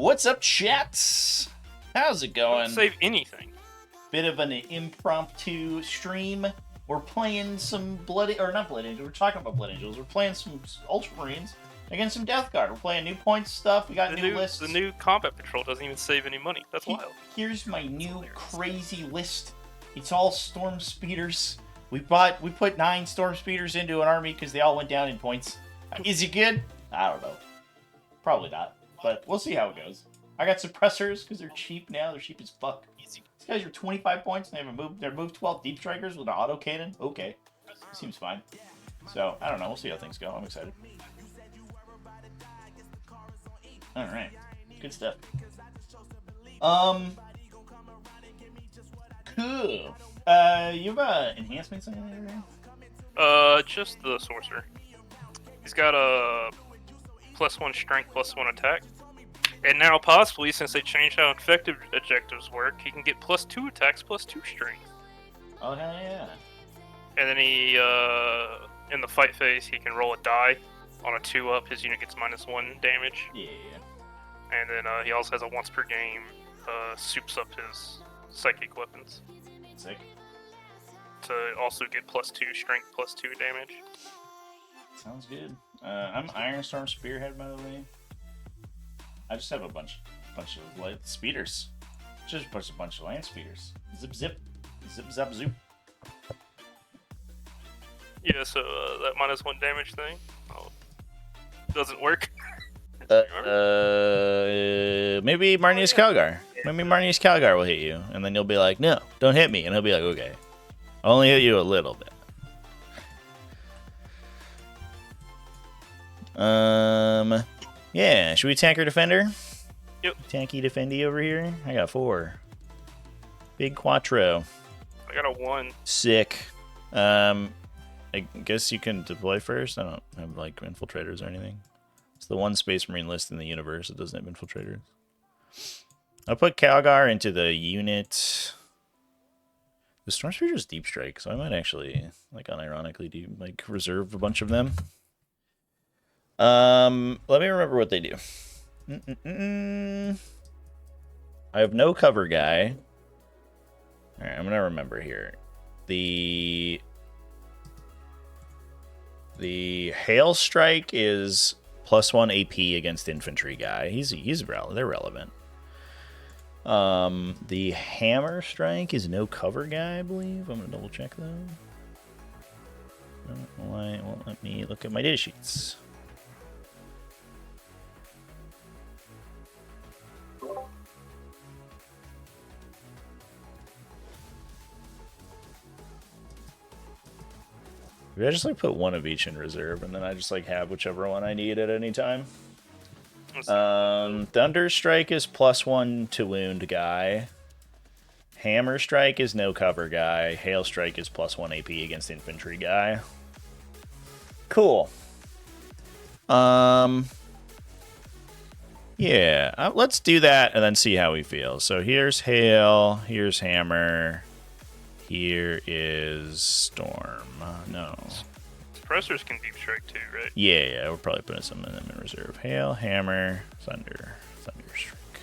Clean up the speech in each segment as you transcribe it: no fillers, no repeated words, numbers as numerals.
What's up, chats? How's it going? Don't save anything. Bit of an impromptu stream. We're playing some Blood... Or not Blood Angels. We're talking about Blood Angels. We're playing some Ultramarines against some Death Guard. We're playing new points stuff. We got new lists. The new combat patrol doesn't even save any money. That's wild. Here's my new crazy list. It's all Storm Speeders. We put 9 Storm Speeders into an army because they all went down in points. Is it good? I don't know. Probably not. But we'll see how it goes. I got suppressors because they're cheap now. They're cheap as fuck. Easy. These guys are 25 points and they have a move. They're move 12 deep strikers with an auto cannon. Okay, seems fine. So I don't know. We'll see how things go. I'm excited. All right, good stuff. Cool. You have enhancements on there? Just the sorcerer. He's got a +1 strength, +1 attack. And now, possibly, since they changed how effective objectives work, he can get +2 attacks, +2 strength. Oh, hell yeah. And then he, in the fight phase, he can roll a die. On a 2-up, his unit gets -1 damage. Yeah. And then he also has a once per game, soups up his psychic weapons. Sick. To also get +2 strength, +2 damage. Sounds good. I'm Ironstorm Spearhead, by the way. I just have a bunch of light speeders. Just push a bunch of land speeders. Zip zip. Zip zap zoop. Yeah, so that -1 damage thing doesn't work. Maybe Marnius Calgar. Maybe Marnius Calgar will hit you, and then you'll be like, no, don't hit me. And he'll be like, okay. I'll only hit you a little bit. Yeah, should we tank or defender? Yep. Tanky defendy over here. I got 4. Big quattro. I got a 1. Sick. I guess you can deploy first. I don't have like infiltrators or anything. It's the one Space Marine list in the universe that doesn't have infiltrators. I'll put Calgar into the unit. The Storm Speeder is deep strike, so I might actually, like, unironically reserve a bunch of them. Let me remember what they do. I have no cover guy. All right, I'm gonna remember here. The hail strike is +1 AP against infantry guy. They're relevant. The hammer strike is no cover guy, I believe. I'm gonna double check though. I don't know why it won't let me look at my data sheets. Maybe I just like put 1 of each in reserve, and then I just like have whichever one I need at any time. Thunder Strike is +1 to wound guy. Hammer Strike is no cover guy. Hail Strike is +1 AP against infantry guy. Cool. Yeah, let's do that and then see how we feel. So here's Hail, here's Hammer. Here is Storm. No. Suppressors can deep strike too, right? Yeah, we're probably putting some of them in reserve. Hail, Hammer, Thunder Strike.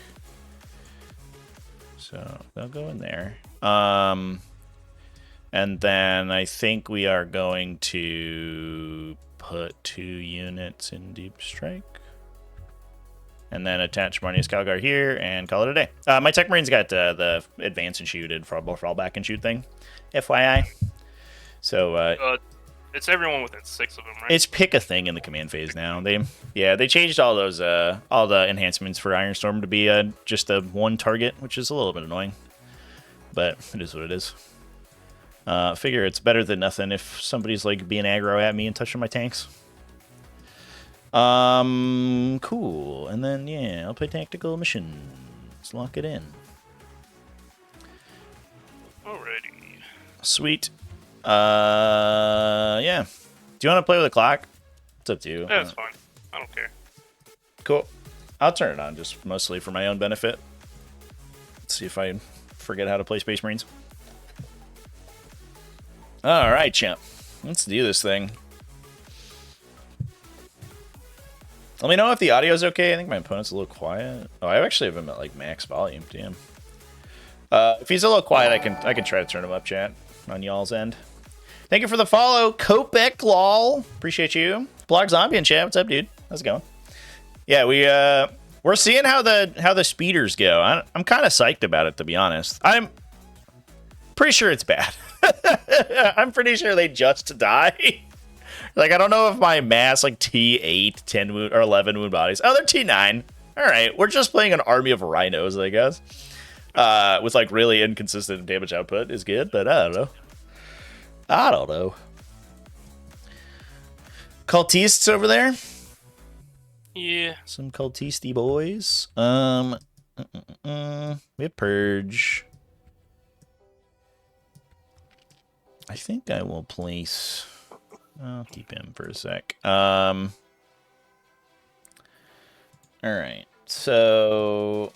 So they'll go in there. And then I think we are going to put 2 units in deep strike. And then attach Marnius Calgar here and call it a day. My Tech Marine's got the advance and shoot fall back and shoot thing. FYI. So it's everyone within 6 of them, right? It's pick a thing in the command phase now. They changed all those all the enhancements for Ironstorm to be just a 1 target, which is a little bit annoying. But it is what it is. Figure it's better than nothing if somebody's like being aggro at me and touching my tanks. Cool. And then yeah, I'll play tactical missions. Lock it in. Alrighty. Sweet. Yeah. Do you want to play with a clock? It's up to you. Yeah, that's fine. I don't care. Cool. I'll turn it on just mostly for my own benefit. Let's see if I forget how to play Space Marines. Alright, champ. Let's do this thing. Let me know if the audio's okay. I think my opponent's a little quiet. Oh, I actually have him at like max volume. Damn. If he's a little quiet, I can try to turn him up, chat, on y'all's end. Thank you for the follow, Kopek lol. Appreciate you. Blog Zombie in chat. What's up, dude? How's it going? Yeah, we're seeing how the speeders go. I'm kind of psyched about it, to be honest. I'm pretty sure it's bad. I'm pretty sure they just die. Like, I don't know if my mass, like, T8, 10 wound, or 11 wound bodies. Oh, they're T9. All right, we're just playing an army of rhinos, I guess. With, like, really inconsistent damage output is good, but I don't know. I don't know. Cultists over there? Yeah. Some cultisty boys. We have Purge. I think I will place... I'll keep him for a sec. Alright, so...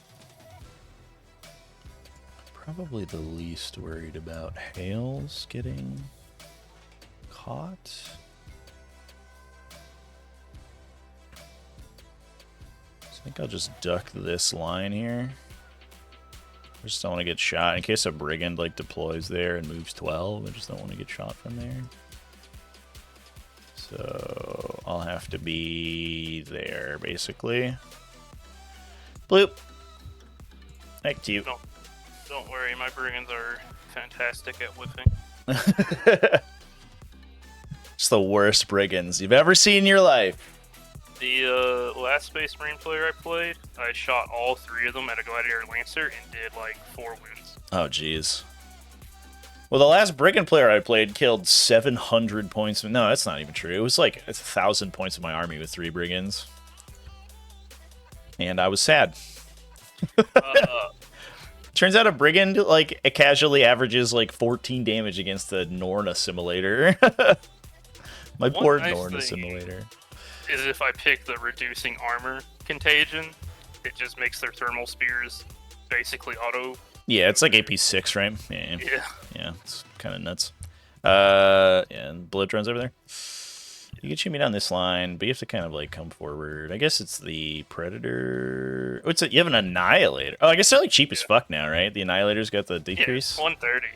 Probably the least worried about Hales getting caught. So I think I'll just duck this line here. I just don't want to get shot. In case a Brigand like deploys there and moves 12, I just don't want to get shot from there. So I'll have to be there, basically. Bloop. Back to you. Don't worry, my Brigands are fantastic at whiffing. It's the worst Brigands you've ever seen in your life. The last Space Marine player I played, I shot all 3 of them at a Gladiator Lancer and did like 4 wounds. Oh, jeez. Well, the last Brigand player I played killed 700 points. No, that's not even true. It was like 1,000 points of my army with 3 Brigands. And I was sad. Turns out a Brigand, like, it casually averages, like, 14 damage against the Norn assimilator. My poor Norn assimilator. Is if I pick the reducing armor contagion, it just makes their thermal spears basically auto. Yeah, it's like AP6, right? Yeah. Yeah, it's kind of nuts. Yeah, and blood drones over there. You can shoot me down this line, but you have to kind of like come forward. I guess it's the Predator. Oh, you have an Annihilator. Oh, I guess they're like cheap as fuck now, right? The Annihilator's got the decrease. Yeah, 130.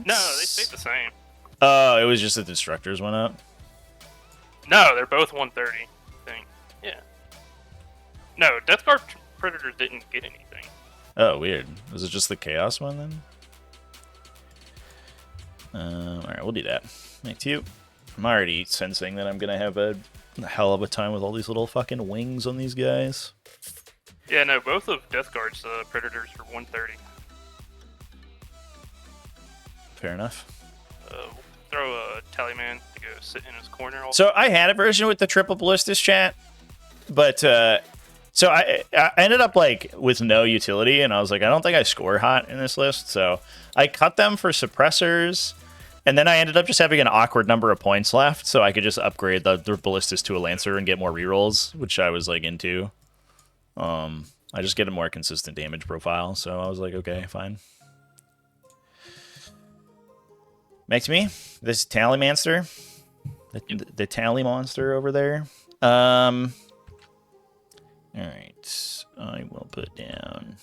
No, they stayed the same. Oh, it was just the Destructors went up. No, they're both 130. I think. Yeah. No, Death Guard Predators didn't get anything. Oh, weird. Was it just the Chaos one then? Alright, we'll do that. Thank you. I'm already sensing that I'm gonna have a hell of a time with all these little fucking wings on these guys. Yeah, no, both of Death Guard's Predators are 130. Fair enough. Throw a Tallyman to go sit in his corner. So I had a version with the triple ballistas, chat, but so I ended up like with no utility, and I was like, I don't think I score hot in this list, so I cut them for suppressors, and then I ended up just having an awkward number of points left, so I could just upgrade the ballistas to a lancer and get more rerolls, which I was like into. I just get a more consistent damage profile, so I was like, okay, fine. Back to me. This Tally Monster. The Tally Monster over there. Alright. I will put down...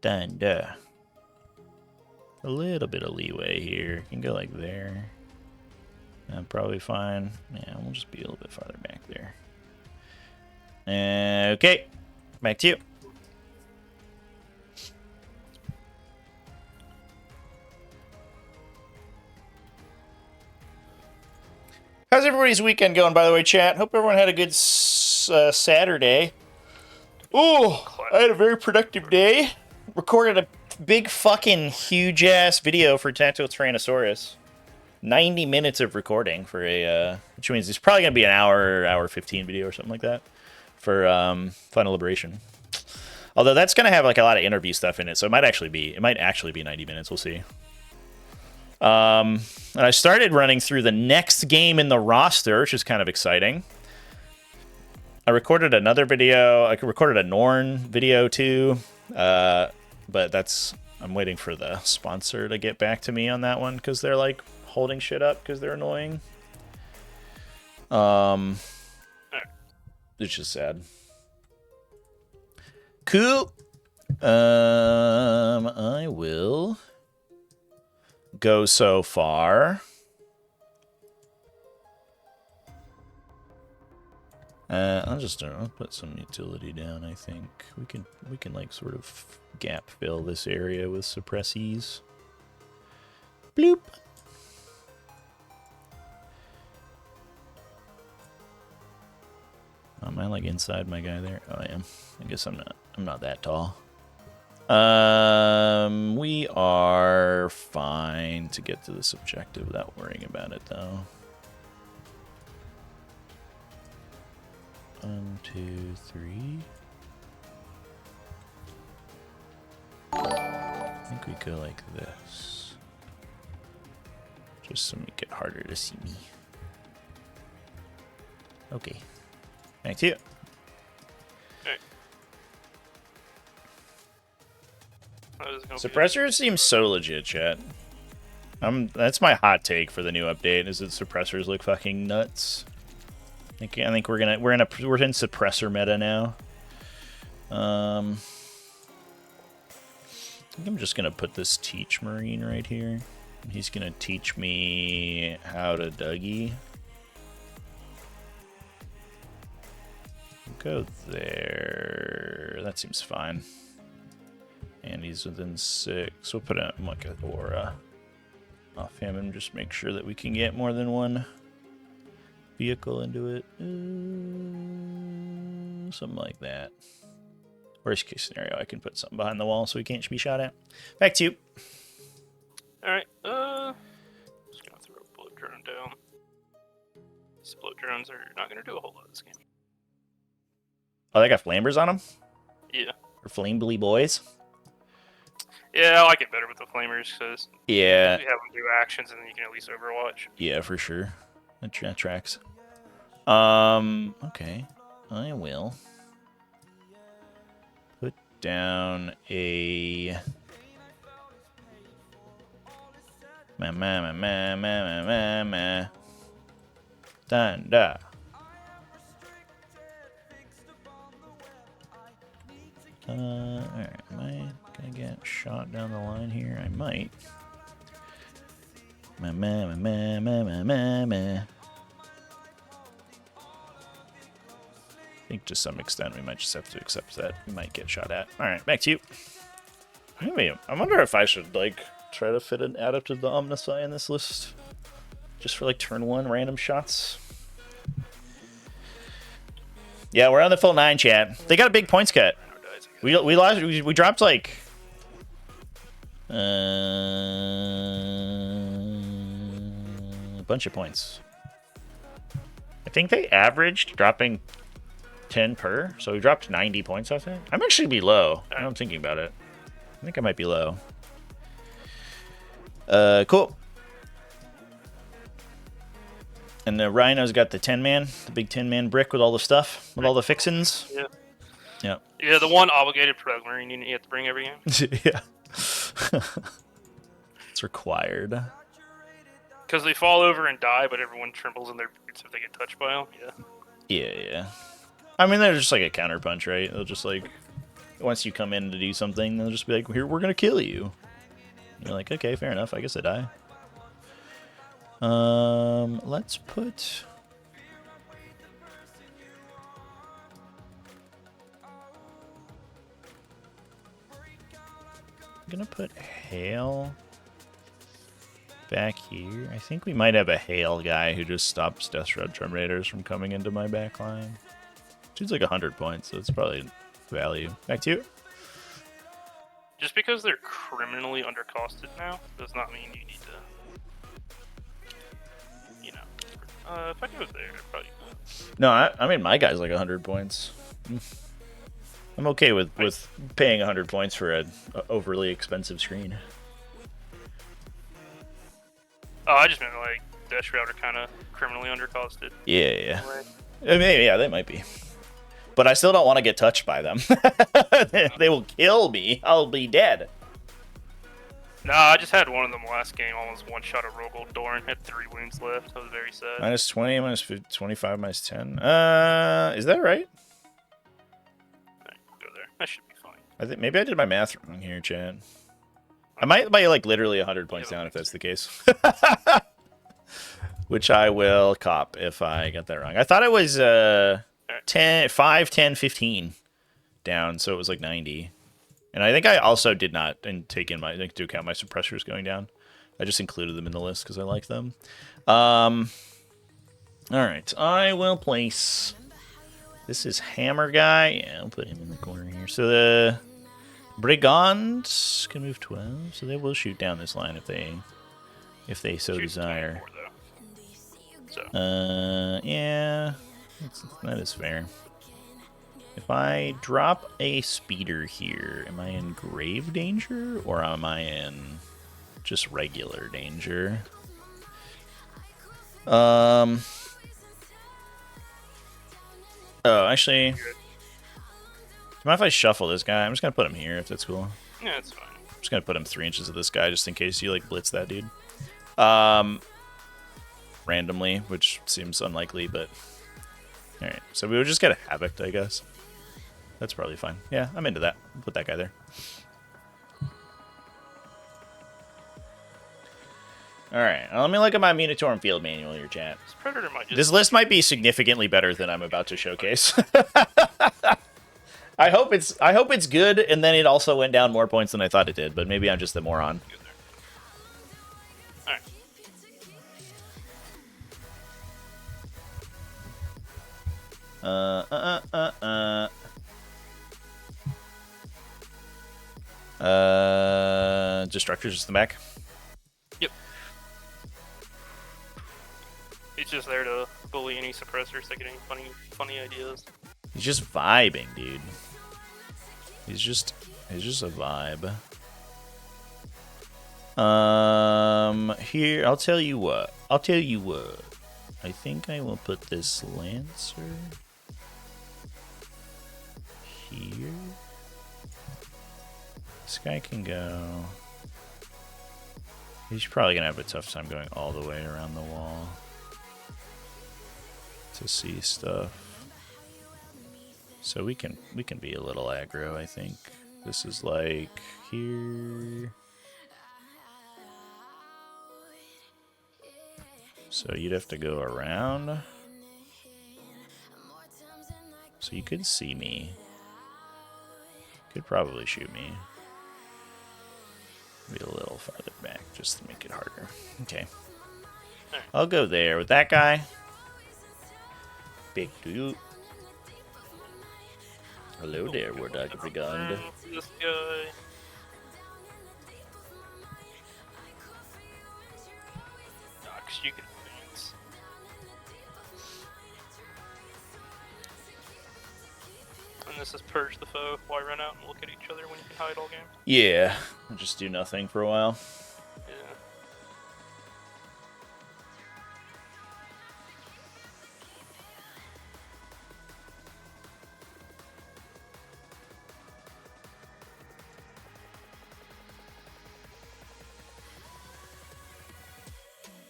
Dunda. A little bit of leeway here. Can go like there. Probably fine. Yeah, we'll just be a little bit farther back there. Okay, back to you. How's everybody's weekend going, by the way, chat? Hope everyone had a good Saturday. Ooh, I had a very productive day. Recorded a big fucking huge-ass video for Tactical Tyrannosaurus. 90 minutes of recording for a, which means it's probably going to be an hour 15 video or something like that. For Final Liberation. Although that's gonna have like a lot of interview stuff in it, so it might actually be 90 minutes, we'll see. And I started running through the next game in the roster, which is kind of exciting. I recorded another video, I recorded a Norn video too. but I'm waiting for the sponsor to get back to me on that one because they're like holding shit up because they're annoying. It's just sad. Cool. I will go so far. I'll put some utility down. I think we can like sort of gap fill this area with suppressies. Bloop. Am I like inside my guy there? Oh, I am. I guess I'm not that tall. We are fine to get to this objective without worrying about it, though. 1, 2, 3. I think we go like this. Just to make it harder to see me. Okay. Back to you. Suppressors seem so legit, chat. That's my hot take for the new update. Is that suppressors look fucking nuts? I think we're in suppressor meta now. I think I'm just gonna put this teach marine right here. He's gonna teach me how to Dougie. Go there. That seems fine. And he's within 6. We'll put a like an aura off him and just make sure that we can get more than one vehicle into it. Something like that. Worst case scenario, I can put something behind the wall so he can't be shot at. Back to you. Alright, just gonna throw a bullet drone down. These bullet drones are not gonna do a whole lot this game. Oh, they got flamers on them? Yeah. Or flamebly boys? Yeah, I like it better with the flamers because yeah, you have them do actions and then you can at least overwatch. Yeah, for sure. That tracks. Okay. I will put down a Danda. Alright, am I gonna get shot down the line here? I might. I think to some extent we might just have to accept that we might get shot at. Alright, back to you. I wonder if I should like try to fit an add-up to the Omnisci in this list. Just for like turn 1 random shots. Yeah, we're on the full 9, chat. They got a big points cut. We dropped like a bunch of points. I think they averaged dropping 10 per, so we dropped 90 points off it. I'm actually be low. Now I'm thinking about it. I think I might be low. Cool. And the Rhino's got the 10-man, the big 10-man brick with all the stuff, with all the fixins. Yeah. Yeah. Yeah, the one obligated product marine you have to bring every game. Yeah. It's required. Because they fall over and die, but everyone trembles in their boots if they get touched by them. Yeah. Yeah. I mean, they're just like a counterpunch, right? They'll just like, once you come in to do something, they'll just be like, here, we're going to kill you. And you're like, okay, fair enough. I guess I die. Let's put... I'm gonna put Hail back here. I think we might have a Hail guy who just stops Death Shroud Terminators from coming into my backline. Dude's like 100 points, so it's probably value. Back to you. Just because they're criminally undercosted now does not mean you need to, you know. If I go there, probably. No, I mean my guy's like 100 points. I'm okay with paying 100 points for an overly expensive screen. Oh, I just meant like Death Shroud are kind of criminally undercosted. Yeah. I mean, yeah, they might be. but I still don't want to get touched by them. They will kill me. I'll be dead. Nah, I just had one of them last game. Almost one shot a Rogel door and had 3 wounds left. I was very sad. Minus 20, minus 50, 25, minus 10. Is that right? Alright, go there. That should be fine. I think maybe I did my math wrong here, Chad. I might be like literally 100 points down if that's the case. Which I will cop if I got that wrong. I thought it was 5, 10, 15 down, so it was like 90. And I think I also did not take into account my suppressors going down. I just included them in the list because I like them. All right, I will place. This is Hammer guy. Yeah, I'll put him in the corner here. So the Brigands can move 12, so they will shoot down this line if they so desire. Yeah, that is fair. If I drop a speeder here, am I in grave danger or am I in just regular danger? Oh, actually, do you mind if I shuffle this guy? I'm just gonna put him here if that's cool. Yeah, that's fine. I'm just gonna put him 3 inches of this guy just in case you like blitz that dude. Randomly, which seems unlikely, but all right. So we would just get a Havoc, I guess. That's probably fine. Yeah, I'm into that. Put that guy there. All right. Let me look at my Munitorum field manual here, chat. This Predator might just... This list might be significantly better than I'm about to showcase. I hope it's good, and then it also went down more points than I thought it did, but maybe I'm just the moron. Destructor's just in the back. Yep. He's just there to bully any suppressors that get any funny ideas. He's just vibing, dude. He's just a vibe. Here, I'll tell you what. I think I will put this Lancer here. This guy can go. He's probably gonna have a tough time going all the way around the wall to see stuff. So we can be a little aggro, I think. This is like here. So you'd have to go around. So you could see me. Could probably shoot me. Be a little farther back just to make it harder. Okay. I'll go there with that guy. Big dude. Hello there, War Dog Brigand. This guy. Cause you can advance. And this is purge the foe. Why run out and look at each other when you can hide all game? Yeah, I'll just do nothing for a while. Yeah.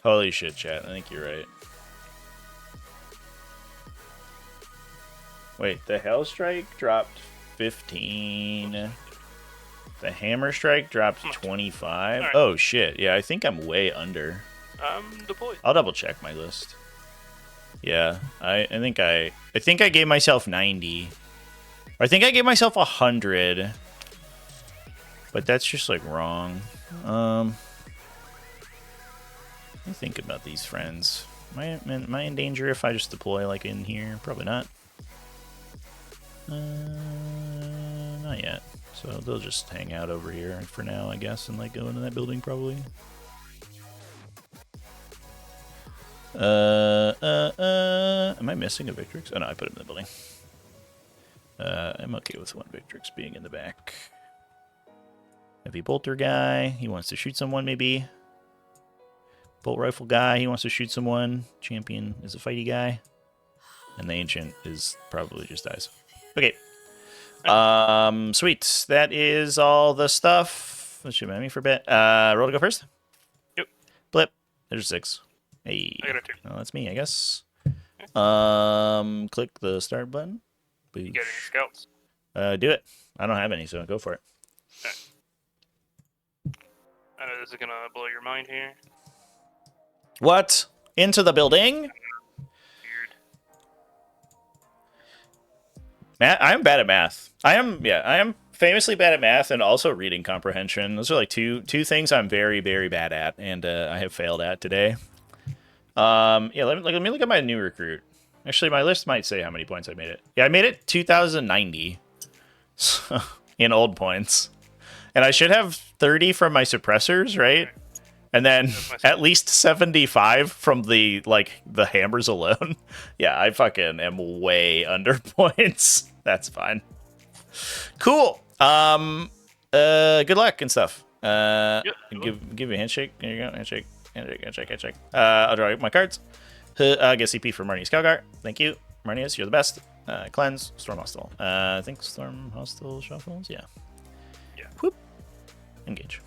Holy shit, chat. I think you're right. Wait, the Hell Strike dropped 15. The Hammer Strike dropped 25. Right. Oh shit. Yeah, I think I'm way under. I'm deployed. I'll double check my list. Yeah, I think I gave myself 90. I think I gave myself 100. But that's just like wrong. Let me think about these friends. Am I in danger if I just deploy like in here? Probably not. Not yet. So they'll just hang out over here for now, I guess, and like go into that building probably. Am I missing a Victrix? Oh no, I put him in the building. I'm okay with one Victrix being in the back. Heavy bolter guy, he wants to shoot someone maybe. Bolt rifle guy, he wants to shoot someone. Champion is a fighty guy. And the ancient is probably just dies. Okay. Sweet. That is all the stuff. Let's shoot me for a bit. Roll to go first. Yep. Blip. There's 6. Hey. I got a 2. Well, that's me, I guess. Click the start button. You got any scouts? Do it. I don't have any, so go for it. I know this is gonna blow your mind here. What? Into the building? Weird. I'm bad at math. I am famously bad at math and also reading comprehension. Those are like two things I'm very, very bad at, and I have failed at today. Yeah, let me look at my new recruit. Actually, my list might say how many points I made it. Yeah, I made it 2,090 in old points. And I should have 30 from my suppressors, right? And then at least 75 from the hammers alone. Yeah, I fucking am way under points. That's fine. Cool. Good luck and stuff. Give you a handshake. There you go. Handshake. I'll draw my cards. Get CP for Marnie Skalgar. Thank you. Marnius, you're the best. Cleanse. Storm Hostile. I think Storm Hostile shuffles. Yeah. Whoop. Engage.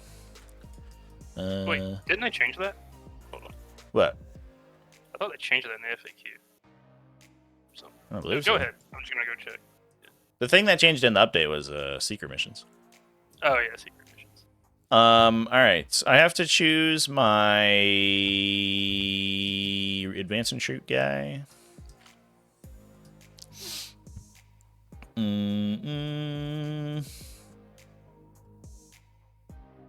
Wait, didn't I change that? Hold on. What? I thought they changed that in the FAQ. So, I don't believe go so. ahead. I'm just gonna go check. The thing that changed in the update was secret missions. Oh yeah, secret missions. All right. I have to choose my advance and shoot guy.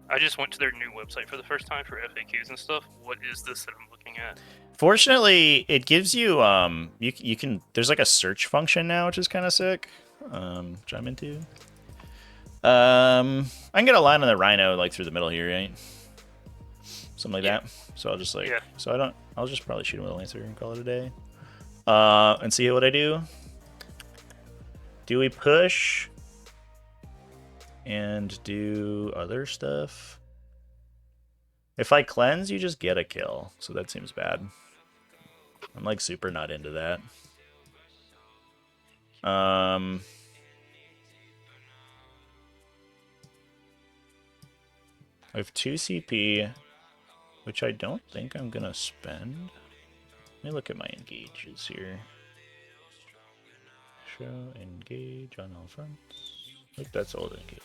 I just went to their new website for the first time for FAQs and stuff. What is this that I'm looking at? Fortunately, it gives you you can there's like a search function now, which is kind of sick. Which I'm into. I can get a line on the rhino like through the middle here, right? Something like that. So I'll just I'll just probably shoot him with a lancer and call it a day. And see what I do. Do we push and do other stuff? If I cleanse, you just get a kill, so that seems bad. I'm like super not into that. I have 2 CP, which I don't think I'm gonna spend. Let me look at my engages here. Show engage on all fronts. Look, that's old engage.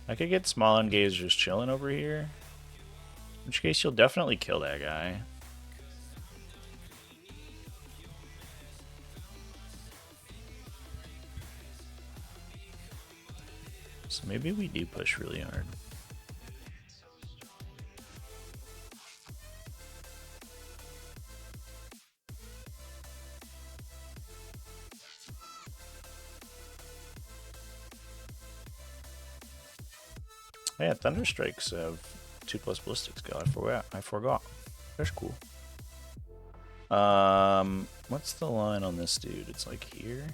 I could get small engage just chilling over here. In which case, you'll definitely kill that guy. So maybe we do push really hard. Oh yeah, Thunder Strikes have 2+ ballistic skill. I forgot. That's cool. What's the line on this dude? It's like here.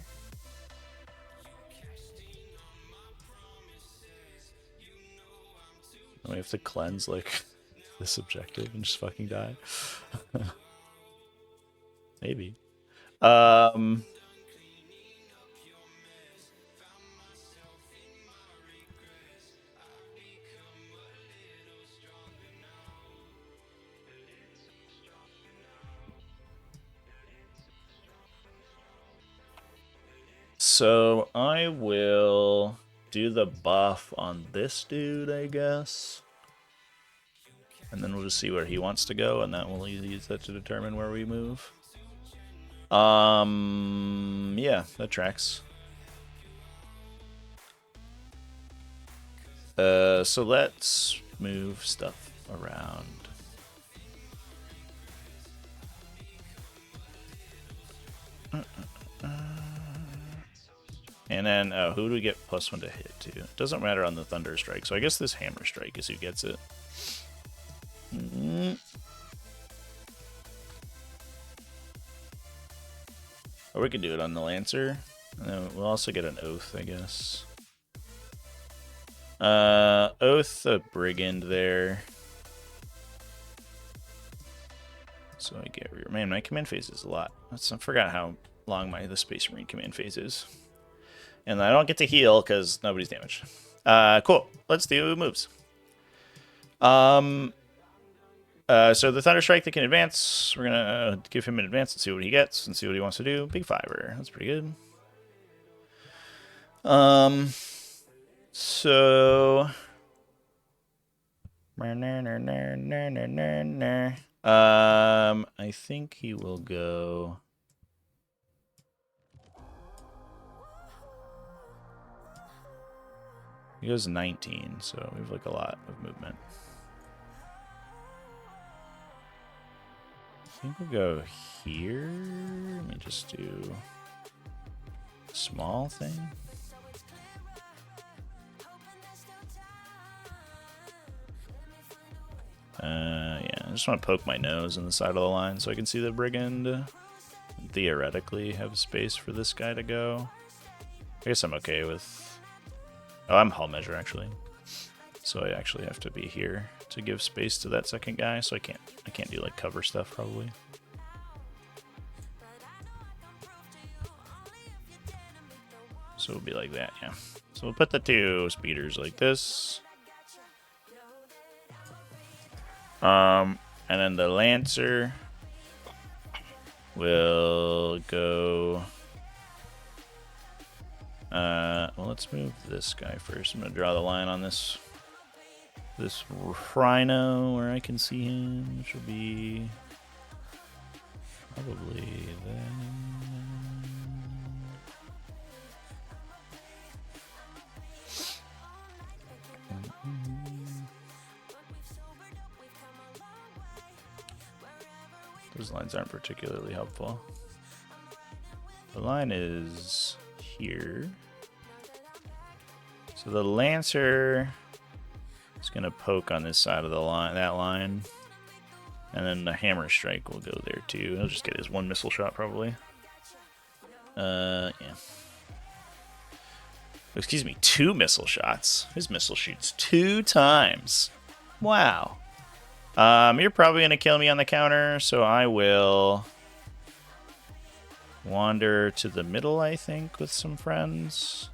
We have to cleanse like this objective and just fucking die. Maybe. So I will do the buff on this dude, I guess. And then we'll just see where he wants to go, and that will use that to determine where we move. Yeah, that tracks. So let's move stuff around. And then, who do we get +1 to hit to? It doesn't matter on the Thunder Strike, so I guess this Hammer Strike is who gets it. Or we could do it on the Lancer. And then we'll also get an Oath, I guess. Oath, a Brigand there. So I get man, my command phase is a lot. I forgot how long the Space Marine command phase is. And I don't get to heal because nobody's damaged. Cool. Let's do moves. So the Thunderstrike that can advance, we're gonna give him an advance and see what he gets and see what he wants to do. Big fiver. That's pretty good. So I think he will go. He goes 19, so we have like a lot of movement. I think we'll go here. Let me just do a small thing. Yeah, I just want to poke my nose in the side of the line so I can see the Brigand. Theoretically have space for this guy to go. I guess I'm okay with... Oh, I'm hull measure, actually. So I actually have to be here to give space to that second guy, so I can't do, like, cover stuff, probably. So it'll be like that, yeah. So we'll put the 2 speeders like this. And then the Lancer will go... well, let's move this guy first. I'm going to draw the line on this Rhino where I can see him, which will be probably then. Those lines aren't particularly helpful. The line is here. So the Lancer is going to poke on this side of the line, that line. And then the Hammer Strike will go there too. He'll just get his 1 missile shot probably. Yeah. Excuse me, 2 missile shots. His missile shoots 2 times. Wow. You're probably going to kill me on the counter, so I will wander to the middle, I think, with some friends.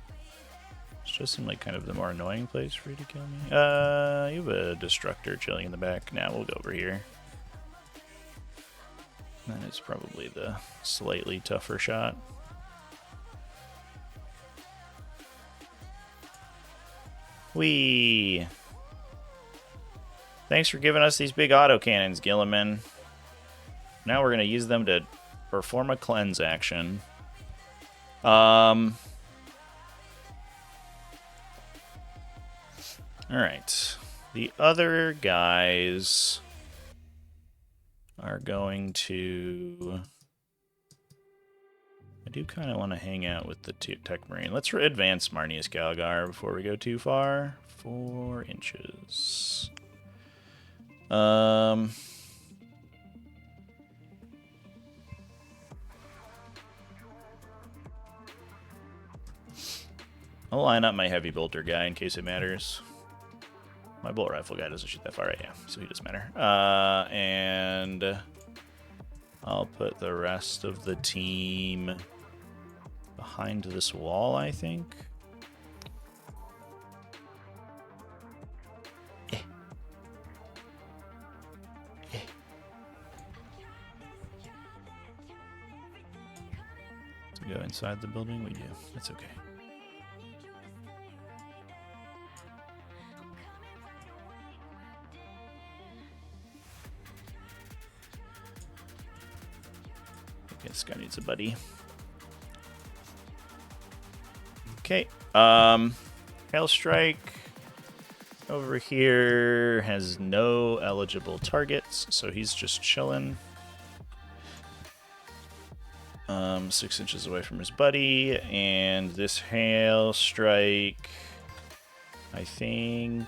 It's just seemed like kind of the more annoying place for you to kill me. You have a Destructor chilling in the back. Now we'll go over here. That is probably the slightly tougher shot. Whee! Thanks for giving us these big autocannons, Gilliman. Now we're going to use them to perform a cleanse action. Alright. The other guys are going to... I do kind of want to hang out with the Tech Marine. Let's advance Marnius Galgar before we go too far. 4 inches. I'll line up my heavy bolter guy in case it matters. My bolt rifle guy doesn't shoot that far, right? Yeah, so he doesn't matter. And I'll put the rest of the team behind this wall, I think. To go inside the building, we do. That's okay. This guy needs a buddy. Okay. Hail Strike over here has no eligible targets, so he's just chilling. 6 inches away from his buddy, and this Hail Strike, I think.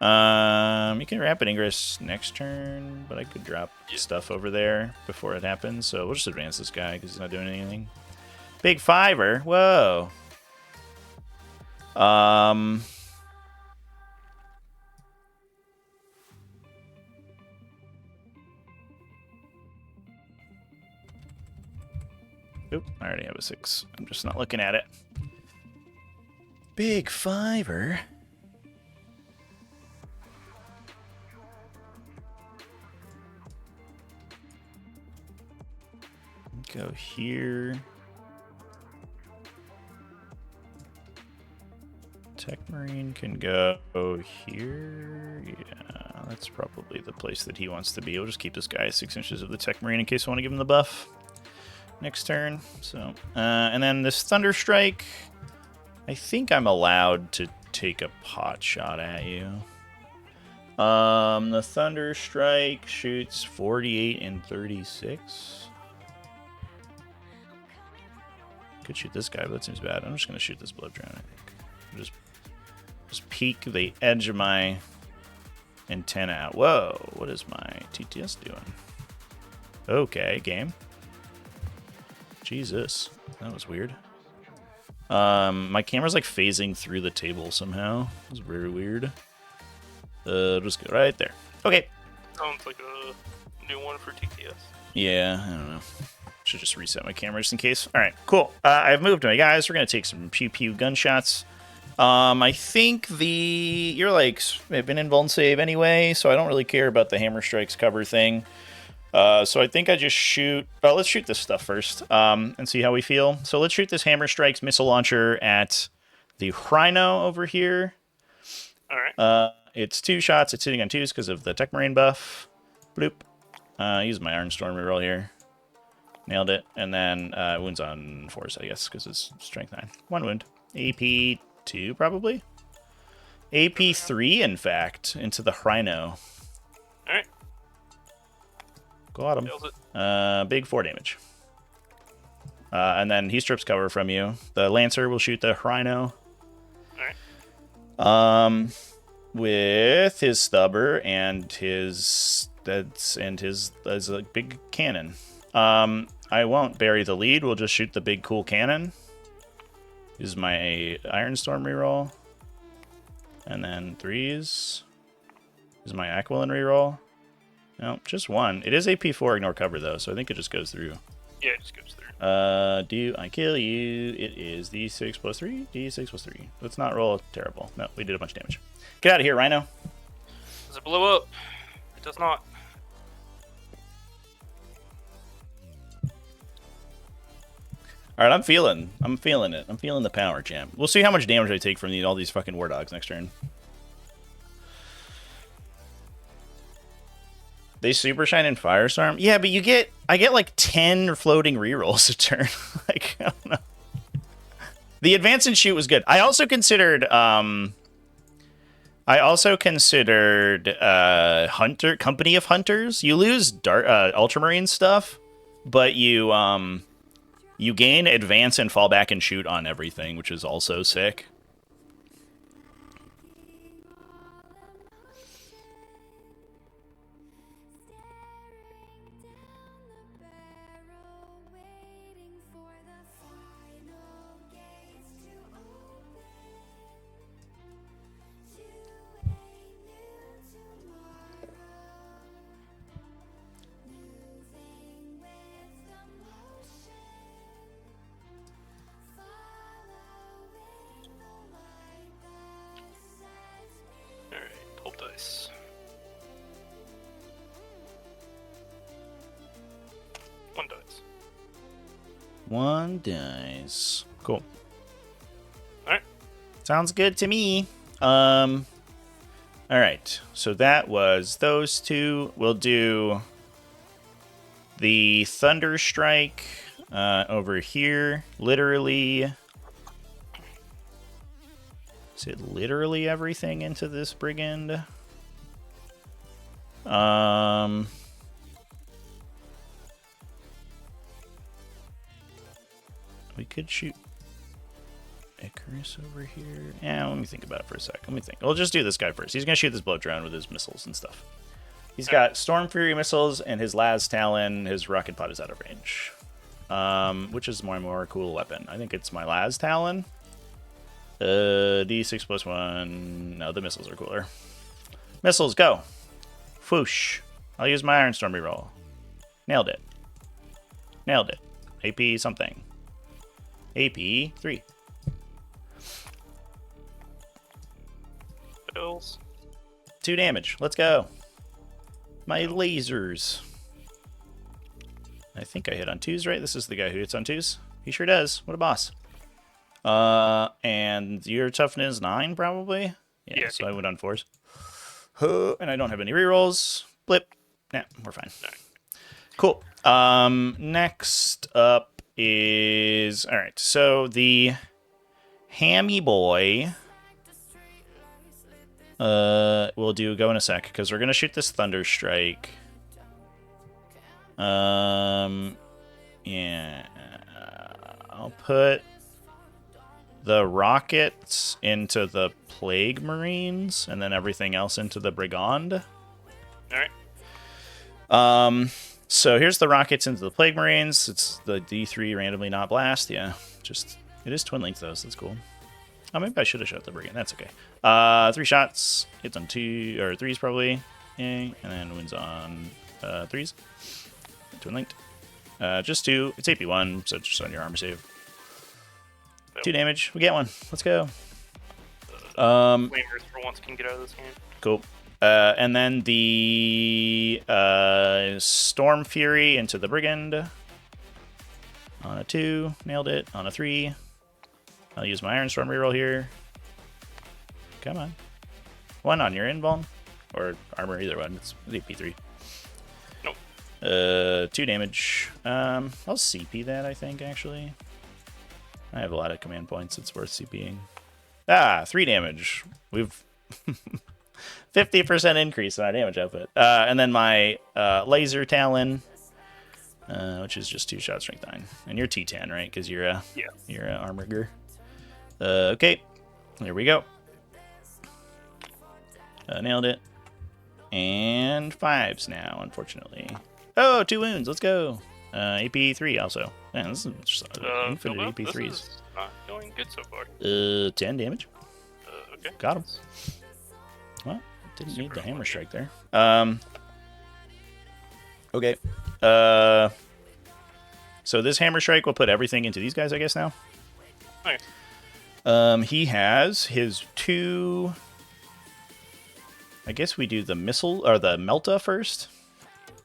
You can Rapid Ingress next turn, but I could drop stuff over there before it happens, so we'll just advance this guy because he's not doing anything. Big fiver. Whoa. Oop, I already have a 6. I'm just not looking at it. Big fiver. Go here. Tech Marine can go here. Yeah, that's probably the place that he wants to be. We'll just keep this guy 6 inches of the Tech Marine in case I want to give him the buff next turn. So, and then this Thunder Strike, I think I'm allowed to take a pot shot at you. The Thunder Strike shoots 48 and 36. Could shoot this guy, but that seems bad. I'm just going to shoot this blood drone, I think. Just peek the edge of my antenna out. Whoa, what is my TTS doing? Okay, game. Jesus, that was weird. My camera's like phasing through the table somehow. It was very weird. Just go right there. Okay. Sounds like a new one for TTS. Yeah, I don't know. Should just reset my camera just in case. All right, cool. I've moved my guys. We're gonna take some pew pew gunshots. I think you're like I've been in Vuln save anyway, so I don't really care about the hammer strikes cover thing. So I think I just shoot. Oh, let's shoot this stuff first, and see how we feel. So let's shoot this hammer strikes missile launcher at the Rhino over here. All right. It's 2 shots. It's hitting on 2s because of the Tech Marine buff. Bloop. Use my Iron Storm reroll here. Nailed it. And then wounds on 4s, I guess, because it's strength 9. 1 wound. AP 2, probably? AP 3, in fact, into the Rhino. Alright. Got him. Big 4 damage. And then he strips cover from you. The Lancer will shoot the Rhino. Alright. With his stubber and his as a big cannon. I won't bury the lead. We'll just shoot the big cool cannon. Use my Iron Storm reroll. And then 3s. Use my Aquilin reroll. No, just 1. It is AP4 ignore cover though, so I think it just goes through. Yeah, it just goes through. Do I kill you? It is D6 plus 3. D6 plus 3. Let's not roll terrible. No, we did a bunch of damage. Get out of here, Rhino. Does it blow up? It does not. All right, I'm feeling it. I'm feeling the power, champ. We'll see how much damage I take from all these fucking war dogs next turn. They super shine in Firestorm? Yeah, but I get like 10 floating rerolls a turn. Like, I don't know. The advance and shoot was good. I also considered Hunter Company of Hunters. You lose Ultramarine stuff, but you gain advance and fall back and shoot on everything, which is also sick. Dice. 1 dice. 1 dice. Cool. Alright. Sounds good to me. Alright. So that was those 2. We'll do the Thunder Strike over here. Literally. Is it literally everything into this brigand? We could shoot Icarus over here. Yeah, let me think about it for a sec. Let me think. We'll just do this guy first. He's gonna shoot this blow drone with his missiles and stuff. He's got Storm Fury missiles and his Las Talon. His rocket pod is out of range. Which is my more cool weapon? I think it's my Las Talon. D6 plus 1. No, the missiles are cooler. Missiles, go. Whoosh. I'll use my Iron Storm reroll. Nailed it. Nailed it. AP something. AP 3. Bills. 2 damage. Let's go. My lasers. I think I hit on 2s, right? This is the guy who hits on 2s. He sure does. What a boss. And your toughness 9, probably? Yeah, so I went on 4s. And I don't have any rerolls. Blip. Nah, we're fine. Cool. Next up is... Alright, so the Hammy Boy... we'll do go in a sec, because we're going to shoot this Thunder Strike. Yeah. I'll put the rockets into the Plague Marines, and then everything else into the Brigand. Alright. So here's the rockets into the Plague Marines. It's the D3 randomly not blast. Yeah, just it is twin length though, so that's cool. Oh, maybe I should have shot the Brigand. That's okay. 3 shots. Hits on 2 or 3s probably. Yay. And then wins on 3s. Twin linked. Just 2. It's AP1, so just on your armor save. 2 damage. We get one. Let's go. Flamers for once can get out of this game. Cool. And then the Storm Fury into the Brigand. On a 2. Nailed it. On a 3. I'll use my Iron Storm reroll here. Come on. 1 on your invuln. Or armor, either one. It's AP3. Nope. 2 damage. I'll CP that, I think, actually. I have a lot of command points. It's worth CPing. 3 damage. We've 50% increase in our damage output. And then my Laser Talon, which is just 2 shot strength 9. And you're T10, right? Because you're a armor. Okay, there we go. Nailed it. And 5s now, unfortunately. Oh, 2 wounds. Let's go. AP3 also. Man, this is just infinite AP3s. This is not going good so far. 10 damage. Okay. Got him. Well, didn't need the hammer strike there. Okay. So this hammer strike will put everything into these guys, I guess, now. Nice. He has his 2... I guess we do the missile or the Melta first.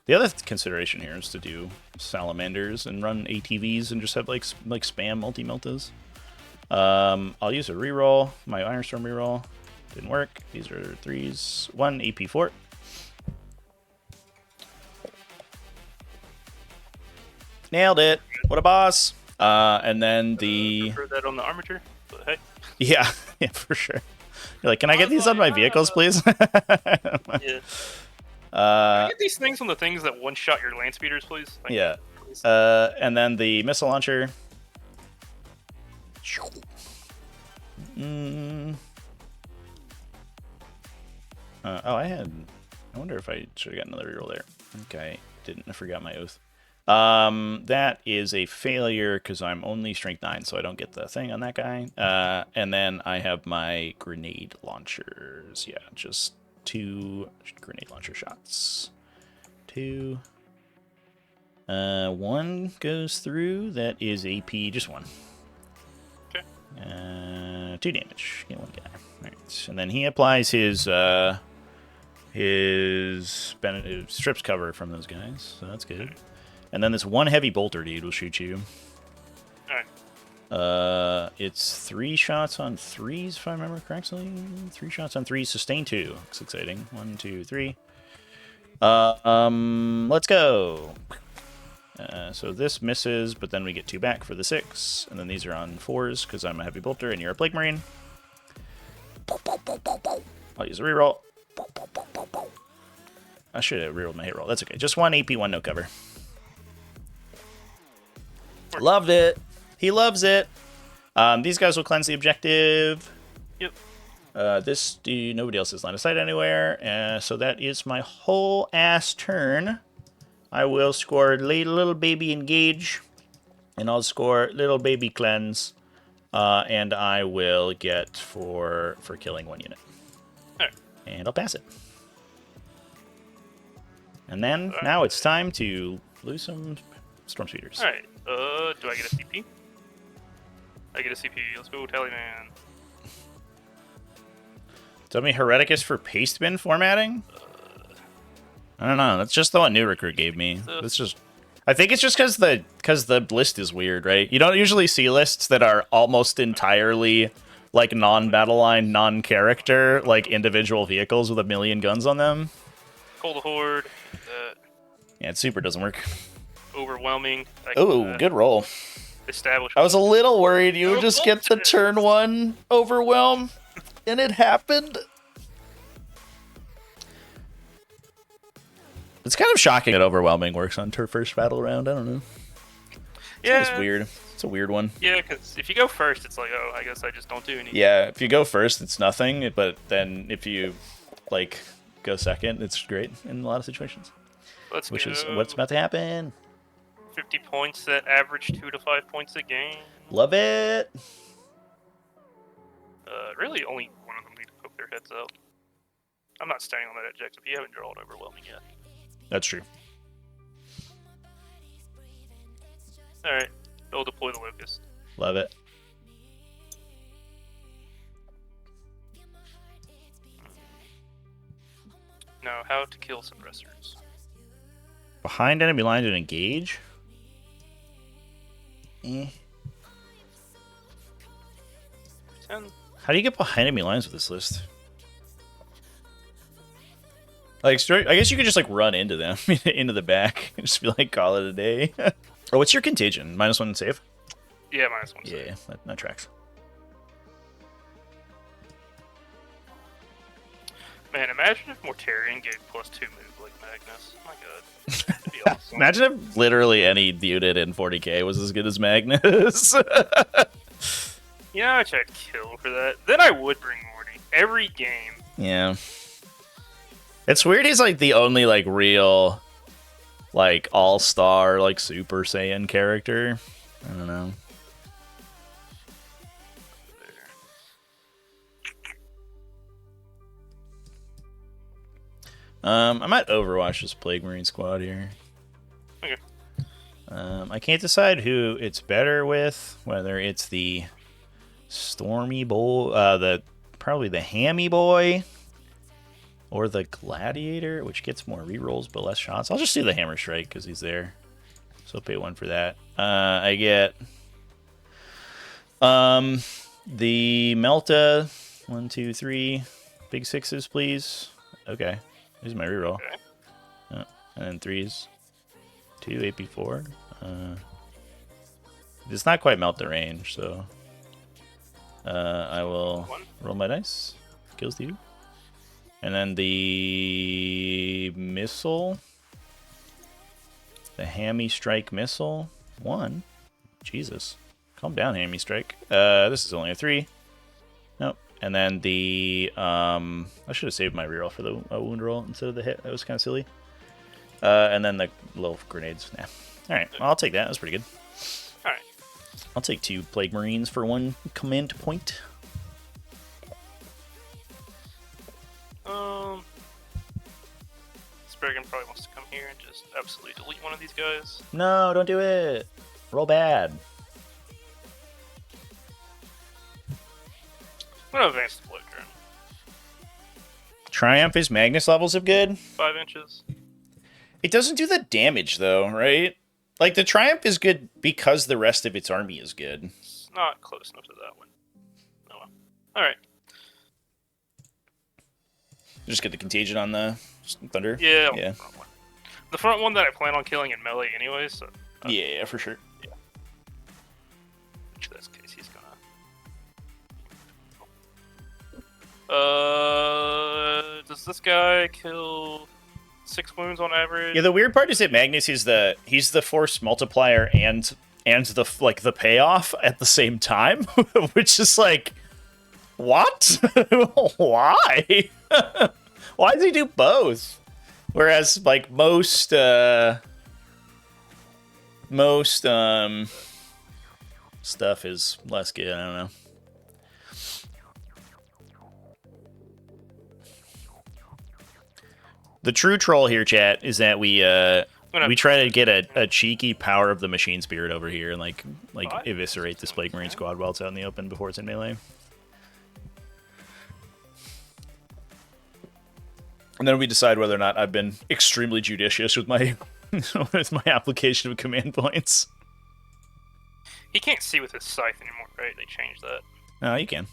The other consideration here is to do salamanders and run ATVs and just have like spam multi-meltas. I'll use a reroll, my Iron Storm reroll. Didn't work. These are 3s. 1 AP4. Nailed it. What a boss. And then the... prefer that on the armature, but hey. Yeah, for sure. You're like, can I get these on my vehicles, please? Yeah. Can I get these things on the things that one-shot your land speeders, please? Thank you, please. And then the missile launcher. I wonder if I should have got another reroll there. Okay, didn't. I forgot my oath. That is a failure because I'm only strength 9, so I don't get the thing on that guy. And then I have my grenade launchers. Yeah, just 2 grenade launcher shots. 2. 1 goes through. That is AP, just 1. Okay. 2 damage. Get 1 guy. All right. And then he applies his strips cover from those guys, so that's good. And then this 1 heavy bolter dude will shoot you. Alright. It's 3 shots on 3s, if I remember correctly. 3 shots on 3s, sustain 2. Looks exciting. 1, 2, 3. Let's go. So this misses, but then we get 2 back for the 6. And then these are on 4s, because I'm a heavy bolter and you're a Plague Marine. I'll use a reroll. I should have rerolled my hit roll. That's okay. Just 1 AP, 1 no cover. Loved it. He loves it. These guys will cleanse the objective. Yep. Nobody else has line of sight anywhere. So that is my whole ass turn. I will score little baby engage. And I'll score little baby cleanse. And I will get for killing 1 unit. Alright. And I'll pass it. And then, now it's time to lose some Storm Speeders. Alright. Do I get a CP? I get a CP. Let's go, Tallyman. Tell me Hereticus for paste bin formatting? I don't know. That's just the one New Recruit gave me. It's just... I think it's just because the list is weird, right? You don't usually see lists that are almost entirely like non-battle line, non-character, like individual vehicles with a million guns on them. Call the Horde. Yeah, it super doesn't work. Overwhelming. Oh, good roll. Establishment. I was a little worried you would just get the turn 1 overwhelm, and it happened. It's kind of shocking that overwhelming works on first battle round. I don't know. Yeah, it's weird. It's a weird one. Yeah, because if you go first, it's like, oh, I guess I just don't do anything. Yeah, if you go first, it's nothing. But then if you like go second, it's great in a lot of situations. Which is what's about to happen. 50 points that average 2 to 5 points a game. Love it. Really, only one of them need to poke their heads out. I'm not staying on that objective. You haven't drawn overwhelming yet. That's true. Alright, they'll deploy the Locust. Love it. Now, how to kill suppressors. Behind enemy line to engage? Eh. 10. How do you get behind enemy lines with this list? Like, I guess you could just like run into them, into the back, and just be like, call it a day. Or what's your contagion? -1 save? Yeah, -1 save. Yeah, that tracks. Man, imagine if Mortarion gave +2 move like Magnus. Oh my god. That'd be awesome. Imagine if literally any unit in 40k was as good as Magnus. Yeah, I'd kill for that. Then I would bring Morty. Every game. Yeah. It's weird he's like the only like real like all-star like Super Saiyan character. I don't know. I might Overwatch this Plague Marine squad here. Okay. I can't decide who it's better with, whether it's the Stormy Boy, probably the Hammy Boy, or the Gladiator, which gets more rerolls but less shots. I'll just do the Hammer Strike because he's there. So I'll pay 1 for that. I get the Melta. 1, 2, 3. Big 6s, please. Okay. Here's my reroll. Okay. And then 3s. 2, AP4. It's not quite melt the range, so I will roll my dice. Kills the 2. And then the missile. The Hammy Strike missile. 1. Jesus. Calm down, Hammy Strike. This is only a 3. Nope. And then the I should have saved my reroll for the wound roll instead of the hit. That was kind of silly. And then the little grenades. Nah. All right, well, I'll take that. That's pretty good. All right. I'll take 2 Plague Marines for 1 command point. Spriggan probably wants to come here and just absolutely delete one of these guys. No, don't do it. Roll bad. I'm gonna advance the blow drone. Triumph is Magnus levels of good. 5 inches. It doesn't do the damage though, right? Like the Triumph is good because the rest of its army is good. It's not close enough to that one. Oh well. Alright. Just get the contagion on the thunder. Yeah. Yeah. The front one that I plan on killing in melee anyway, so. Yeah, for sure. Yeah. In this case, he's gonna. Does this guy kill 6 wounds on average? Yeah, the weird part is that Magnus is he's the force multiplier and the like the payoff at the same time, which is like, what? Why? Why does he do both? Whereas like most stuff is less good. I don't know. The true troll here, chat, is that we we try to get a cheeky power of the machine spirit over here and like Five? eviscerate this Plague Marine squad while it's out in the open before it's in melee. And then we decide whether or not I've been extremely judicious with my with my application of command points. He can't see with his scythe anymore, right? They changed that. No, you can.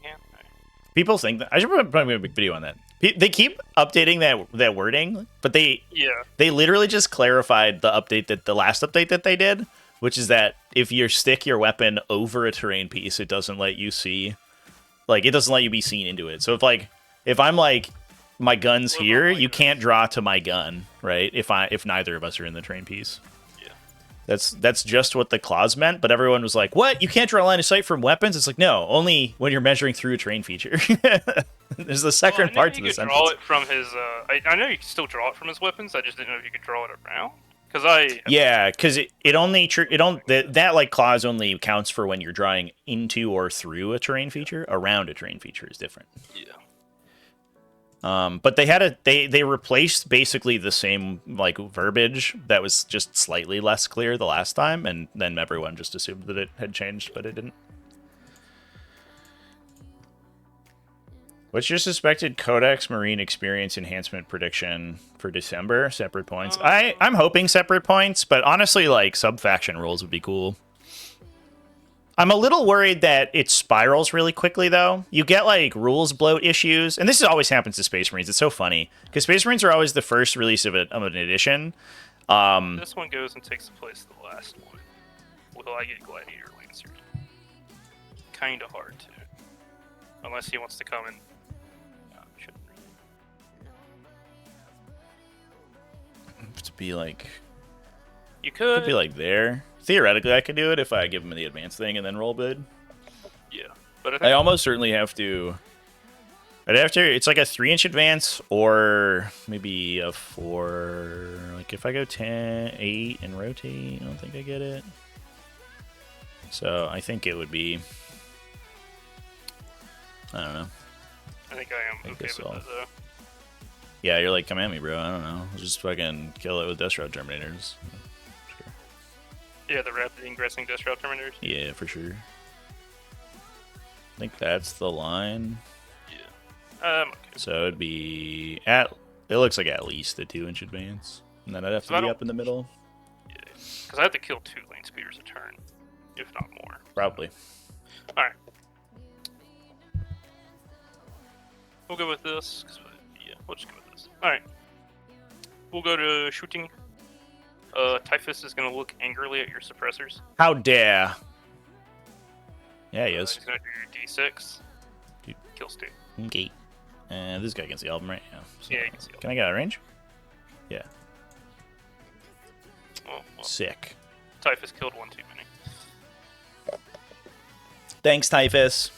Yeah. Right. People think that I should probably make a big video on that. They keep updating that wording, but they literally just clarified the update that the last update that they did, which is that if you stick your weapon over a terrain piece, it doesn't let you see, like it doesn't let you be seen into it. So if I'm like my gun's here, you can't draw to my gun, right? If neither of us are in the terrain piece. That's just what the clause meant, but everyone was like, what? You can't draw a line of sight from weapons? It's like, no, only when you're measuring through a terrain feature. There's the second part to the sentence. Draw it from his, I know you can still draw it from his weapons, I just didn't know if you could draw it around. Because that like clause only counts for when you're drawing into or through a terrain feature. Around a terrain feature is different. Yeah. But they replaced basically the same like verbiage that was just slightly less clear the last time, and then everyone just assumed that it had changed, but it didn't. What's your suspected Codex Marine experience enhancement prediction for December? Separate points. I'm hoping separate points, but honestly, like sub-faction rules would be cool. I'm a little worried that it spirals really quickly, though. You get, like, rules bloat issues. And this always happens to Space Marines. It's so funny. Because Space Marines are always the first release of an edition. This one goes and takes the place of the last one. Will I get Gladiator Lancers? Kind of hard to. Unless he wants to come in. Shouldn't really. To be, like... You could. Could be, like, there. Theoretically, I could do it if I give him the advanced thing and then roll bid. Yeah, but I almost certainly have to. I'd have to. It's like a 3-inch advance or maybe a 4. Like if I go 10, 8, and rotate, I don't think I get it. So I think it would be. I don't know. I think I am okay with that though. Yeah, you're like, come at me, bro. I don't know. I'll just fucking kill it with Death Shroud Terminators. Yeah, the rapid ingressing Death Shroud Terminators. Yeah, for sure. I think that's the line. Yeah. Okay. So it'd be it looks like at least a 2-inch advance. And then I'd have to be up in the middle. Yeah. Because I have to kill 2 lane speeders a turn, if not more. Probably. Alright. We'll go with this. Yeah, we'll just go with this. Alright. We'll go to shooting. Typhus is going to look angrily at your suppressors. How dare! Yeah, he is. He's going to do your D6. Kill Stu. Okay. And this guy can see all of them, right? Yeah. So, yeah, you can see all of them. Can I get out of range? Yeah. Oh, well. Sick. Typhus killed one too many. Thanks, Typhus.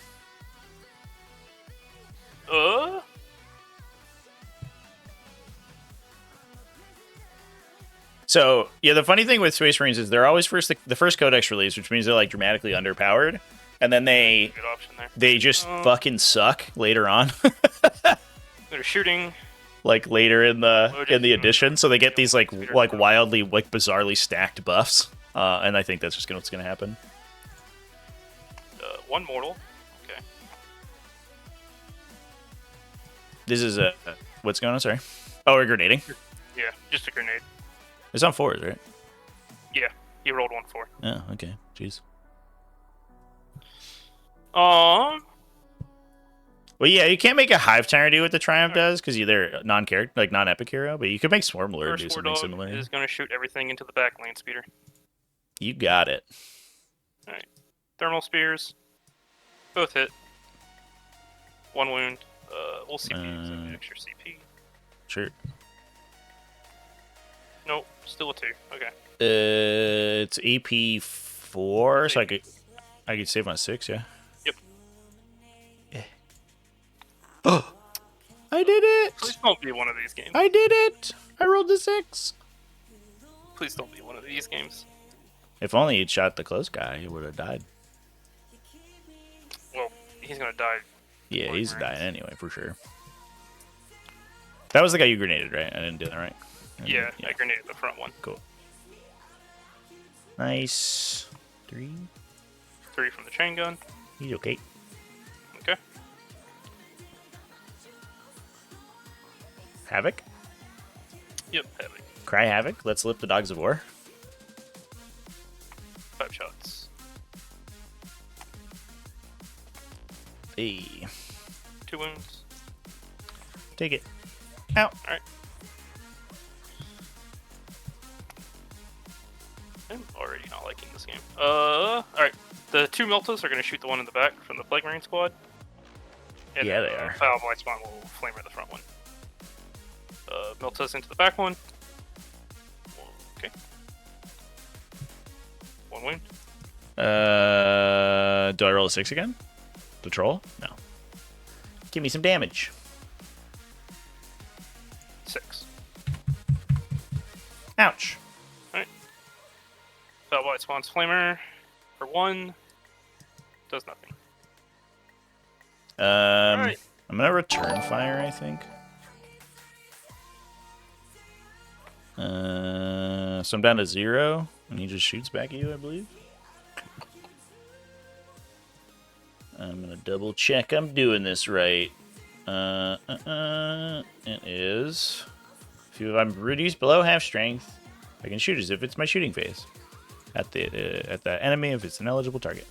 So, yeah, the funny thing with Space Marines is they're always the first Codex release, which means they're like dramatically underpowered, and then they just fucking suck later on. They're shooting like later in the edition, so they get these like wildly like bizarrely stacked buffs, and I think that's just what's gonna happen. One mortal. Okay. This is a what's going on? Sorry. Oh, we're grenading. Yeah, just a grenade. It's on 4s, right? Yeah, he rolled 1-4. Oh, okay. Jeez. Well, yeah, you can't make a Hive Tyrant do what the Triumph does because they're non-character, like non-epic hero, but you could make Swarm Lord do something similar. Is going to shoot everything into the back lane speeder. You got it. All right, thermal spears, both hit. 1 wound. We'll CP some extra CP. Sure. Nope, still a 2. Okay. It's AP 4, so I could save on 6, yeah. Yep. Yeah. Oh, I did it! Please don't be one of these games. I did it! I rolled a 6. Please don't be one of these games. If only he'd shot the close guy, he would have died. Well, he's gonna die. Yeah, he's dying anyway, for sure. That was the guy you grenaded, right? I didn't do that right. Yeah, I grenaded the front one. Cool. Nice. 3. 3 from the chain gun. He's okay. Okay. Havoc. Yep, heavy. Cry Havoc. Let's lift the Dogs of War. 5 shots. Hey. 2 wounds. Take it. Ow. Alright. I'm already not liking this game. Alright. The 2 Meltas are going to shoot the one in the back from the Plague Marine squad. And Yeah, they are. Foul Blight Spawn will flamer the front one. Meltas into the back one. Okay. 1 wound. Do I roll a 6 again? To troll? No. Give me some damage. 6. Ouch. Alright. Foul Blight spawns Flamer for 1. Does nothing. Alright. I'm gonna return fire, I think. So I'm down to 0, and he just shoots back at you, I believe. I'm gonna double check I'm doing this right. It is. If I'm reduced below half strength, I can shoot as if it's my shooting phase at the enemy if it's an eligible target.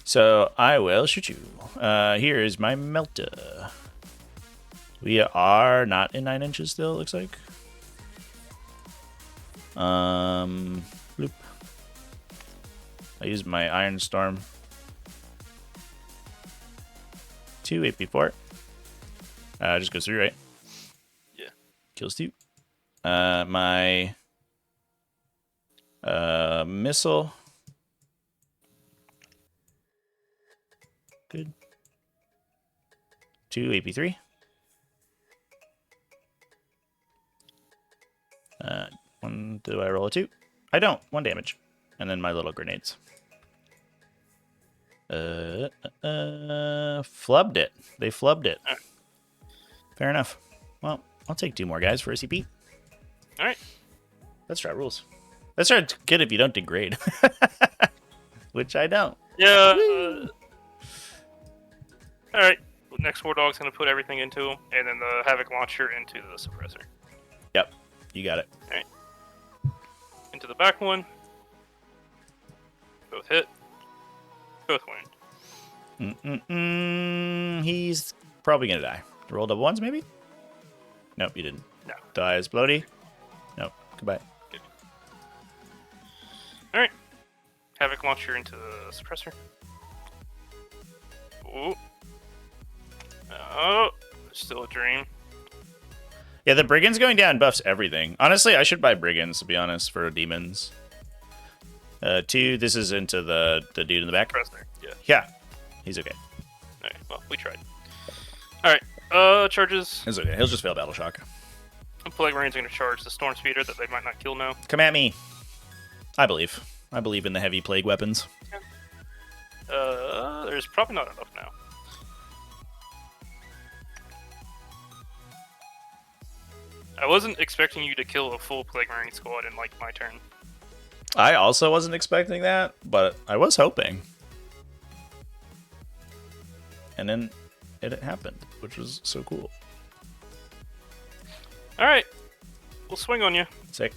So I will shoot you. Here is my Melta. We are not in 9 inches still, it looks like. Bloop. I used my Iron Storm. 2 AP4. Just goes through, right? Yeah. Kills 2. My missile. Good. 2 AP3. Do I roll a 2? I don't. 1 damage. And then my little grenades. Flubbed it. They flubbed it. Fair enough. Well, I'll take 2 more guys for a CP. Alright. Let's try rules. Let's try good if you don't degrade. Which I don't. Yeah. Alright. Next War Dog's going to put everything into him, and then the Havoc Launcher into the Suppressor. Yep. You got it. Alright. Into the back one. Both hit. Both wound. He's probably going to die. Roll double ones, maybe? Nope, you didn't. No. Die as bloaty? Nope. Goodbye. Good. Alright. Havoc Launcher into the Suppressor. Ooh. Oh. Still a dream. Yeah, the Brigands going down buffs everything. Honestly, I should buy Brigands, to be honest, for demons. 2, this is into the dude in the back. Suppressor. Yeah. Yeah. He's okay. Alright, well, we tried. Alright, charges. It's okay. He'll just fail Battle Shock. Plague Marine's gonna charge the Storm Speeder that they might not kill now. Come at me. I believe. I believe in the heavy plague weapons. There's probably not enough now. I wasn't expecting you to kill a full Plague Marine squad in, like, my turn. I also wasn't expecting that, but I was hoping. And then it happened, which was so cool. Alright, we'll swing on you. Sick.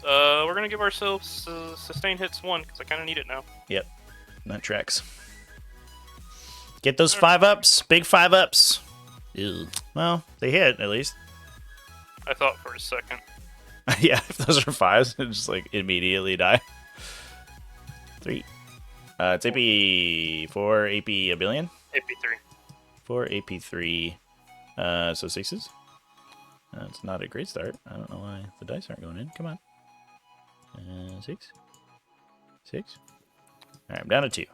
We're gonna give ourselves sustained hits 1, because I kind of need it now. Yep, that tracks. Get those 5-ups, big 5-ups. Ew. Well, they hit, at least. I thought for a second. Yeah, if those are 5s, it just, like, immediately die. 3. It's AP 4, AP a billion? AP3. 4, AP3, so 6s. It's not a great start. I don't know why the dice aren't going in. Come on. 6. 6. Alright, I'm down to 2.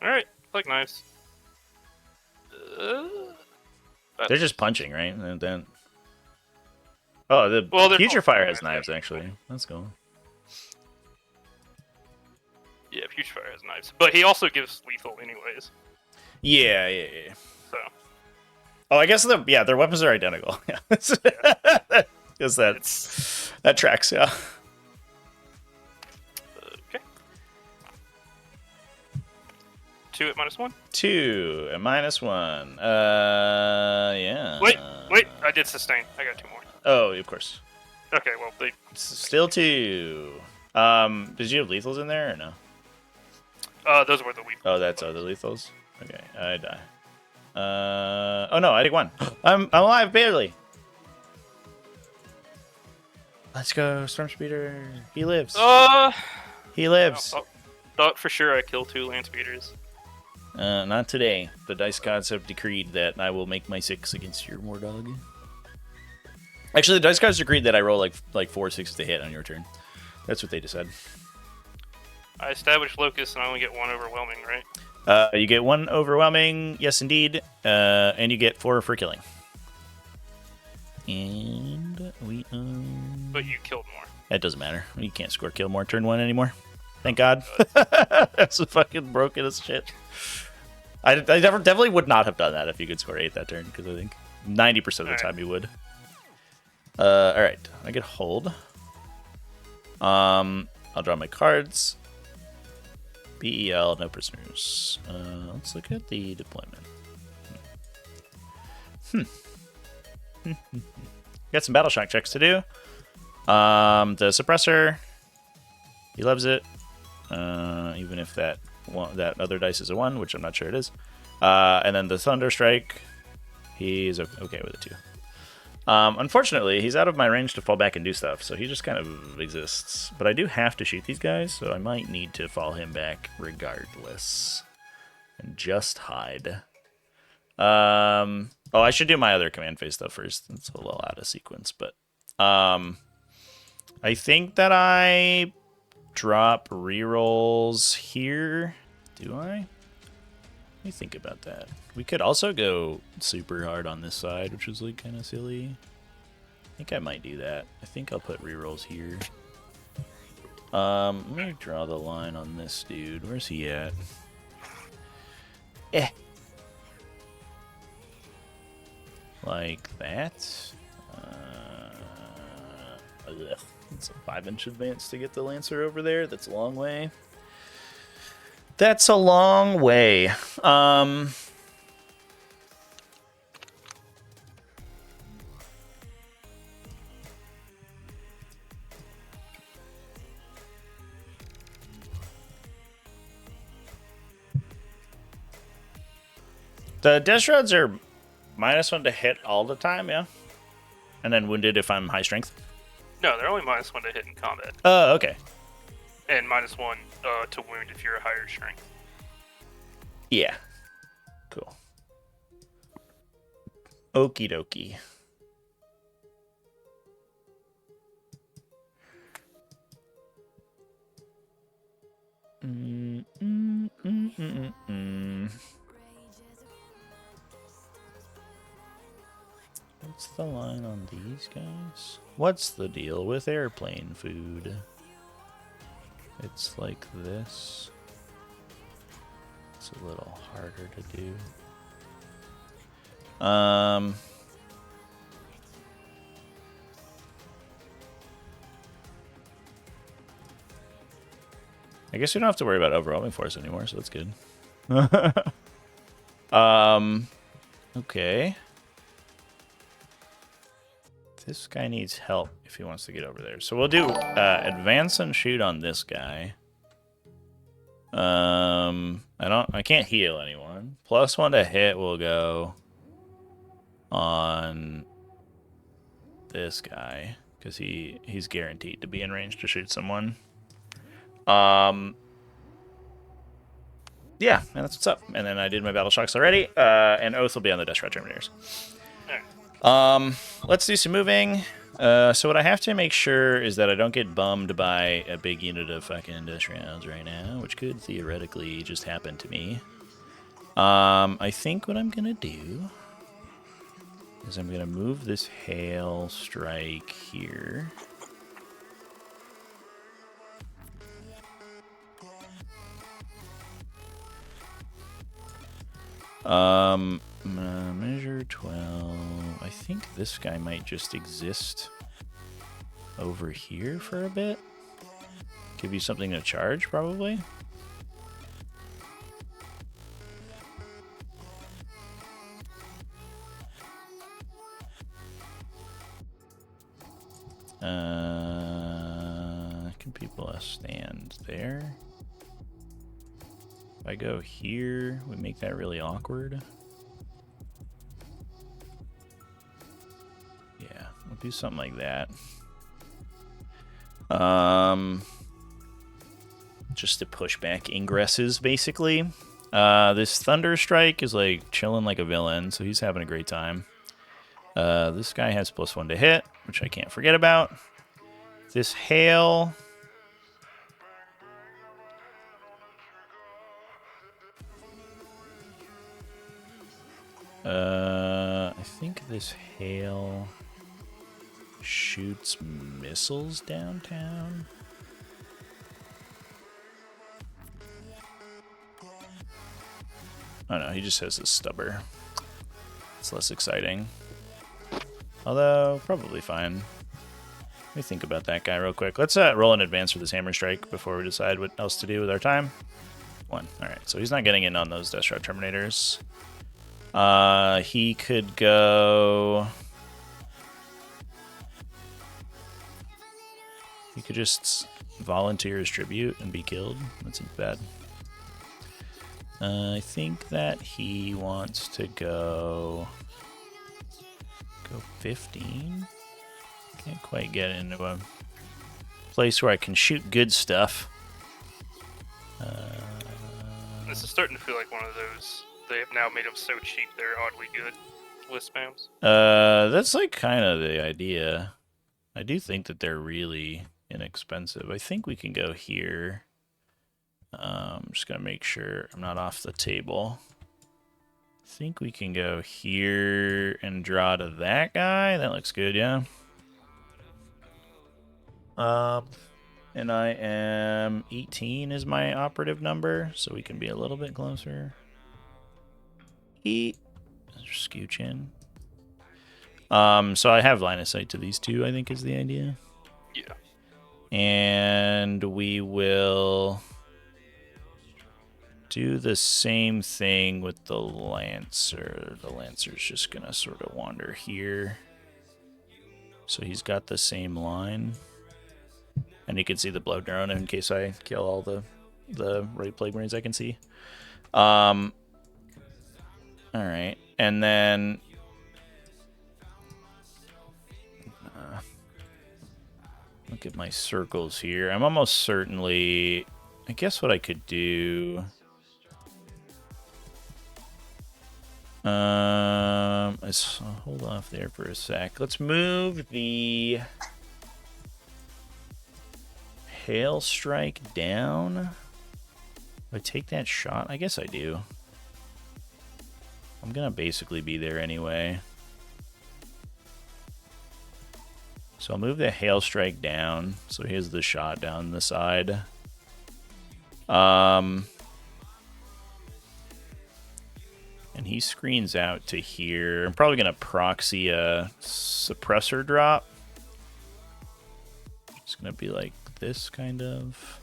Alright, like knives. They're just punching, right? And then... Oh, the Future Fire has knives, actually. Let's go. Yeah, Future Fire has knives. But he also gives lethal anyways. Yeah. So. Oh, I guess their weapons are identical. Yeah, because that tracks. Yeah. Okay. 2 at -1. 2 at -1. Yeah. Wait. I did sustain. I got 2 more. Oh, of course. Okay. Well, they Still 2. Did you have lethals in there or no? those were the weak. Oh, that's other lethals. Okay, I die. Oh no, I did 1. I'm alive barely. Let's go, Storm Speeder. He lives. He lives. Thought for sure I killed 2 land speeders. Not today. The dice gods have decreed that I will make my 6 against your Mordog. Actually, the dice gods decreed that I roll like 4 6s to hit on your turn. That's what they decided. I established Locust and I only get 1 overwhelming, right? You get 1 overwhelming, yes indeed, and you get 4 for killing. And we But you killed more. That doesn't matter. You can't score kill more turn 1 anymore. Thank God. That's fucking broken as shit. I definitely would not have done that if you could score 8 that turn, because I think 90% of the time you would. Alright, I get hold. I'll draw my cards. BEL, no prisoners. Let's look at the deployment. Got some battle shock checks to do. The suppressor, he loves it. Even if that other dice is a 1, which I'm not sure it is. And then the thunder strike, he's okay with it too. Unfortunately, he's out of my range to fall back and do stuff, so he just kind of exists. But I do have to shoot these guys, so I might need to fall him back regardless. And just hide. Oh, I should do my other command phase stuff first. That's a little out of sequence, but I think that I drop rerolls here. Do I? Let me think about that. We could also go super hard on this side, which is like kind of silly. I think I might do that. I think I'll put rerolls here. Let me draw the line on this dude. Where's he at? Like that. It's a 5-inch advance to get the Lancer over there. That's a long way. That's a long way. The Death Rods are -1 to hit all the time, yeah? And then wounded if I'm high strength? No, they're only -1 to hit in combat. Oh, okay. And -1 to wound if you're a higher strength. Yeah. Cool. Okie dokie. What's the line on these guys? What's the deal with airplane food? It's like this. It's a little harder to do. I guess we don't have to worry about overwhelming force anymore, so that's good. Okay. This guy needs help if he wants to get over there. So we'll do advance and shoot on this guy. I can't heal anyone. +1 to hit will go on this guy because he's guaranteed to be in range to shoot someone. Yeah, and that's what's up. And then I did my battle shocks already. And Oath will be on the Destro Terminators. Let's do some moving. So what I have to make sure is that I don't get bummed by a big unit of fucking Death Rounds right now, which could theoretically just happen to me. I think what I'm gonna do is I'm gonna move this Hail Strike here. Measure 12. I think this guy might just exist over here for a bit. Give you something to charge, probably. Can people stand there? If I go here, we make that really awkward. Yeah, we'll do something like that. Just to push back ingresses, basically. This Thunderstrike is like chilling like a villain, so he's having a great time. This guy has +1 to hit, which I can't forget about. This hail. I think this hail shoots missiles downtown. Oh no, he just has his stubber. It's less exciting. Although, probably fine. Let me think about that guy real quick. Let's roll in advance for this hammer strike before we decide what else to do with our time. 1. Alright, so he's not getting in on those Deathstroke Terminators. He could go... He could just volunteer his tribute and be killed. That seems bad. I think that he wants to go 15. Can't quite get into a place where I can shoot good stuff. This is starting to feel like one of those. They have now made them so cheap they're oddly good list spams. That's like kind of the idea. I do think that they're really inexpensive. I think we can go here. I'm just gonna make sure I'm not off the table. I think we can go here and draw to that guy. That looks good, yeah. And I am 18 is my operative number, so we can be a little bit closer. Scooch in. So I have line of sight to these two, I think is the idea. Yeah. And we will do the same thing with the Lancer. The Lancer's just gonna sort of wander here. So he's got the same line. And you can see the blood drone in case I kill all the right Plague Marines I can see. Alright. And then... look at my circles here. I'm almost certainly... I guess what I could do... let's hold off there for a sec. Let's move the... Hail Strike down. Do I take that shot? I guess I do. I'm gonna basically be there anyway. So I'll move the Hail Strike down. So here's the shot down the side. And he screens out to here. I'm probably gonna proxy a suppressor drop. It's gonna be like this kind of.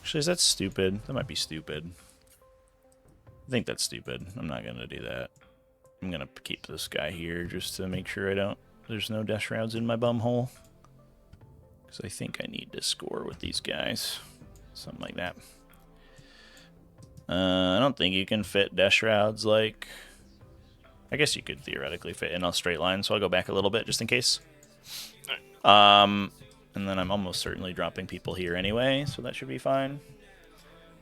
Actually, is that stupid? That might be stupid. I think that's stupid. I'm not gonna do that. I'm gonna keep this guy here just to make sure there's no Death Shrouds in my bum hole. Because I think I need to score with these guys. Something like that. I don't think you can fit Death Shrouds like... I guess you could theoretically fit in a straight line, so I'll go back a little bit just in case. And then I'm almost certainly dropping people here anyway, so that should be fine.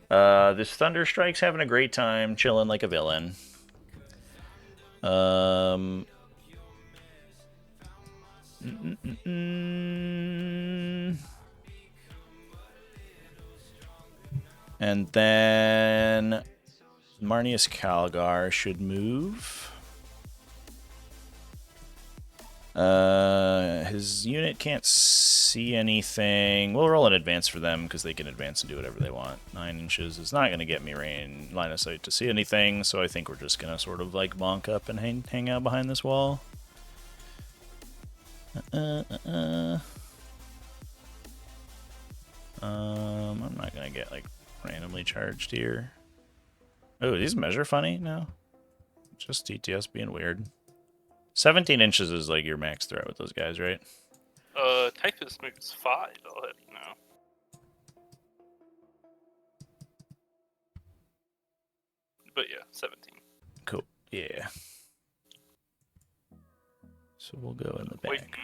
This Thunderstrike's having a great time, chilling like a villain. And then Marnius Calgar should move. His unit can't see anything. We'll roll an advance for them because they can advance and do whatever they want. 9 inches is not going to get me line of sight to see anything, so I think we're just going to sort of like bonk up and hang out behind this wall. I'm not going to get like randomly charged here. Oh, these measure funny? No. Just TTS being weird. 17 inches is like your max threat with those guys, right? Typhus moves 5, I'll let you know. But yeah, 17. Cool. Yeah. So we'll go in the back.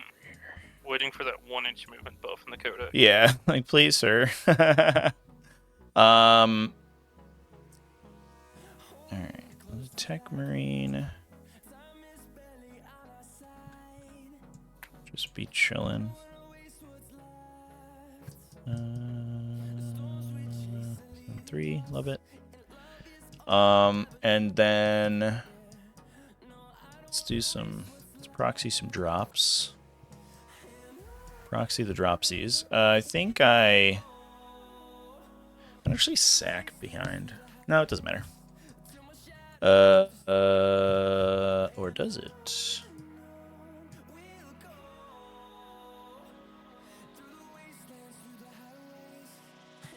Waiting for that 1-inch movement buff in the codex. Yeah, like please, sir. Alright. Tech Marine. Just be chilling. 3, love it. And then let's proxy some drops. Proxy the dropsies. I think I can actually sack behind. No, it doesn't matter. Or does it?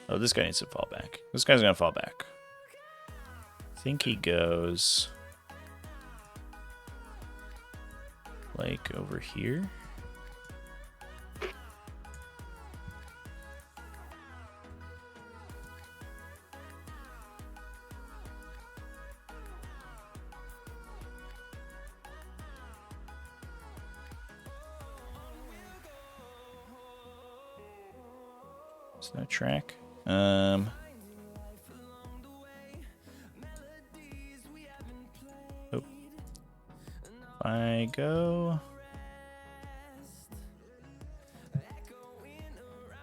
Oh, this guy needs to fall back. This guy's gonna fall back. I think he goes like over here. Is that track? Oh. If I go,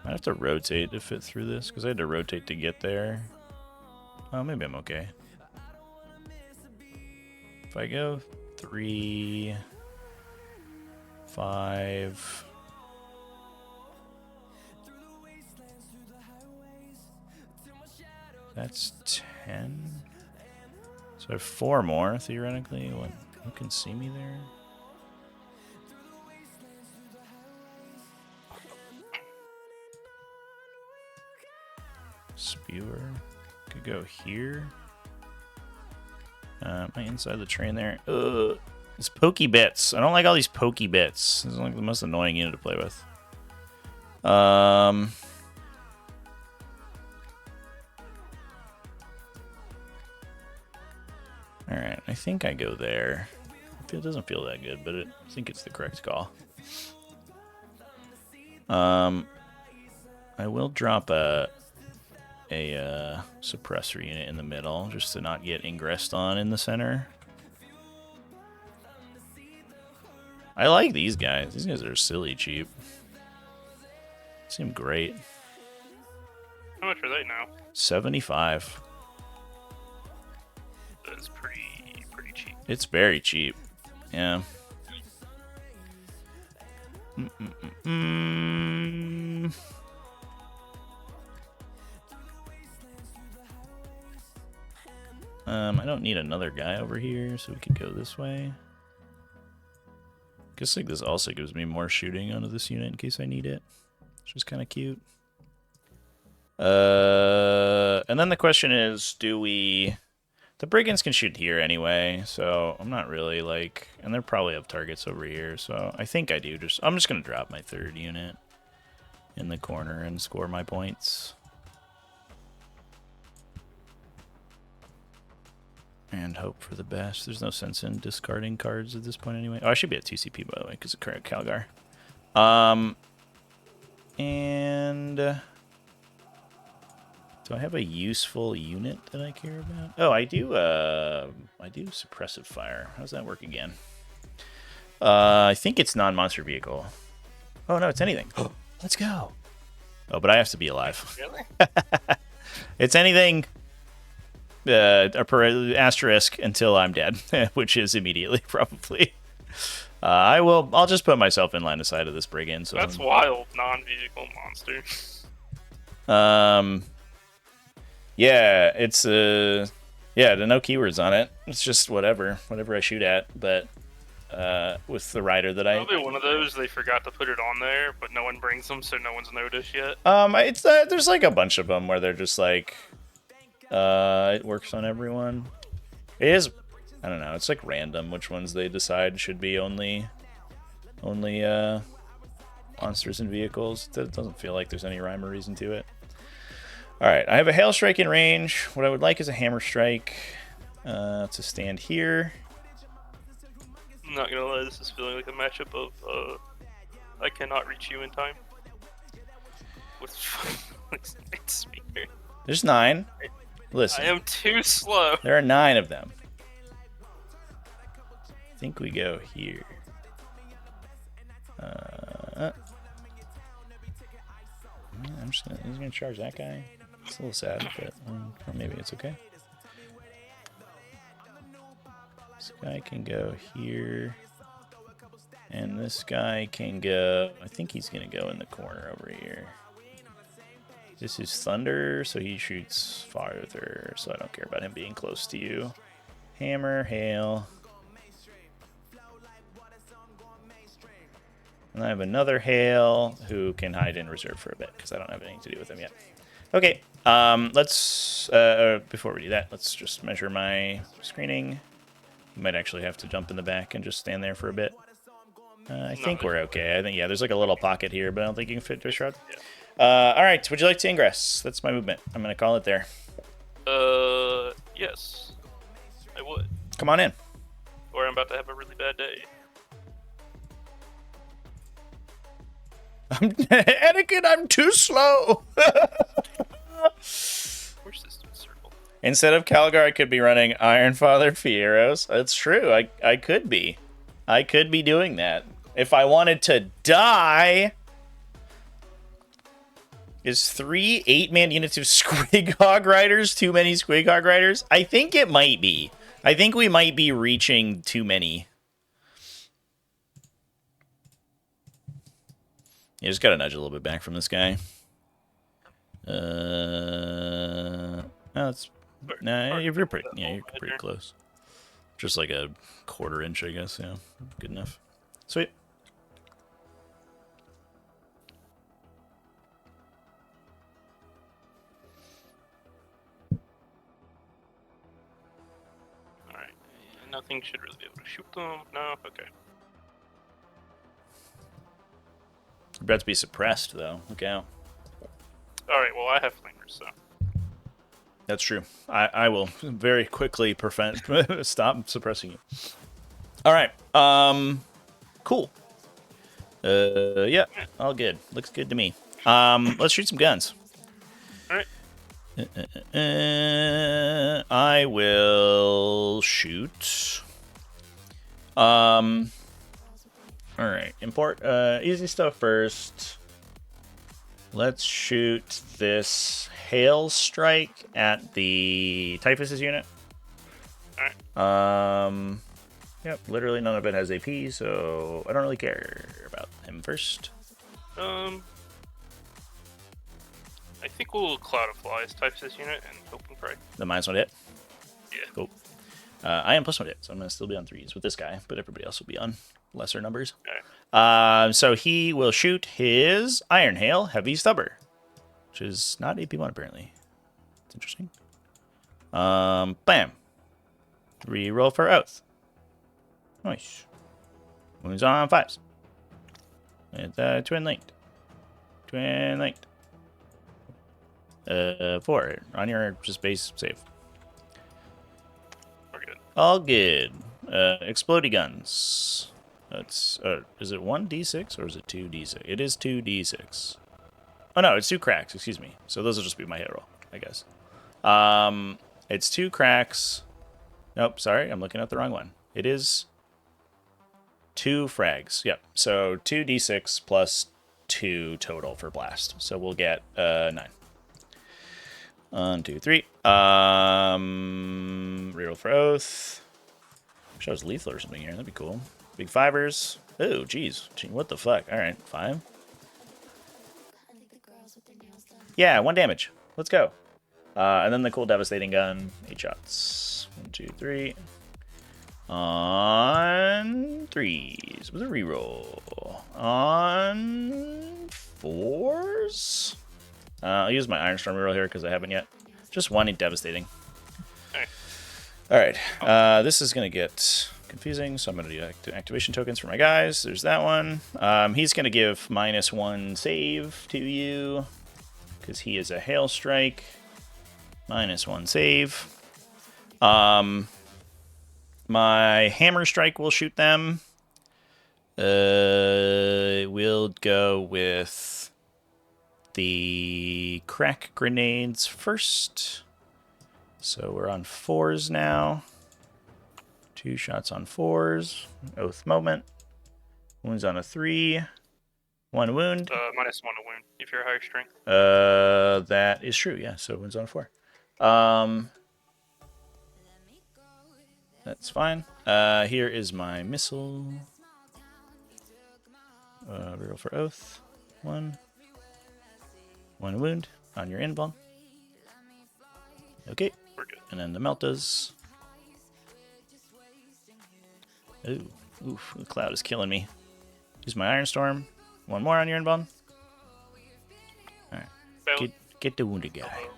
I have to rotate to fit through this because I had to rotate to get there. Oh, maybe I'm okay. If I go 3, 5. That's 10. So I have 4 more, theoretically. Who can see me there? Spewer. Could go here. Am I inside the train there? Ugh. It's pokey bits. I don't like all these pokey bits. This is like the most annoying unit to play with. Alright, I think I go there. It doesn't feel that good, but I think it's the correct call. I will drop a suppressor unit in the middle, just to not get ingressed on in the center. I like these guys. These guys are silly cheap. Seem great. How much are they now? 75. That's pretty cheap. It's very cheap. Yeah. I don't need another guy over here, so we could go this way. Guess like this also gives me more shooting onto this unit in case I need it, which is kind of cute. And then the question is, do we... The brigands can shoot here anyway, so I'm not really like... And they're probably have targets over here, so I think I do. I'm just going to drop my 3rd unit in the corner and score my points. And hope for the best. There's no sense in discarding cards at this point anyway. Oh, I should be at 2 CP, by the way, because of Calgar. And... do I have a useful unit that I care about? Oh, I do suppressive fire. How does that work again? I think it's non-monster vehicle. Oh, no, it's anything. Let's go. Oh, but I have to be alive. Really? It's anything... asterisk until I'm dead, which is immediately, probably. I'll just put myself in line of sight of this brigand. So That's wild, non-vehicle monster. Yeah, it's yeah, the no keywords on it. It's just whatever I shoot at. But with the rider that I Probably one of those they forgot to put it on there, but no one brings them, so no one's noticed yet. it's there's like a bunch of them where they're just like it works on everyone. It is, I don't know. It's like random which ones they decide should be only monsters and vehicles. It doesn't feel like there's any rhyme or reason to it. All right, I have a hail strike in range. What I would like is a hammer strike to stand here. I'm not gonna lie, this is feeling like a matchup of I cannot reach you in time. With speaker. There's 9. Listen, I am too slow. there are 9 of them. I think we go here. He's gonna charge that guy. It's a little sad, but or maybe it's okay. This guy can go here, and this guy can go. I think he's gonna go in the corner over here. This is thunder, so he shoots farther. So I don't care about him being close to you. Hammer, hail. And I have another hail who can hide in reserve for a bit because I don't have anything to do with him yet. Okay, let's, before we do that, let's just measure my screening. You might actually have to jump in the back and just stand there for a bit. I think we're okay. I think, yeah, there's like a little pocket here, but I don't think you can fit to a shroud. Yeah. All right, would you like to ingress? That's my movement. I'm going to call it there. Yes, I would. Come on in. Or I'm about to have a really bad day. Anakin, I'm too slow. Where's this dude's circle? Instead of Calgar, I could be running Ironfather Fieros. That's true. I could be. I could be doing that. If I wanted to die. Is 3 8-man units of Squig Hog Riders too many Squig Hog Riders? I think it might be. I think we might be reaching too many. You just gotta nudge a little bit back from this guy. You're pretty. Yeah, you're pretty close. Just like a quarter inch, I guess. Yeah, good enough. Sweet. All right, nothing should really be able to shoot them. No, okay. You're about to be suppressed, though. Look out. All right, well, I have flamers, so. That's true. I will very quickly stop suppressing you. All right. Cool. Yeah, all good. Looks good to me. Let's shoot some guns. All right. I will shoot. All right, import easy stuff first. Let's shoot this hail strike at the Typhus's unit. All right. Yep, literally none of it has AP, so I don't really care about him first. I think we'll Cloud of Flies type this unit and hope and pray. The -1 hit? Yeah. Cool. I am +1 hit, so I'm going to still be on 3s with this guy, but everybody else will be on lesser numbers. Okay. So he will shoot his Iron Hail Heavy Stubber, which is not AP1 apparently. It's interesting. Bam. Reroll for Oath. Nice. Wounds on 5s. With twin linked. 4 on your just base save. We're good. All good. Explodey guns. That's is it 1d6 or is it 2d6? It is 2d6. Oh no, it's 2 cracks. Excuse me. So those will just be my hit roll, I guess. It's 2 cracks. Nope, sorry, I'm looking at the wrong one. It is 2 frags. Yep. So 2d6 plus 2 total for blast. So we'll get 9. 1, 2, 3. Reroll for Oath. Wish I was lethal or something here. That'd be cool. Big fivers. Oh, geez. What the fuck? All right, 5. Yeah, 1 damage. Let's go. And then the cool devastating gun. 8 shots. 1, 2, 3. On 3s. With a reroll. On 4s. I'll use my Ironstorm reroll here because I haven't yet. Just 1 devastating. All right. This is going to get confusing, so I'm going to do activation tokens for my guys. There's that one. He's going to give -1 save to you because he is a hail strike. -1 save. My hammer strike will shoot them. We'll go with the crack grenades first. So we're on 4s now. 2 shots on 4s. Oath moment. Wounds on a 3. 1 wound. -1 a wound if you're higher strength. That is true, yeah. So wounds on a 4. That's fine. Here is my missile. Reroll for oath. 1. 1 wound on your invuln. Okay. We're good. And then the meltas. Ooh. Oof. The cloud is killing me. Use my Ironstorm. 1 more on your invuln. Alright. Get the wounded guy.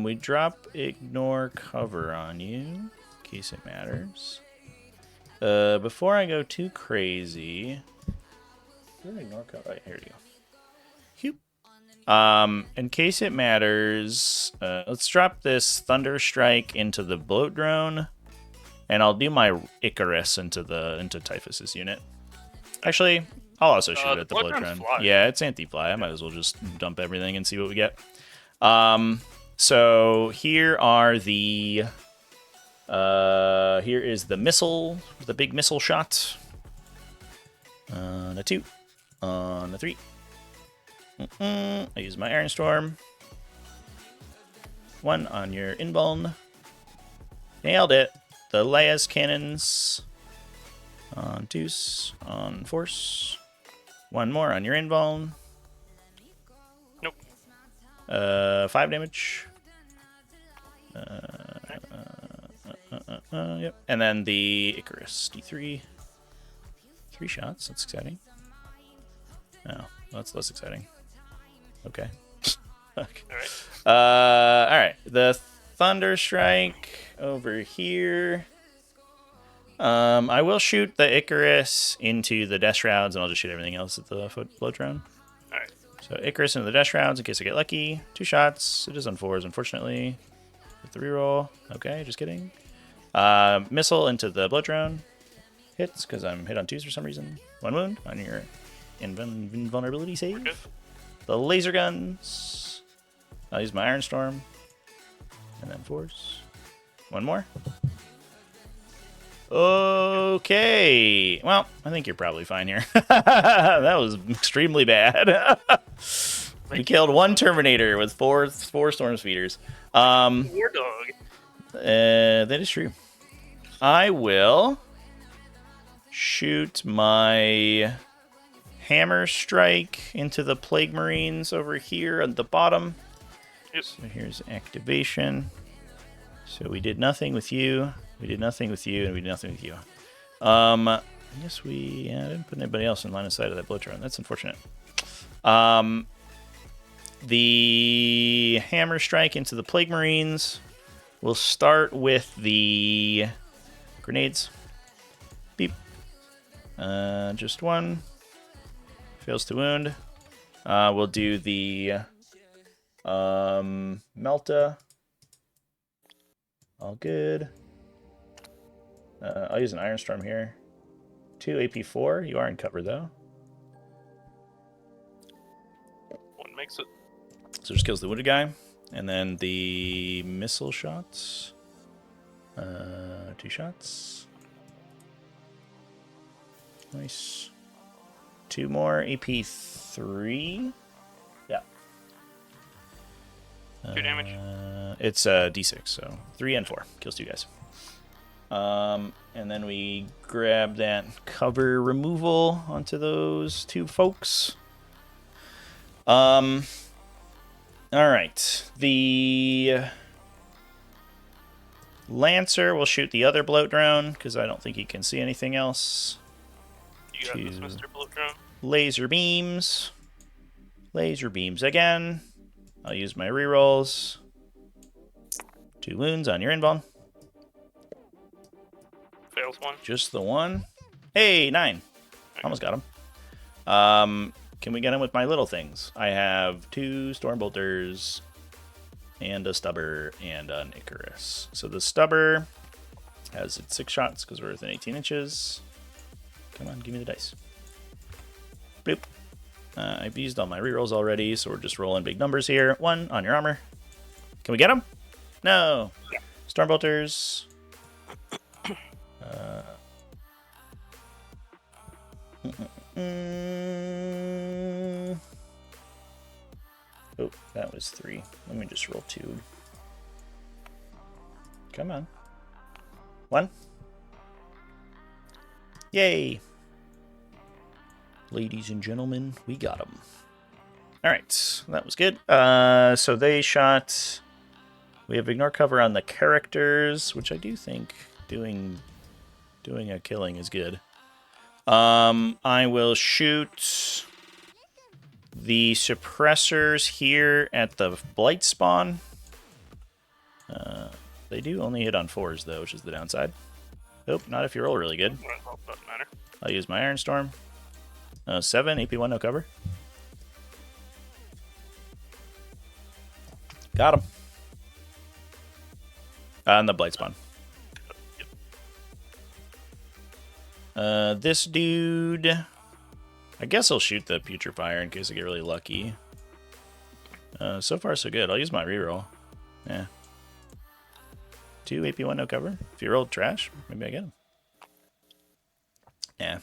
We drop ignore cover on you, in case it matters. Before I go too crazy, where did ignore cover? Right, here we go. In case it matters, let's drop this Thunder Strike into the Bloat Drone, and I'll do my Icarus into Typhus's unit. Actually, I'll also shoot it at the Bloat Drone. Yeah, it's anti-fly. I might as well just dump everything and see what we get. So here are the here is the missile, the big missile shot. On a 2, on a 3. I use my Ironstorm. 1 on your invuln. Nailed it. The Leia's cannons. On 2s, on force. 1 more on your invuln. Nope. 5 damage. Yep. And then the Icarus, D3. 3 shots, that's exciting. Oh, that's less exciting. Okay. Okay. Alright. The Thunder Strike over here. I will shoot the Icarus into the Death Shrouds, and I'll just shoot everything else at the Bloat Drone. Alright. So Icarus into the Death Shrouds in case I get lucky. 2 shots. It is on 4s, unfortunately. With the reroll. Okay, just kidding. Missile into the Bloat Drone. Hits, because I'm hit on 2s for some reason. 1 wound on your invulnerability save. The laser guns. I'll use my Ironstorm. And then 4s. 1 more. Okay. Well, I think you're probably fine here. That was extremely bad. We killed 1 Terminator with 4 Storm Speeders. War dog. That is true. I will shoot my Hammer Strike into the Plague Marines over here at the bottom. Yep. So here's activation. So we did nothing with you. We did nothing with you, and we did nothing with you. I guess I didn't put anybody else in line of sight of that Bloat Drone. That's unfortunate. The Hammer Strike into the Plague Marines. We'll start with the grenades. Beep. Just 1. Fails to wound. We'll do the Melta. All good. I'll use an Ironstorm here. 2 AP4. You are in cover, though. 1 makes it. So just kills the wounded guy. And then the missile shots. 2 shots. Nice. 2 more. AP3. Yeah. 2 damage. It's D6, so 3 and 4. Kills 2 guys. And then we grab that cover removal onto those two folks. All right. The Lancer will shoot the other bloat drone because I don't think he can see anything else. You got this, Mr. Bloat Drone. Laser beams. Laser beams again. I'll use my rerolls. 2 wounds on your invuln. Fails 1. Just the one. Hey, 9. Almost got him. Can we get him with my little things? I have 2 Stormbolters and a Stubber and an Icarus. So the Stubber has its 6 shots because we're within 18 inches. Come on, give me the dice. Boop. I've used all my rerolls already, so we're just rolling big numbers here. 1 on your armor. Can we get him? No. Yeah. Stormbolters. Oh, that was 3. Let me just roll 2. Come on. 1. Yay! Ladies and gentlemen, we got them. Alright, that was good. So they shot... We have ignore cover on the characters, which I do think doing a killing is good. I will shoot the suppressors here at the blight spawn. They do only hit on 4s though, which is the downside. Nope, not if you roll really good. Well, doesn't matter. I'll use my Iron Storm. 7, AP1, no cover. Got him. On the blight spawn. This dude... I guess I'll shoot the Putrefier in case I get really lucky. So far, so good. I'll use my reroll. Yeah. 2 AP1, no cover. If you rolled trash, maybe I get him. Yeah.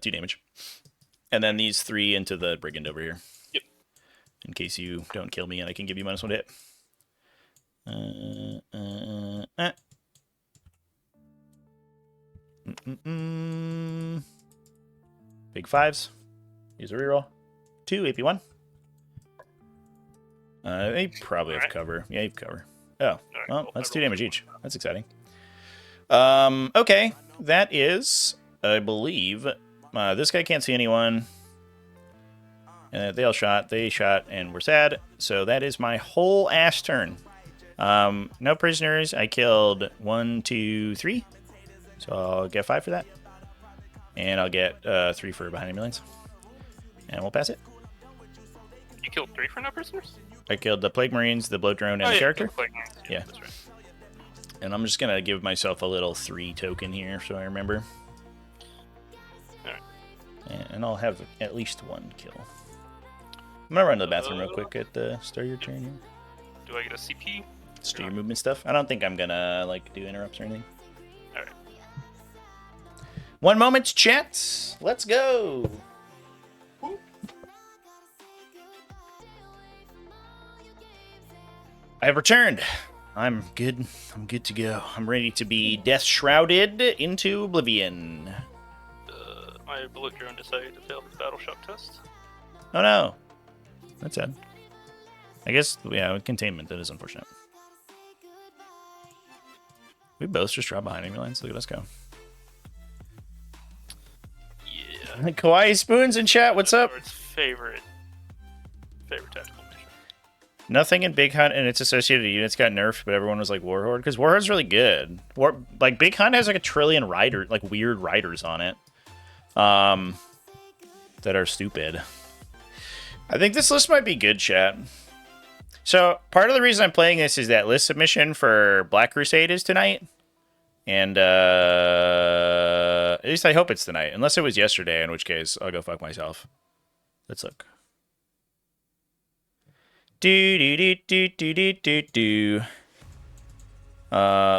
2 damage. And then these 3 into the Brigand over here. Yep. In case you don't kill me and I can give you -1 to hit. Big 5s. Use a reroll. 2 AP1. They probably have cover. Yeah, you have cover. Oh, well, that's 2 damage each. That's exciting. Okay, that is, I believe, this guy can't see anyone. They all shot, and we're sad. So that is my whole ass turn. No prisoners. I killed 1, 2, 3. So I'll get 5 for that. And I'll get 3 for behind the millions. And we'll pass it. You killed 3 for no prisoners? I killed the Plague Marines, the Bloat Drone, and the character. Yeah. Yeah. That's right. And I'm just going to give myself a little 3 token here so I remember. Alright. And I'll have at least 1 kill. I'm going to run to the bathroom real quick at the start of your turn here. Do I get a CP? Just do your movement stuff. I don't think I'm going to like do interrupts or anything. Alright. 1 moment, chat. Let's go. I have returned. I'm good. I'm good to go. I'm ready to be death shrouded into oblivion. My bullet drone decided to fail his battle shock test. Oh no. That's sad. I guess, yeah, with containment, that is unfortunate. We both just dropped behind enemy lines. Look at us go. Yeah. Kawaii Spoons in chat, what's up? Lord's favorite tactical mission. Nothing in Big Hunt and its associated units got nerfed, but everyone was like Warhorde, because Warhore's really good. Like Big Hunt has like 1 trillion rider, like weird riders on it, that are stupid. I think this list might be good, chat. So part of the reason I'm playing this is that list submission for Black Crusade is tonight, and at least I hope it's tonight, unless it was yesterday, in which case I'll go fuck myself. Let's look.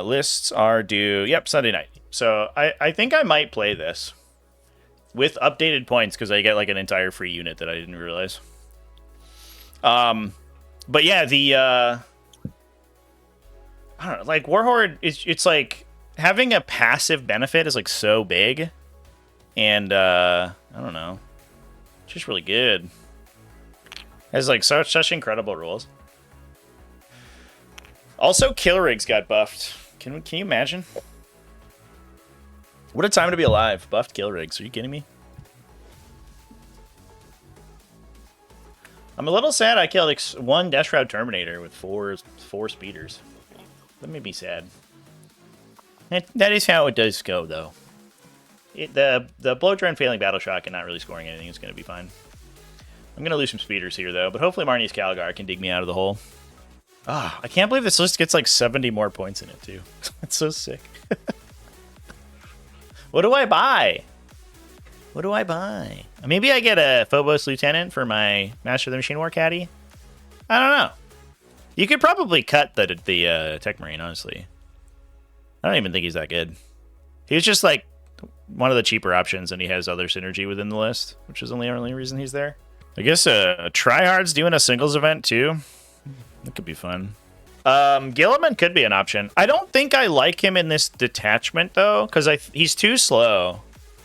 Lists are due. Yep, Sunday night. So I think I might play this with updated points because I get like an entire free unit that I didn't realize. But yeah, the I don't know, like Warhorde is, it's like having a passive benefit is like so big, and I don't know, it's just really good. It has like such incredible rules. Also, kill rigs got buffed. Can you imagine? What a time to be alive! Buffed kill rigs. Are you kidding me? I'm a little sad I killed like one Death Shroud Terminator with four speeders. That made me sad. That is how it does go, though. The Blow-Dry Failing Battle Shock and not really scoring anything is going to be fine. I'm going to lose some speeders here, though, but hopefully Marnie's Calgar can dig me out of the hole. Ah, I can't believe this list gets like 70 more points in it, too. That's so sick. What do I buy? What do I buy? Maybe I get a Phobos Lieutenant for my Master of the Machine War caddy? I don't know. You could probably cut the Tech Marine, honestly. I don't even think he's that good. He's just like one of the cheaper options, and he has other synergy within the list, which is the only reason he's there. I guess Tryhard's doing a singles event, too. That could be fun. Gilliman could be an option. I don't think I like him in this detachment, though, because he's too slow.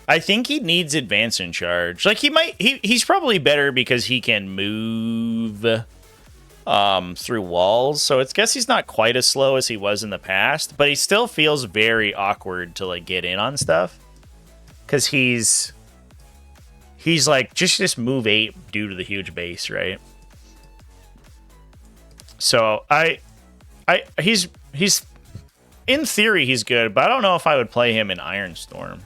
I think he needs advance in charge. Like, he's probably better because he can move through walls. So I guess he's not quite as slow as he was in the past, but he still feels very awkward to, like, get in on stuff. Because he's like, just move 8 due to the huge base, right? So he's in theory he's good, but I don't know if I would play him in Ironstorm.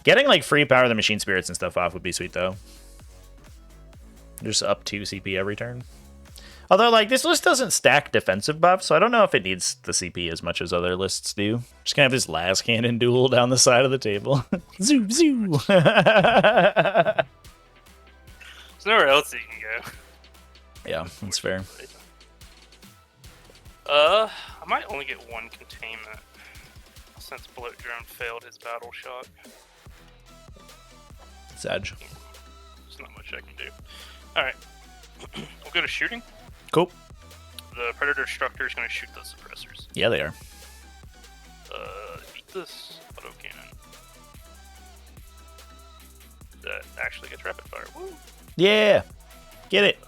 Getting like free Power of the Machine Spirits and stuff off would be sweet though. Just up 2 CP every turn. Although like this list doesn't stack defensive buffs, so I don't know if it needs the CP as much as other lists do. Just gonna have this last cannon duel down the side of the table. Zoo zoo. There's nowhere else you can go. Yeah, that's fair. I might only get one containment since Bloat Drone failed his battle shock. Sag. There's not much I can do. Alright. We'll go to shooting. Cool. The Predator Destructor is going to shoot those suppressors. Yeah, they are. Beat this autocannon. That actually gets rapid fire. Woo! Yeah. Get it.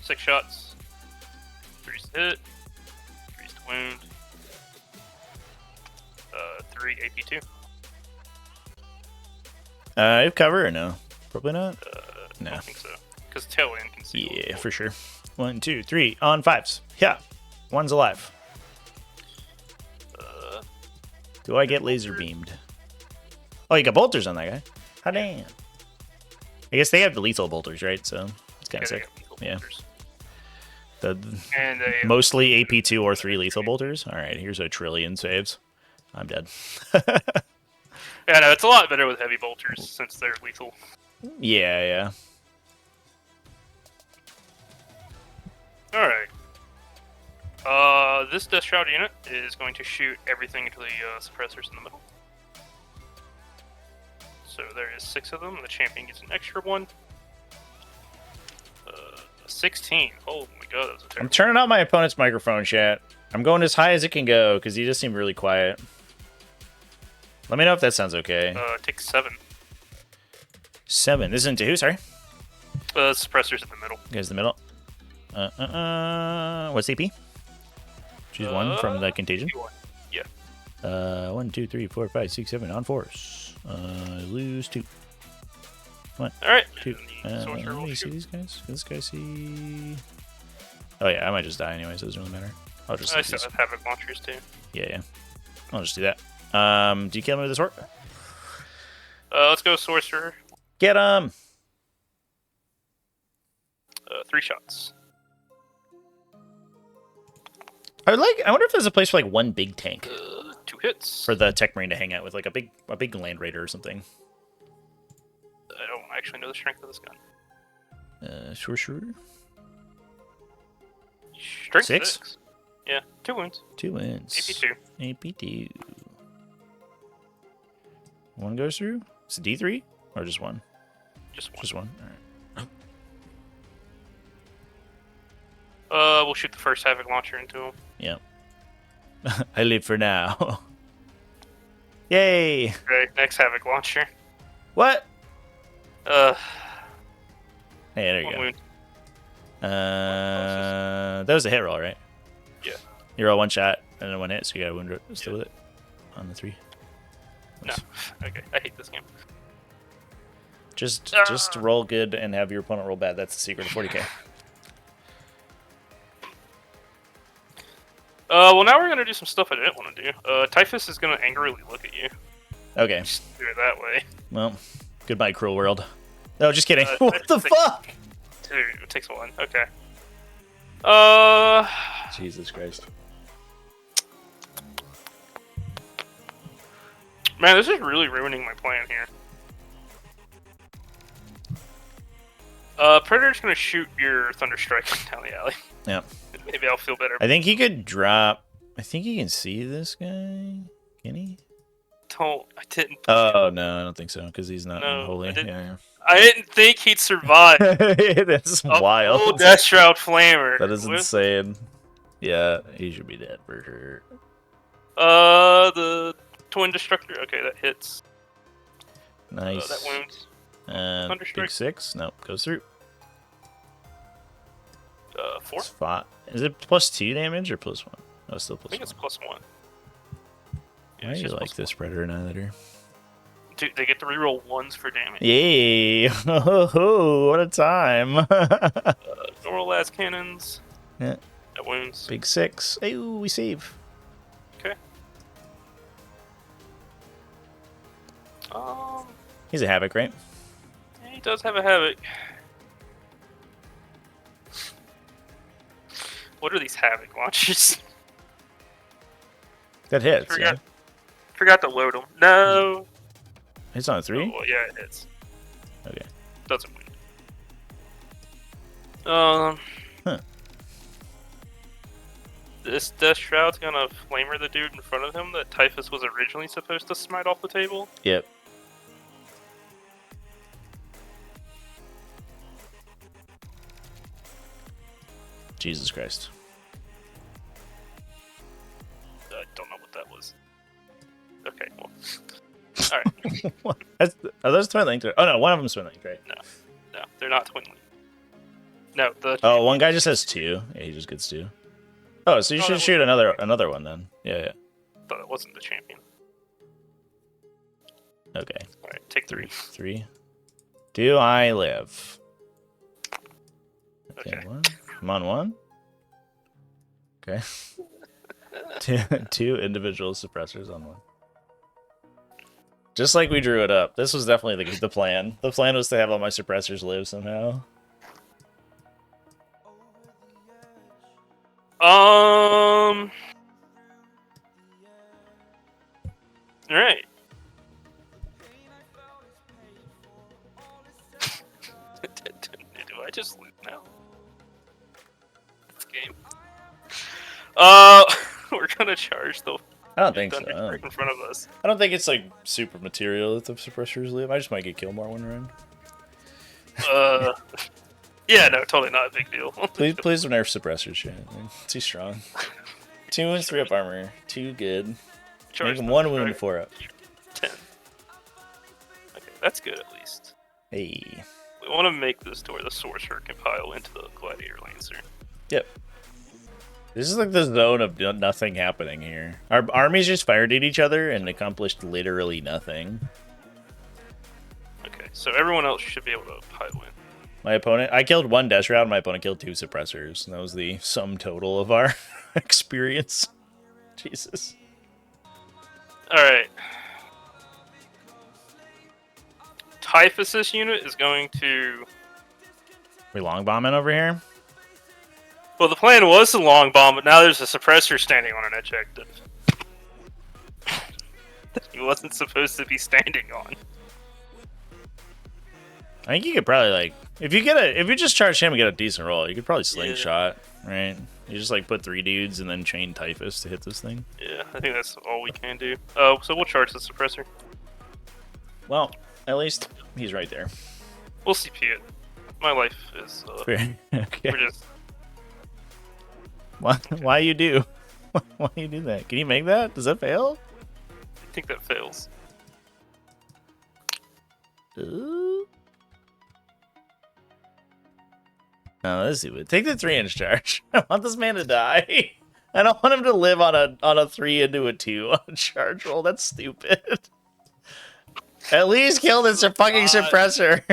6 shots. 3's to hit. 3's to wound. 3 AP2. You have cover or no? Probably not. I No. don't think so. Because tail end can see. Yeah, for sure. 1, 2, 3 on 5s. Yeah. One's alive. Do I get laser beamed? Oh, you got bolters on that guy. How damn. I guess they have the lethal bolters, right? So it's kind of sick. Yeah. The mostly AP2 or 3 lethal bolters. All right, here's a trillion saves. I'm dead. Yeah, no, it's a lot better with heavy bolters since they're lethal. Yeah. Alright. This Death Shroud unit is going to shoot everything into the suppressors in the middle. So there is 6 of them. The champion gets an extra one. 16. Oh my god, that was a terrible. I'm turning out my opponent's microphone, chat. I'm going as high as it can go because he just seemed really quiet. Let me know if that sounds okay. Take 7. 7. This is into who? Sorry. Suppressors in the middle. You guys in the middle. What's AP? Choose 1 from the contagion. 1. Yeah. 1, 2, 3, 4, 5, 6, 7 on 4s. Lose 2. 1, Alright. 2. Let me see these guys. Can this guy see? Oh yeah, I might just die anyways. It doesn't really matter. I'll just. I still have Havoc launchers too. Yeah. I'll just do that. Do you kill me with this sword? Let's go Sorcerer. Get him! 3 shots. I wonder if there's a place for like one big tank 2 hits. for the Tech Marine to hang out with, like a big Land Raider or something. I don't actually know the strength of this gun. Sorcerer. Strength 6? 6. Yeah, 2 wounds. 2 wins. AP2. AP2. 1 goes through? It's a D3? Or just 1? Just 1. Just 1. Alright. We'll shoot the first Havoc launcher into him. Yep. I live for now. Yay! Okay, next Havoc launcher. What? Uh, Hey, there you one go. wound. That was a hit roll, right? Yeah. You roll one shot and then one hit, so you got a wound still with it on the 3. No. Okay, I hate this game. Just roll good and have your opponent roll bad. That's the secret of 40k. Well, now we're gonna do some stuff I didn't want to do. Typhus is gonna angrily look at you. Okay. Just do it that way. Well, goodbye, cruel world. No, just kidding. I What the think- fuck? Dude, it takes one. Okay. Jesus Christ. Man, this is really ruining my plan here. Predator's gonna shoot your Thunderstrike down the alley. Yeah. Maybe I'll feel better. I think he could drop. I think he can see this guy. Can he? I didn't. Oh no, I don't think so because he's not No, holy. I didn't- Yeah, I didn't think he'd survive. yeah. That's Oh, wild. Death Shroud Flamer. That is With- insane. Yeah, he should be dead for sure. The Twin Destructor. Okay, that hits. Nice. That wounds. And Thunderstrike. big 6. Nope, goes through. 4. It's is it +2 damage or +1? Oh, it's still I think +1. it's +1. Why Yeah, do it's you just like +1. this Predator Annihilator? Dude, they get to reroll 1s for damage. Yay! Oh, what a time! Normal las cannons. Yeah. That wounds. Big 6. Ooh, we save. Okay. He's a Havoc, right? He does have a Havoc. What are these Havoc launchers? That hits. Yeah. Forgot to load them. No. It's on a 3? Oh, well, yeah, it hits. Okay. Doesn't win. Huh. This Death Shroud's gonna flamer the dude in front of him that Typhus was originally supposed to smite off the table. Yep. Jesus Christ. I don't know what that was. Okay, well. Alright. What? Are those twin linked? Oh no, one of them's twin linked, right? No, they're not twin link. No, the Oh, one guy just has 2. Yeah, he just gets 2. Oh, so you Oh, should that shoot another one then. Yeah. thought it wasn't the champion. Okay. Alright, take 3. 3. Do I live? Okay. 1. I'm on 1. Okay. two individual suppressors on 1. Just like we drew it up. This was definitely the plan. The plan was to have all my suppressors live somehow. Alright. Do I just lose now? This game. We're gonna charge the I don't think so. Thunderstrike in front of us. I don't think it's like super material if the suppressors live. I just might get killed more one round. Yeah, no, totally not a big deal. Please don't nerf suppressors, shit. Too strong. 2 wounds, 3 up armor. 2 good. Charge Make him 1 Thunderstrike. wound, 4 up. 10. Okay, that's good at least. Hey. We want to make this to where the sorcerer can pile into the gladiator lancer. Yep. This is like the zone of nothing happening here. Our armies just fired at each other and accomplished literally nothing. Okay, so everyone else should be able to pile in. My opponent, I killed 1 Death Shroud, my opponent killed 2 suppressors. And that was the sum total of our experience. Jesus. Alright. Typhus' unit is going to... We long bombing over here? Well, the plan was to long bomb, but now there's a suppressor standing on an objective. that he wasn't supposed to be standing on. I think you could probably like if you just charge him and get a decent roll, you could probably slingshot, right? You just like put 3 dudes and then chain Typhus to hit this thing. Yeah, I think that's all we can do. So we'll charge the suppressor. Well, at least he's right there. We'll CP it. My life is... Okay. we're just... Why you do? Why do you do that? Can you make that? Does that fail? I think that fails. Ooh. No, let's do it. Take the 3-inch charge. I want this man to die. I don't want him to live on a 3 into a 2 on a charge roll. That's stupid. At least kill this fucking suppressor.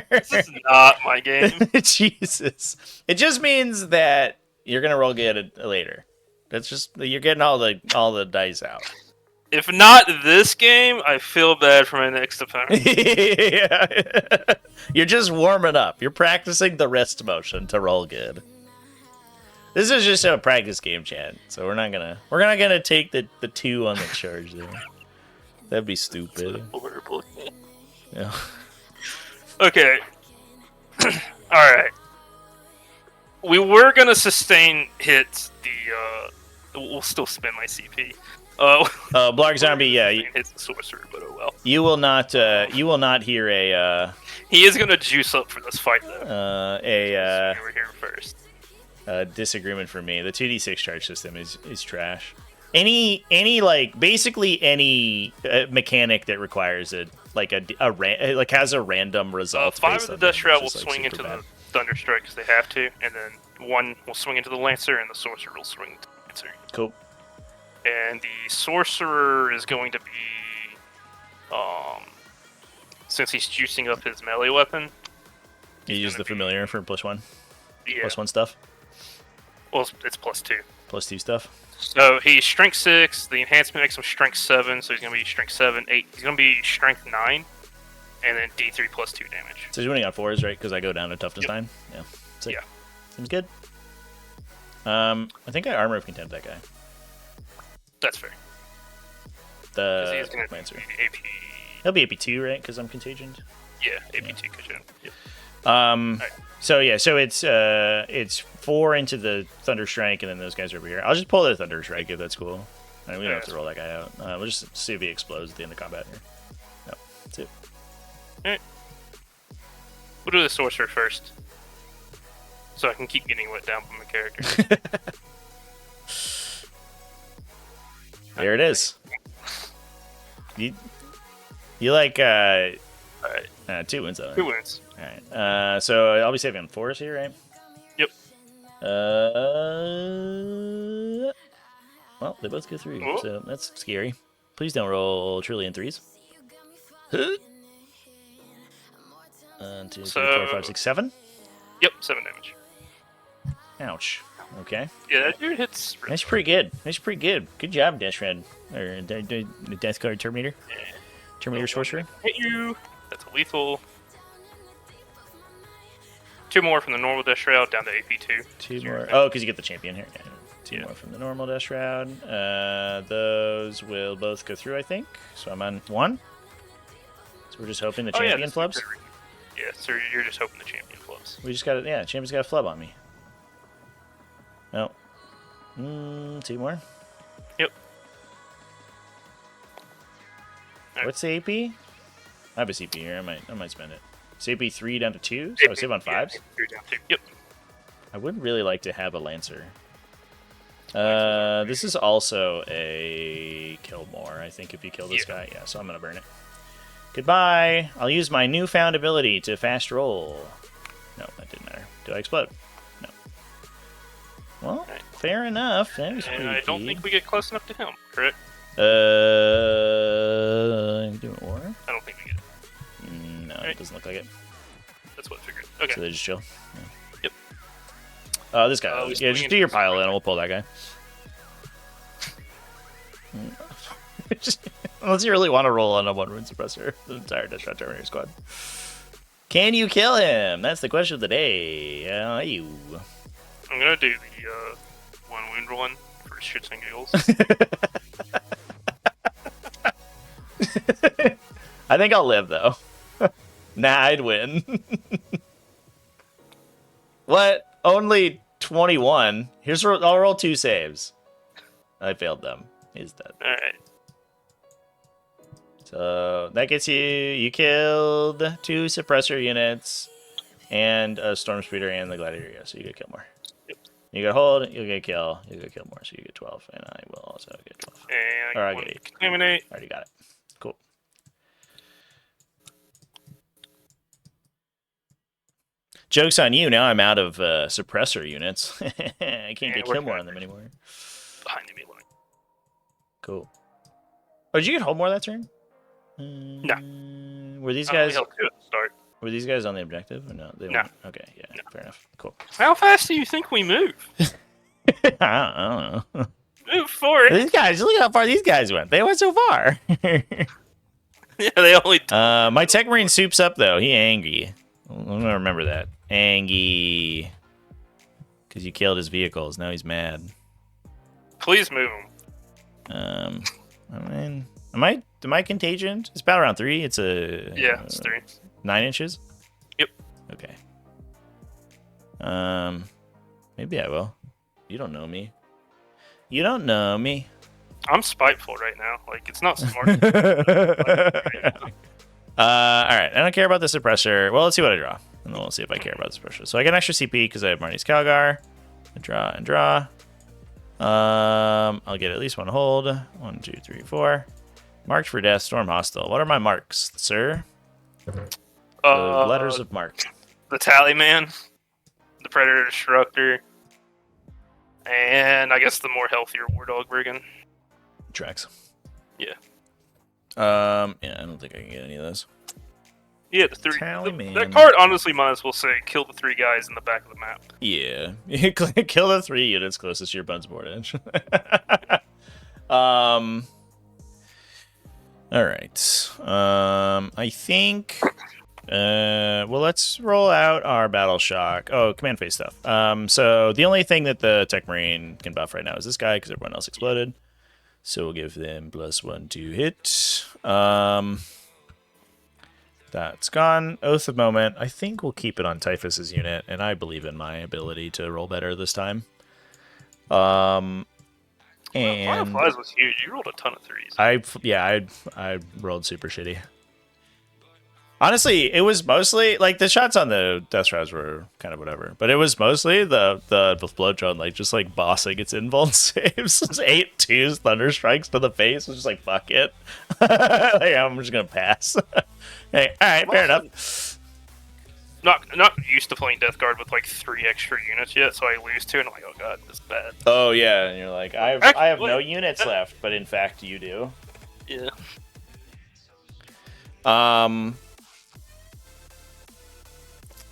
This is not my game. Jesus. It just means that you're gonna roll good later. That's just you're getting all the dice out. If not this game, I feel bad for my next opponent. Yeah. You're just warming up. You're practicing the wrist motion to roll good. This is just a practice game, Chad. So we're not gonna take the 2 on the charge there. That'd be stupid. Horrible. Yeah. Okay. Alright. We were gonna sustain hits we'll still spend my CP. Blarg Zombie, yeah. Hits the sorcerer, but oh well. You will not hear a He is gonna juice up for this fight though. Over here first. Disagreement for me. The 2d6 charge system is trash. Any basically any mechanic that requires has a random result. 5 of the Death Shroud will swing into the Thunderstrike because they have to, and then 1 will swing into the Lancer, and the Sorcerer will swing into the Lancer. Cool. And the Sorcerer is going to be, since he's juicing up his melee weapon. You use the familiar for +1. Yeah. +1 stuff. Well, it's +2. +2 stuff. So he's Strength 6. The enhancement makes him Strength 7, so he's going to be Strength 7, 8. He's going to be Strength 9, and then D3 +2 damage. So he's winning on 4s, right? Because I go down to toughness 9. Yeah. Sick. Yeah. Seems good. I think I armor of contempt that guy. That's fair. The he's gonna Lancer. be AP. He'll be AP2, right? Because I'm contagion. Yeah, AP2 contagion. Yep. Right. So yeah, so it's 4 into the Thunderstrike, and then those guys are over here. I'll just pull the Thunderstrike if that's cool. I mean, we don't have to roll that guy out. We'll just see if he explodes at the end of combat here. No, that's it. Alright. We'll do the Sorcerer first. So I can keep getting let down by my character. There it is. You like Alright. 2 wins though. 2 wins. Alright. So I'll be saving on 4s here, right? Yep. Well, they both go through, Oh. so that's scary. Please don't roll trillion 3s. 1, 2, 3, 4, 5, 6, 7. Yep, 7 damage. Ouch. Okay. Yeah, that dude hits. That's pretty good. That's pretty good. Good job, Death Red. Or Death Guard Terminator. Yeah. Terminator Sorcerer. Hit you. That's a lethal. 2 more from the normal Death Shroud down to AP2. 2 more. Oh, because you get the champion here. Yeah. 2 Yeah. more from the normal Death Shroud. Those will both go through, I think. So I'm on 1. So we're just hoping the champion flubs. Yeah, so you're just hoping the champion flubs. We just got it. Yeah, champion's got a flub on me. No. 2 more. Yep. Right. What's the AP? I have a CP here. I might spend it. CP 3 down to 2. So I save on 5s. Yeah, 3 down 2. Yep. I would really like to have a Lancer. This is also a kill more, I think, if you kill this guy. Yeah, so I'm going to burn it. Goodbye. I'll use my newfound ability to fast roll. No, that didn't matter. Do I explode? No. Well, fair enough. That was And I don't creepy. think we get close enough to him, correct? Do it war? I don't think we get. No, it doesn't look like it. That's what I figured. Okay. So they just chill. Yeah. Yep. This guy. we Yeah, swing just into do your the pile swing. in, and we'll pull that guy. Unless you really want to roll on a 1-rune suppressor, the entire Deathshot Terminator squad. Can you kill him? That's the question of the day. You. I'm gonna do the 1 wound one for shits and giggles. I think I'll live though. Nah, I'd win. What? Only 21. I'll roll 2 saves. I failed them. He's dead. Alright. So that gets you killed 2 suppressor units and a storm speeder and the gladiator. Yeah, so you get kill more. Yep. You get hold, you'll get kill. You'll get kill more, so you get 12, and I will also get 12. And Or I I get get 8. contaminate. Already got it. Cool. Joke's on you. Now I'm out of suppressor units. I can't get kill more on them anymore. Behind me, Lemon. Cool. Oh, did you get hold more that turn? No. Were these We guys? held 2 at the start. Were these guys on the objective or no? They No. weren't? Okay, yeah, No. fair enough. Cool. How fast do you think we move? I don't know. Move for it. These guys, look how far these guys went. They went so far. Yeah, they only. My Tech Marine soups up though. He angry. I'm gonna remember that. Angy. Because you killed his vehicles. Now he's mad. Please move him. I mean, am I contagion? It's about around 3. It's a Yeah, it's 3. 9 inches. Yep. Okay. Maybe I will. You don't know me. You don't know me. I'm spiteful right now. Like, it's not smart. All right. I don't care about the suppressor. Well, let's see what I draw, and then we'll see if I care about the suppressor. So I get an extra CP because I have Marnie's Calgar. I draw and draw. I'll get at least 1 hold. 1, 2, 3, 4. Marked for death. Storm hostile. What are my marks, sir? The letters of mark. The Tally Man, the Predator Destructor, and I guess the more healthier War Dog Brigand. Tracks. Yeah. Yeah, I don't think I can get any of those. Yeah, the 3. Tally Man. That card honestly might as well say kill the 3 guys in the back of the map. Yeah. Kill the 3 units closest to your Bun's board edge. All right. I think. Well, let's roll out our Battle Shock. Oh, command phase stuff. So the only thing that the Tech Marine can buff right now is this guy because everyone else exploded. So we'll give them +1 to hit. That's gone. Oath of Moment. I think we'll keep it on Typhus's unit, and I believe in my ability to roll better this time. Final And Flies was huge. You rolled a ton of 3s. I rolled super shitty. Honestly, it was mostly like the shots on the Death Shrouds were kind of whatever, but it was mostly the blow drone like just like bossing its invuln saves. It's 8 2s thunder strikes to the face. It's just like fuck it. Like, I'm just gonna pass. Hey, all right, fair enough. Not used to playing Death Guard with like 3 extra units yet, so I lose 2, and I'm like, oh god, this is bad. Oh yeah, and you're like, I have no units left, but in fact you do. Yeah.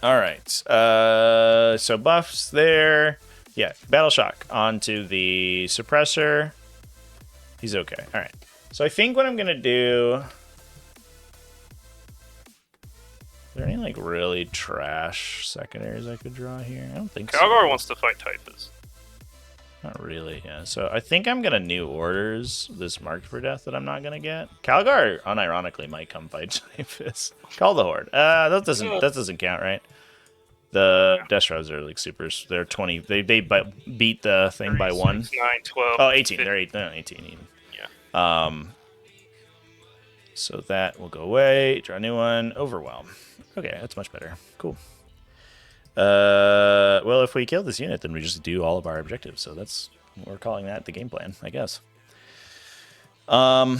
All right. So buffs there. Yeah, Battle Shock onto the suppressor. He's okay. All right. So I think what I'm gonna do. Is there any like really trash secondaries I could draw here? I don't think so. Calgar wants to fight Typhus. Not really, yeah. So I think I'm gonna new orders this marked for death that I'm not gonna get. Calgar unironically might come fight Typhus. Call the Horde. That doesn't count, right? The Death Shrouds are like supers. They're 20. They beat the thing by 1. 6, 9, 12. Oh, 18. 15. They're 18 even. Yeah. So that will go away. Draw a new one. Overwhelm. Okay, that's much better. Cool. Well, if we kill this unit, then we just do all of our objectives. So we're calling that the game plan, I guess. My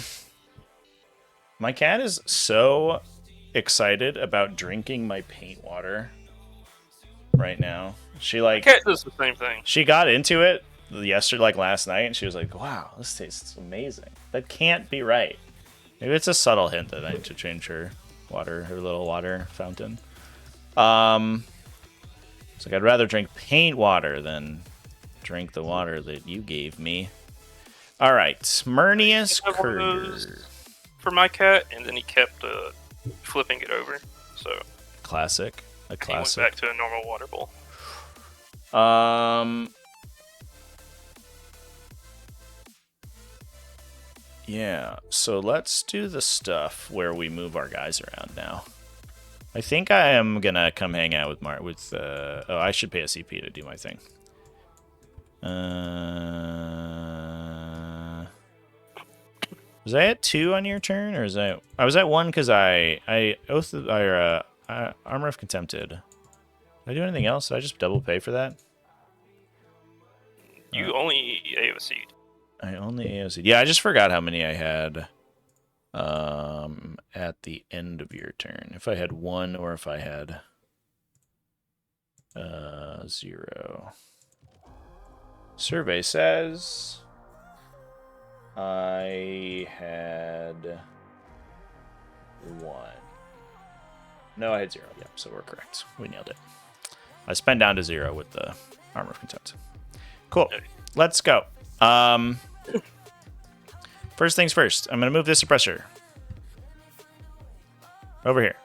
cat is so excited about drinking my paint water right now. She like Cat does the same thing. she got into it yesterday, like last night, and she was like, "Wow, this tastes amazing." That can't be right. Maybe it's a subtle hint that I need to change her little water fountain. It's like I'd rather drink paint water than drink the water that you gave me. All right, Murnius I have one of Kurger. those for my cat, and then he kept flipping it over, so Classic. A he went classic. back to a normal water bowl. Yeah, so let's do the stuff where we move our guys around now. I think I am gonna come hang out with oh, I should pay a CP to do my thing. Was I at 2 on your turn, or I was at 1 because I Armor of Contempted. Did I do anything else? Did I just double pay for that? You only AOC'd. I only AOC. Yeah, I just forgot how many I had at the end of your turn. If I had 1 or if I had 0. Survey says I had 1. No, I had 0. Yep, so we're correct. We nailed it. I spent down to 0 with the Armor of Contempt. Cool. Let's go. First things first. I'm going to move this suppressor over here.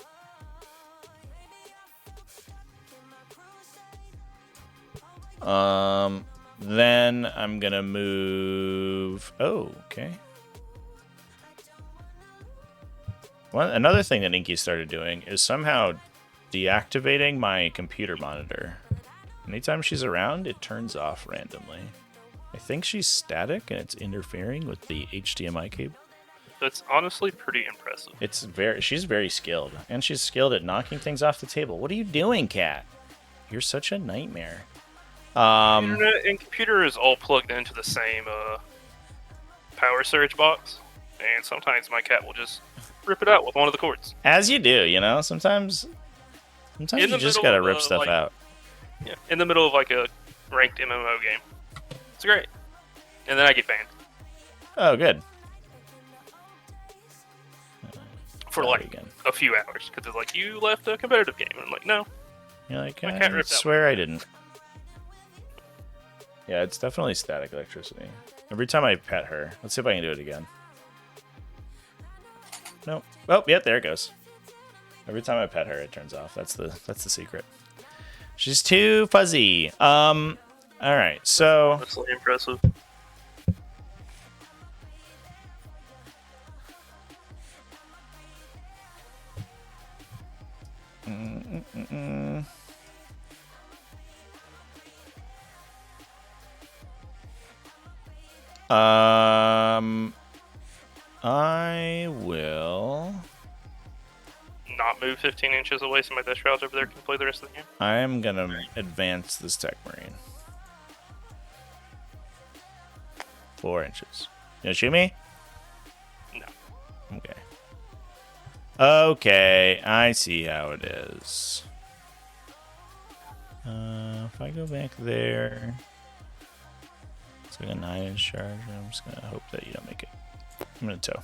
Then I'm going to move... Oh, okay. Another thing that Inky started doing is somehow deactivating my computer monitor. Anytime she's around, it turns off randomly. I think she's static and it's interfering with the HDMI cable. That's honestly pretty impressive. She's very skilled, and she's skilled at knocking things off the table. What are you doing, Cat? You're such a nightmare. Internet and computer is all plugged into the same power surge box, and sometimes my cat will just rip it out with one of the cords. As you do, you know. Sometimes you just gotta rip stuff out. Yeah, in the middle of like a ranked MMO game. It's great. And then I get banned. Oh, good. For like a few hours. Because it's like, you left a competitive game. And I'm like, no. You're like, my cat I ripped swear I didn't. Yeah, it's definitely static electricity. Every time I pet her. Let's see if I can do it again. Nope. Oh, yeah, there it goes. Every time I pet her, it turns off. That's the secret. She's too fuzzy. All right, so that's really impressive. I will not move 15 inches away so my Death Shrouds over there can play the rest of the game. I am gonna advance this Tech Marine 4 inches. You gonna shoot me? No. Okay. Okay, I see how it is. If I go back there, it's like a 9-inch charge. I'm just gonna hope that you don't make it. I'm gonna tow.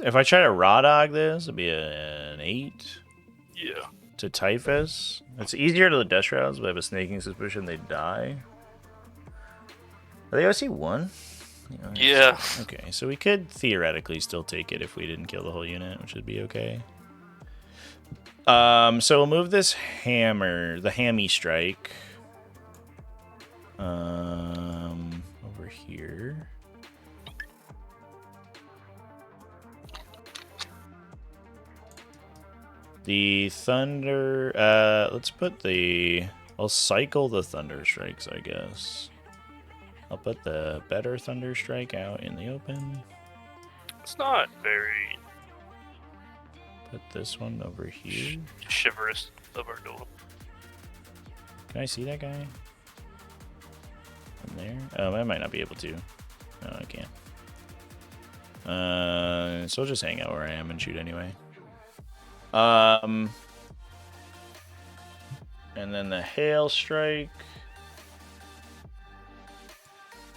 If I try to raw dog this, it'd be an 8. Yeah. To Typhus. It's easier to the Death Shrouds, but I have a snaking suspicion they die. Are they OC 1? Yeah. Okay, so we could theoretically still take it if we didn't kill the whole unit, which would be okay. So we'll move this hammer, the hammy strike, over here. The thunder, let's put I'll cycle the thunder strikes, I guess. I'll put the better thunder strike out in the open. It's not very... Put this one over here. Chivalrous of our duel. Can I see that guy? From there? Oh, I might not be able to. No, I can't. So I'll just hang out where I am and shoot anyway. And then the hail strike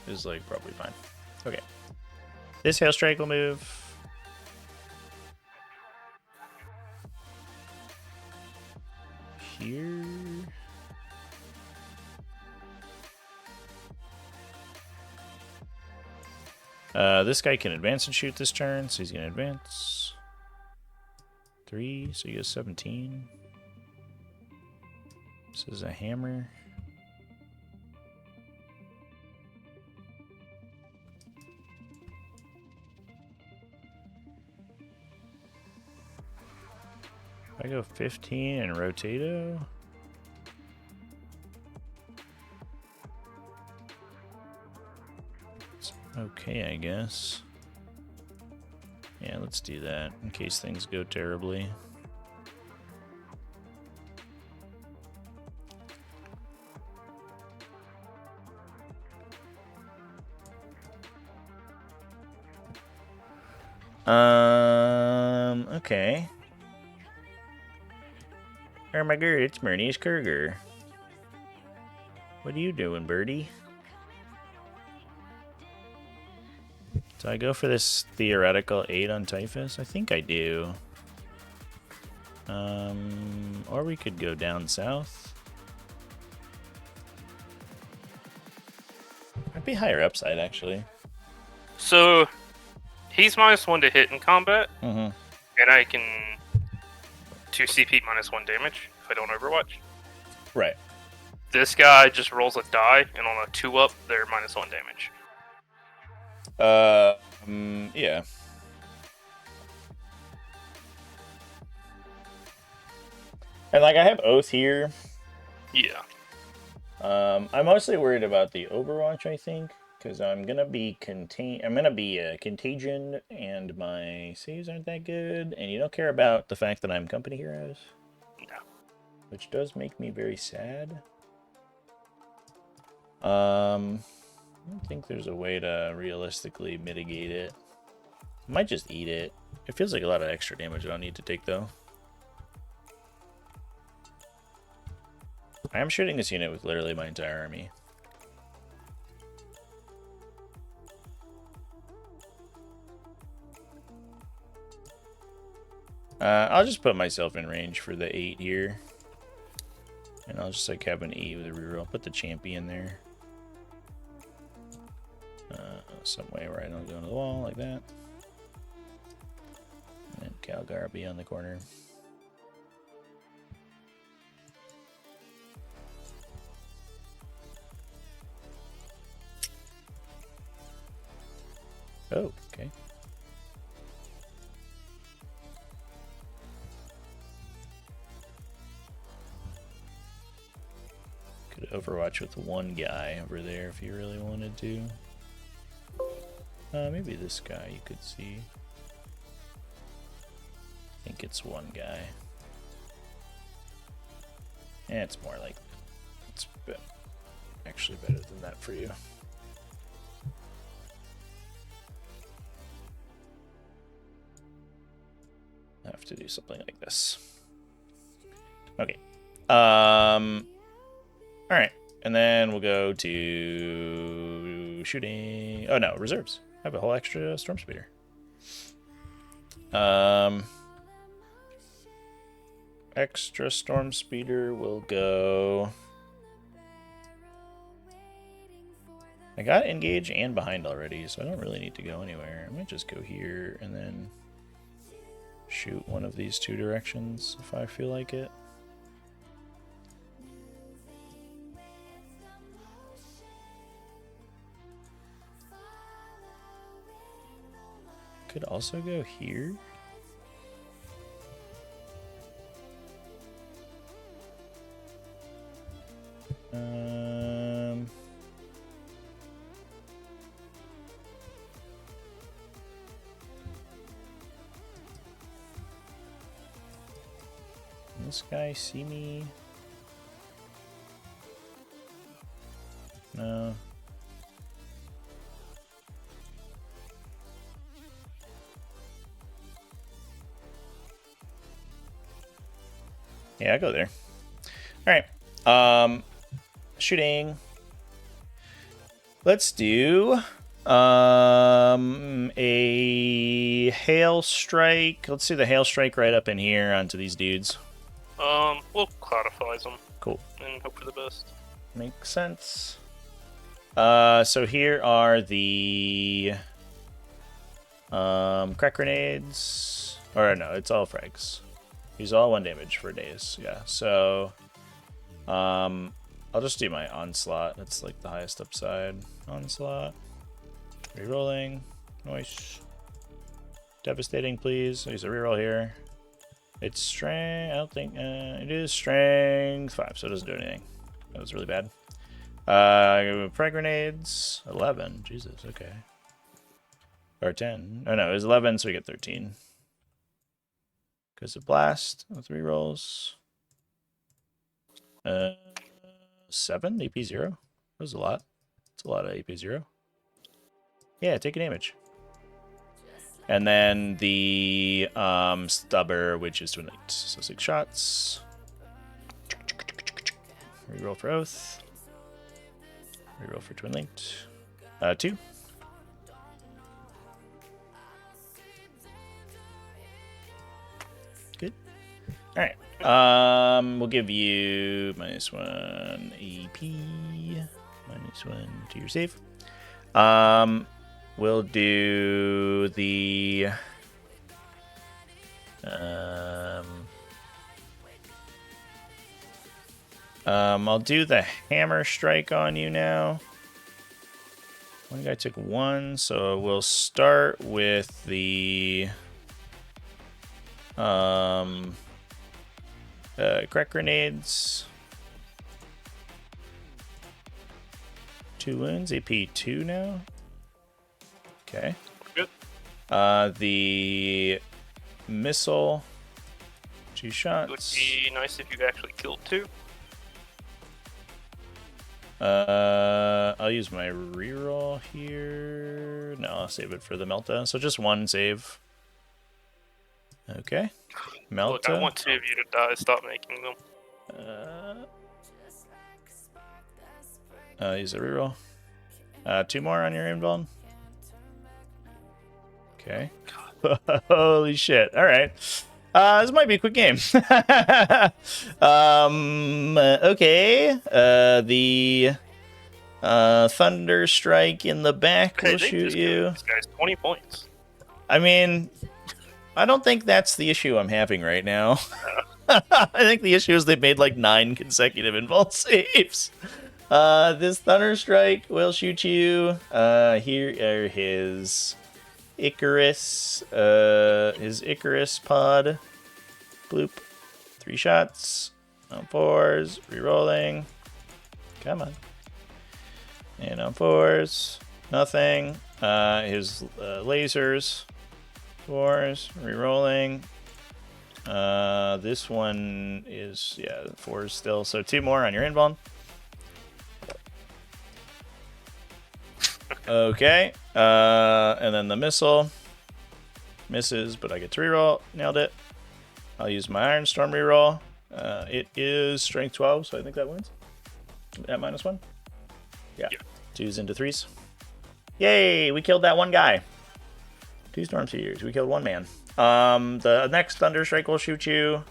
is like probably fine. Okay. This hail strike will move. Here. This guy can advance and shoot this turn, so he's gonna advance. 3, so he goes 17. This is a hammer. If I go 15 and rotato. okay, I guess. Yeah, let's do that in case things go terribly. Okay. Oh my god, it's Bernie's Kurger. What are you doing, birdie? Do I go for this theoretical 8 on Typhus? I think I do. Or we could go down south. I'd be higher upside, actually. So, he's -1 to hit in combat, Mm-hmm. and I can 2 CP -1 damage if I don't Overwatch. Right. This guy just rolls a die, and on a 2-up, they're -1 damage. Yeah. And, like, I have Oath here. Yeah. I'm mostly worried about the Overwatch, I think, because I'm gonna be Contagion, and my saves aren't that good, and you don't care about the fact that I'm company heroes. No. Which does make me very sad. I don't think there's a way to realistically mitigate it. I might just eat it. It feels like a lot of extra damage I don't need to take, though. I am shooting this unit with literally my entire army. I'll just put myself in range for the 8 here. And I'll just like have an 8 with a reroll. Put the champion there. Some way where I don't go into the wall like that. And then Calgar will be on the corner. Oh, okay. Could Overwatch with one guy over there if you really wanted to. Maybe this guy you could see. I think it's one guy. Yeah, it's more like it's actually better than that for you. I have to do something like this. Okay. All right, and then we'll go to shooting. Oh no, reserves. I have a whole extra storm speeder. Extra storm speeder will go. I got engage and behind already, so I don't really need to go anywhere. I might just go here and then shoot one of these 2 directions if I feel like it. Could also go here. This guy see me? No. Yeah, I go there. All right. Shooting. Let's do a hail strike. Let's do the hail strike right up in here onto these dudes. We'll cloudifies them. Cool. And hope for the best. Makes sense. So here are the crack grenades. Or no, it's all frags. These are all 1 damage for days. Yeah. So I'll just do my onslaught. That's like the highest upside. Onslaught. Rerolling. Nice. Devastating, please. Use a reroll here. It's strength. I don't think it is strength 5, so it doesn't do anything. That was really bad. Frag grenades 11. Jesus. Okay. Or 10. Oh, no, it was 11, so we get 13. Because of Blast. 3 rolls. 7? AP 0? That was a lot. It's a lot of AP 0. Yeah, take a damage. And then the Stubber, which is Twin Linked. So 6 shots. Reroll for Oath. Reroll for Twin Linked. 2. Good. All right. We'll give you -1 AP. -1 to your save. We'll do the I'll do the hammer strike on you now. One guy took 1, so we'll start with the crack grenades. 2 wounds, AP 2 now. Okay. Good. The missile, 2 shots. It would be nice if you actually killed 2. I'll use my reroll here. No, I'll save it for the Melta. So just 1 save. Okay. Melta. Look, I want 2 of you to die. Stop making them. Use a reroll. 2 more on your invuln. Okay. Holy shit. All right. This might be a quick game. Okay. The Thunder Strike in the back will shoot you. This guy's 20 points. I mean, I don't think that's the issue I'm having right now. I think the issue is they've made like 9 consecutive invuln saves. This Thunder Strike will shoot you. Here are his Icarus, pod. Bloop. 3 shots. On 4s. Rerolling. Come on. And on 4s. Nothing. His lasers. 4s. Rerolling. This one is, 4s still. So 2 more on your invuln. Okay. And then the missile. Misses, but I get to reroll. Nailed it. I'll use my Iron Storm reroll. It is strength 12, so I think that wins. At -1? Yeah. 2s into 3s. Yay! We killed that one guy. 2 Storm Speeders. We killed 1 man. The next Thunder Strike will shoot you.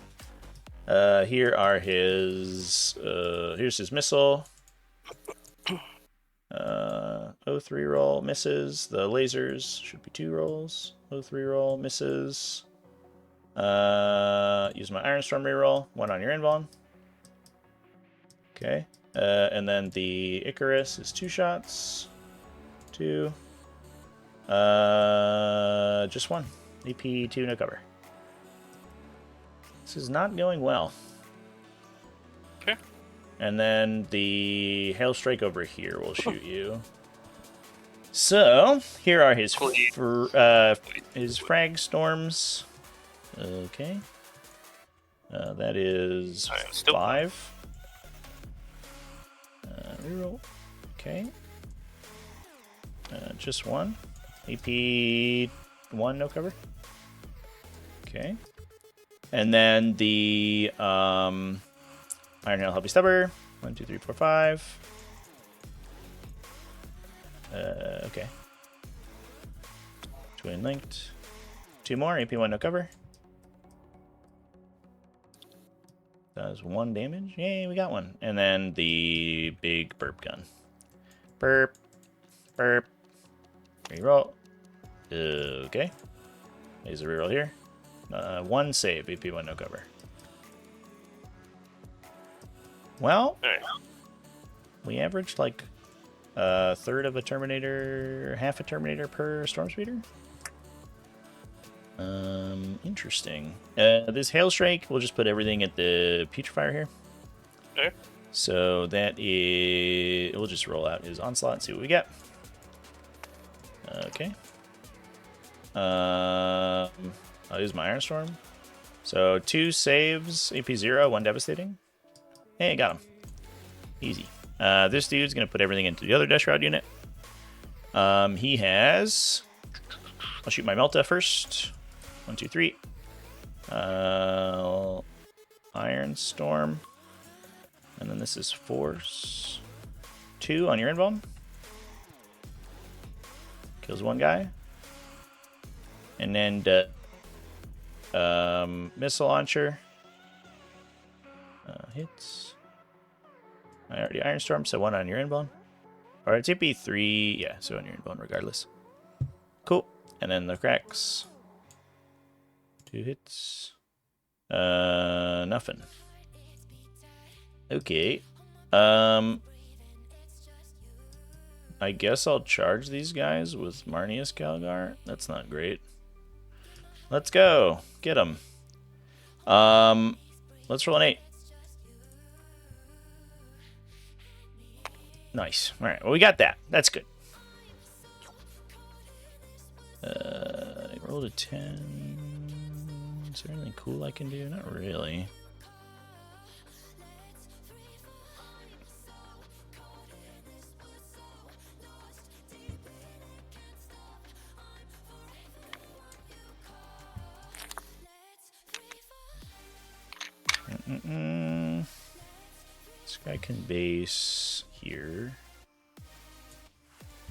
Here are his... here's his missile. 03 roll misses. The lasers should be 2 rolls. 03 roll misses. Use my Iron Storm reroll. 1 on your invuln. Okay. And then the Icarus is 2 shots. 2. Just 1. AP 2, no cover. This is not going well. Okay. And then the Hail Strike over here will shoot you. So, here are his frag storms. Okay. That is 5. Reroll. Okay. Just 1. AP 1, no cover. Okay. And then the Iron Hail Heavy Stubber. 1, 2, 3, 4, 5. Okay. Twin linked. 2 more. AP 1, no cover. Does 1 damage. Yay, we got 1. And then the big burp gun. Burp. Burp. Reroll. Okay. There's a reroll here. 1 save. AP 1, no cover. Well, we averaged like a third of a Terminator, half a Terminator per Storm Speeder. Interesting. This Hail Strike, we'll just put everything at the Putrefier here. Okay. So that is, we'll just roll out his Onslaught and see what we get. Okay. I'll use my Iron Storm. So 2 saves, AP 0, 1 devastating. Hey, got him. Easy. This dude's gonna put everything into the other Death Shroud unit. He has. I'll shoot my Melta first. 1, 2, 3. Iron Storm. And then this is Force 2 on your Invuln. Kills 1 guy. And then Missile Launcher. Hits. I already Iron Storm, so 1 on your Invuln. Or it's be 3. Yeah, so on your Invuln regardless. Cool. And then the cracks. 2 hits. Nothing. Okay. I guess I'll charge these guys with Marnius Calgar. That's not great. Let's go. Get them. Let's roll an 8. Nice. All right. Well, we got that. That's good. I rolled a 10. Is there anything cool I can do? Not really. This guy can base here.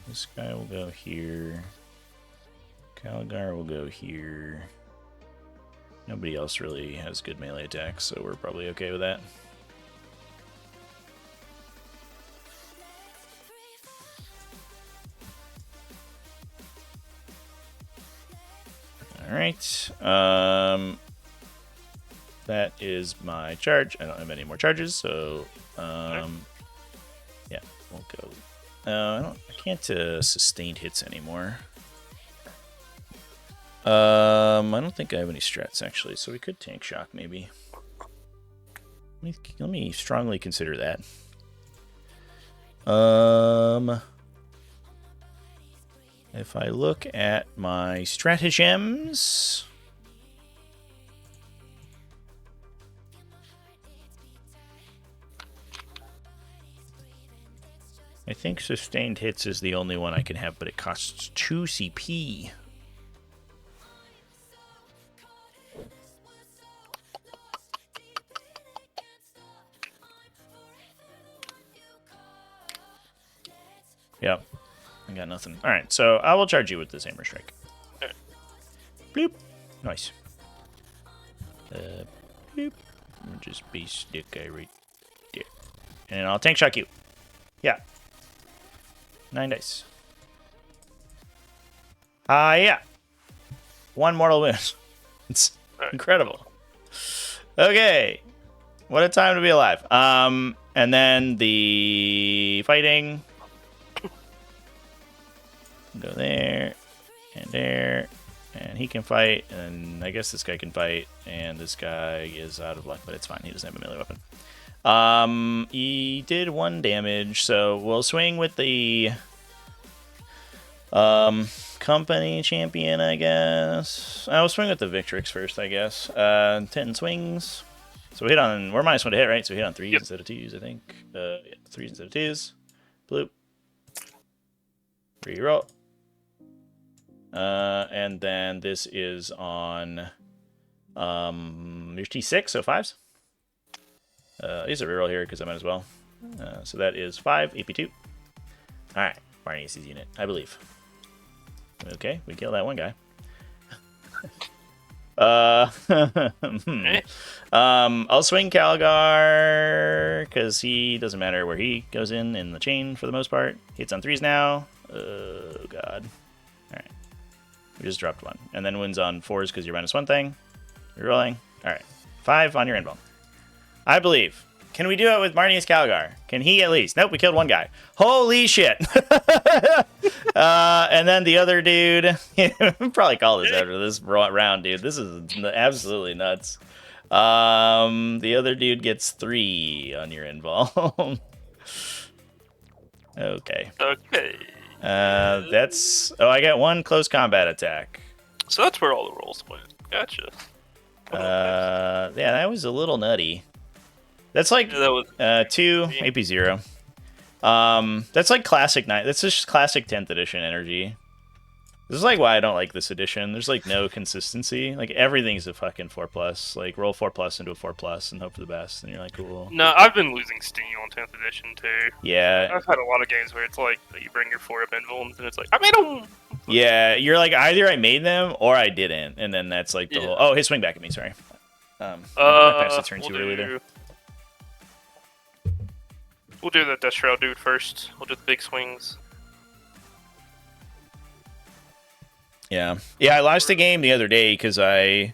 This guy will go here. Calgar will go here. Nobody else really has good melee attacks, so we're probably okay with that. Alright. That is my charge. I don't have any more charges, so yeah, we'll go. I can't sustained hits anymore. I don't think I have any strats actually, so we could tank shock maybe. Let me strongly consider that. If I look at my stratagems, I think sustained hits is the only one I can have, but it costs 2 CP. Yep. I got nothing. Alright, so I will charge you with this Hammer Strike. Okay. Bloop. Nice. Bloop. We'll just base that guy right there. And I'll tank shock you. Yeah. 9 dice. Yeah. 1 mortal wound. It's incredible. Okay. What a time to be alive. And then the fighting. Go there, and he can fight, and I guess this guy can fight, and this guy is out of luck, but it's fine. He doesn't have a melee weapon. He did 1 damage, so we'll swing with the company champion, I guess. I'll swing with the Victrix first, I guess. 10 swings. So we hit on, we're -1 to hit, right? So we hit on 3s instead of 2s, I think. Yeah, 3s instead of 2s. Bloop. Reroll. And then this is on your T6, so 5s. Use a reroll here because I might as well. So that is 5, AP2. Alright, Marnius' unit, I believe. Okay, we killed that 1 guy. I'll swing Calgar because he doesn't matter where he goes in the chain for the most part. Hits on 3s now. Oh god. Alright. We just dropped 1. And then wins on 4s because you're -1 thing. Rerolling. Alright. 5 on your Invuln. I believe. Can we do it with Marnius Calgar? Can he at least? Nope, we killed 1 guy. Holy shit! And then the other dude... we'll probably call this after this round, dude. This is absolutely nuts. The other dude gets 3 on your Invuln. Okay. Okay. That's... Oh, I got 1 close combat attack. So that's where all the rolls went. Gotcha. Yeah, that was a little nutty. That's like Yeah, that was 2 AP0. That's like classic 9. That's just classic 10th edition energy. This is like why I don't like this edition. There's like no consistency. Like everything's a fucking 4+. Like roll 4+ into a 4+ and hope for the best, and you're like, cool. No, I've been losing steam on 10th edition too. Yeah. I've had a lot of games where it's like you bring your 4-up invulns and it's like I made them. Yeah, you're like either I made them or I didn't, and then that's like the whole. Oh, he swing back at me. Sorry. I passed the turn too early there. We'll do the Death Shroud dude first. We'll do the big swings. Yeah. Yeah, I lost a game the other day because I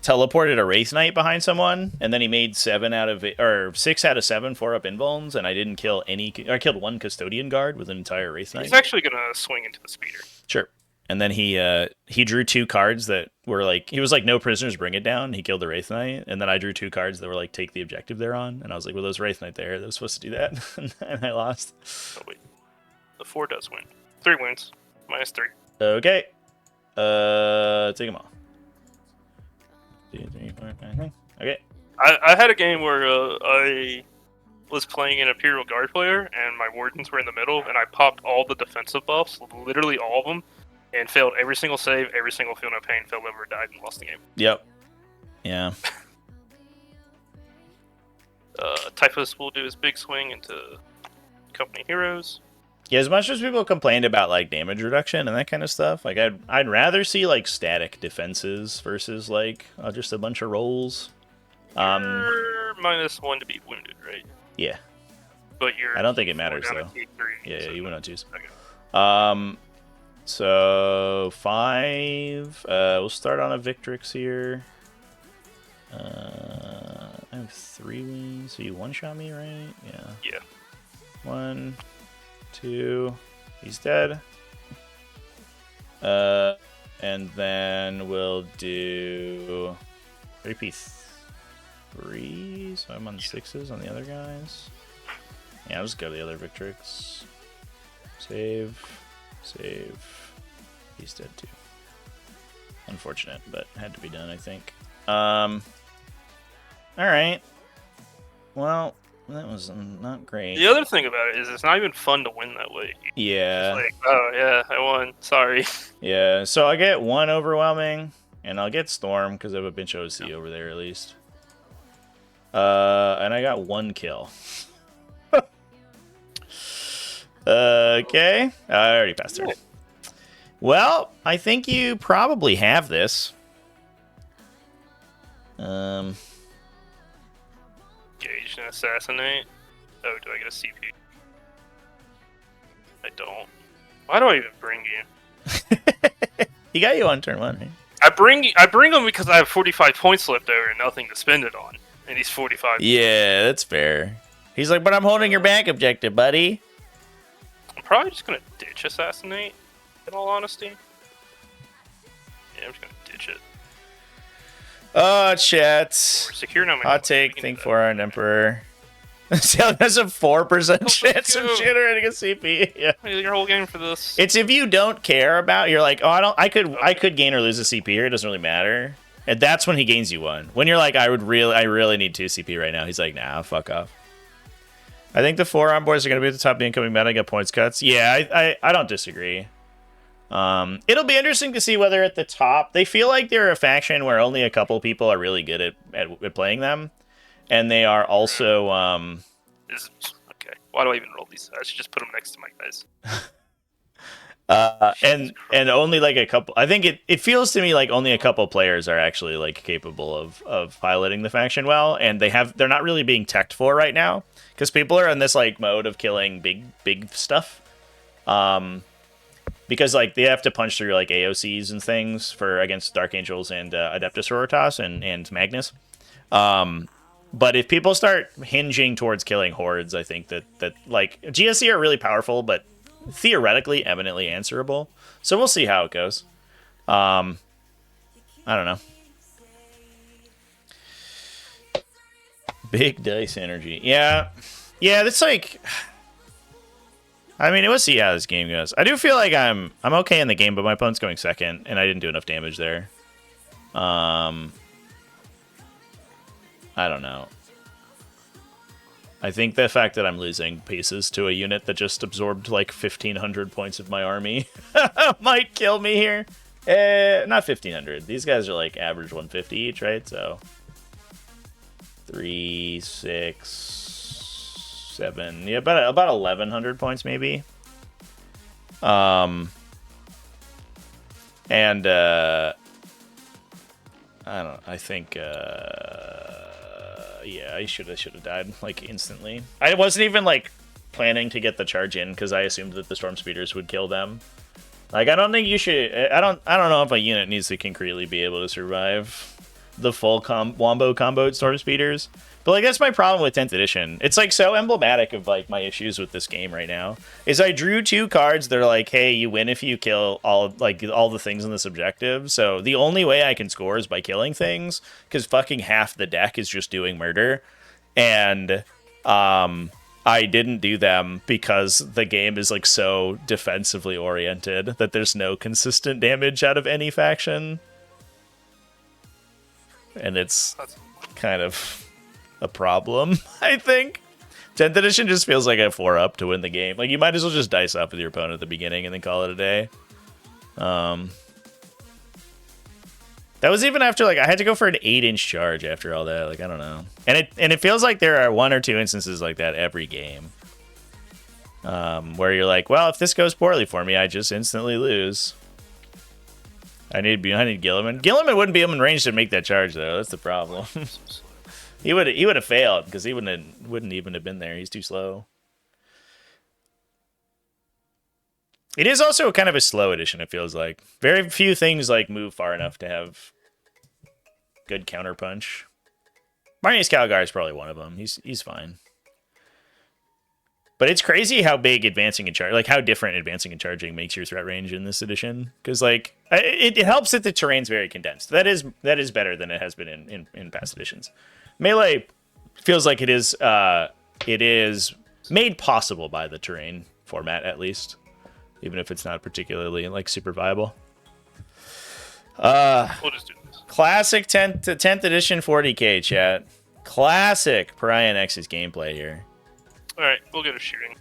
teleported a Wraith Knight behind someone, and then he made 6 out of 7 4-up invulns, and I didn't kill any. I killed 1 Custodian Guard with an entire Wraith Knight. He's actually gonna swing into the speeder. Sure. And then he drew 2 cards that were like, he was like, no prisoners, bring it down. He killed the Wraith Knight, and then I drew 2 cards that were like, take the objective they're on, and I was like, well, those Wraith Knight there, they were supposed to do that, and I lost. Oh wait, the 4 does win. 3 wins, -3. Okay. Take them all. 2, 3, 4, 5, 6. Okay. I had a game where I was playing an Imperial Guard player, and my Wardens were in the middle, and I popped all the defensive buffs, literally all of them, and failed every single save, every single feel no pain, fell over, died, and lost the game. Yep. Yeah. Typhus will do his big swing into Company Heroes. Yeah, as much as people complained about like damage reduction and that kind of stuff, like I'd rather see like static defenses versus like just a bunch of rolls. You're -1 to be wounded, right? Yeah. But you're. I don't think it matters down though. to T3, Yeah, so you win on 2s. Okay. So 5. We'll start on a Victrix here. I have 3 wins. So you one-shot me, right? Yeah. Yeah. 1, 2. He's dead. And then we'll do 3P3. So I'm on 6s on the other guys. Yeah, I'll just go to the other Victrix. Save. He's dead too. Unfortunate, but had to be done, I think. Alright. Well, that was not great. The other thing about it is it's not even fun to win that way. Yeah. It's like, oh yeah, I won. Sorry. Yeah, so I get 1 overwhelming, and I'll get Storm, because I have a bench OC over there at least. And I got 1 kill. Okay. I already passed her. Well, I think you probably have this. Gauge and assassinate. Oh, do I get a CP? I don't. Why do I even bring you? He got you on turn 1, right? I bring him because I have 45 points left over and nothing to spend it on, and he's 45. Yeah, that's fair. He's like, but I'm holding your bank objective, buddy. I'm probably just gonna ditch assassinate. In all honesty. Yeah, I'm just gonna ditch it. Oh, chat. Secure no. Hot take, think for an Emperor. So there's a 4% chance of generating a CP. Yeah. Your whole game for this. It's if you don't care about, you're like, oh, I could gain or lose a CP here. It doesn't really matter. And that's when he gains you 1. When you're like, I really need 2 CP right now. He's like, nah, fuck off. I think the 4 onboards are going to be at the top of the incoming meta, get points cuts. Yeah, I don't disagree. It'll be interesting to see whether at the top, they feel like they're a faction where only a couple people are really good at playing them. And they are also, okay. Why do I even roll these? I should just put them next to my guys. and only like a couple. I think it feels to me like only a couple players are actually like capable of piloting the faction well, and they're not really being teched for right now because people are in this like mode of killing big stuff. Because like they have to punch through like AOCs and things against Dark Angels and Adeptus Sororitas and Magnus. But if people start hinging towards killing hordes, I think that like GSC are really powerful, but theoretically eminently answerable. So we'll see how it goes. I don't know. Big dice energy. Yeah, that's like, I mean, we'll see how this game goes. I do feel like I'm okay in the game, but my opponent's going second, and I didn't do enough damage there. I don't know. I think the fact that I'm losing pieces to a unit that just absorbed like 1,500 points of my army might kill me here. Not 1,500. These guys are like average 150 each, right? So 3, 6, 7. Yeah, about 1,100 points maybe. And I don't. I think. Yeah, I should have died like instantly. I wasn't even like planning to get the charge in because I assumed that the storm speeders would kill them. Like, I don't think you should. I don't know if a unit needs to concretely be able to survive the full wombo combo storm speeders. But like, that's my problem with 10th edition. It's like so emblematic of like my issues with this game right now. Is I drew 2 cards. They're like, hey, you win if you kill all the things in this objective. So the only way I can score is by killing things because fucking half the deck is just doing murder, and I didn't do them because the game is like so defensively oriented that there's no consistent damage out of any faction, and it's kind of a problem, I think. 10th edition just feels like a 4-up to win the game. Like, you might as well just dice up with your opponent at the beginning and then call it a day. That was even after, like, I had to go for an 8-inch charge after all that. Like, I don't know. And it feels like there are 1 or 2 instances like that every game. Where you're like, well, if this goes poorly for me, I just instantly lose. I need Gilliman. Gilliman wouldn't be able in range to make that charge, though. That's the problem. He would have failed because he wouldn't even have been there. He's too slow. It is also kind of a slow edition, it feels like. Very few things like move far enough to have good counterpunch. Marnius Calgar is probably one of them. He's fine. But it's crazy how big advancing and charging, like how different advancing and charging makes your threat range in this edition. Because like it helps that the terrain's very condensed. That is better than it has been in past editions. Melee feels like it is made possible by the terrain format, at least, even if it's not particularly like super viable. We'll just do this. Classic 10th edition 40k chat. Classic Pariah X's gameplay here. All right, we'll get a shooting.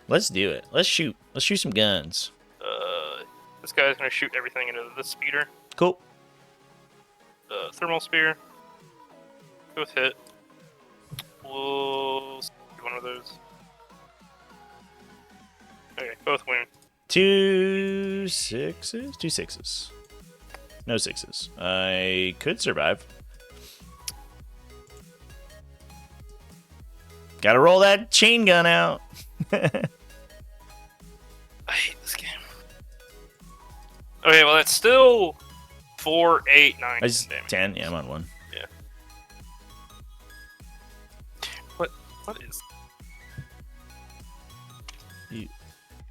Let's do it. Let's shoot. Let's shoot some guns. This guy's gonna shoot everything into the speeder. Cool. Thermal spear. Both hit. We'll do one of those. Okay, both win. 2 6s? 2 6s. No 6s. I could survive. Gotta roll that chain gun out. I hate this game. Okay, well that's still 4, 8, 9 damage. 10. Yeah, I'm on 1. Yeah. What is? You,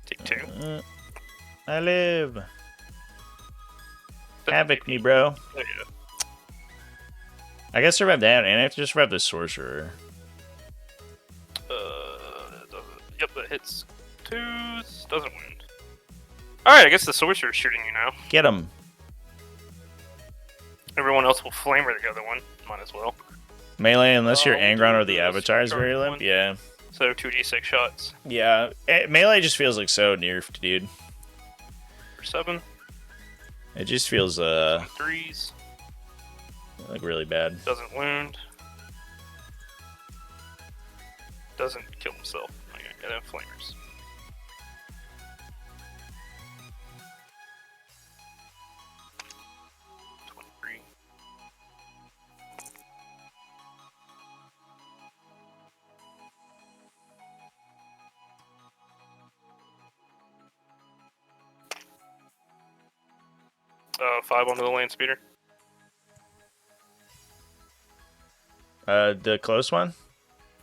Take 2. I live. Havoc me, bro. Oh, yeah. I guess survive that, and I have to just survive the sorcerer. Yep, that hits 2s. Doesn't win. Alright, I guess the sorcerer's shooting you now. Get him. Everyone else will flamer the other one. Might as well. Melee, unless your Angron or the this Avatar is very limp. one. Yeah. So 2d6 shots. Yeah. Melee just feels like so nerfed, dude. For 7. It just feels, 3s. like really bad. Doesn't wound. Doesn't kill himself. Okay, and then flamers. Uh, 5 onto the land speeder. The close one?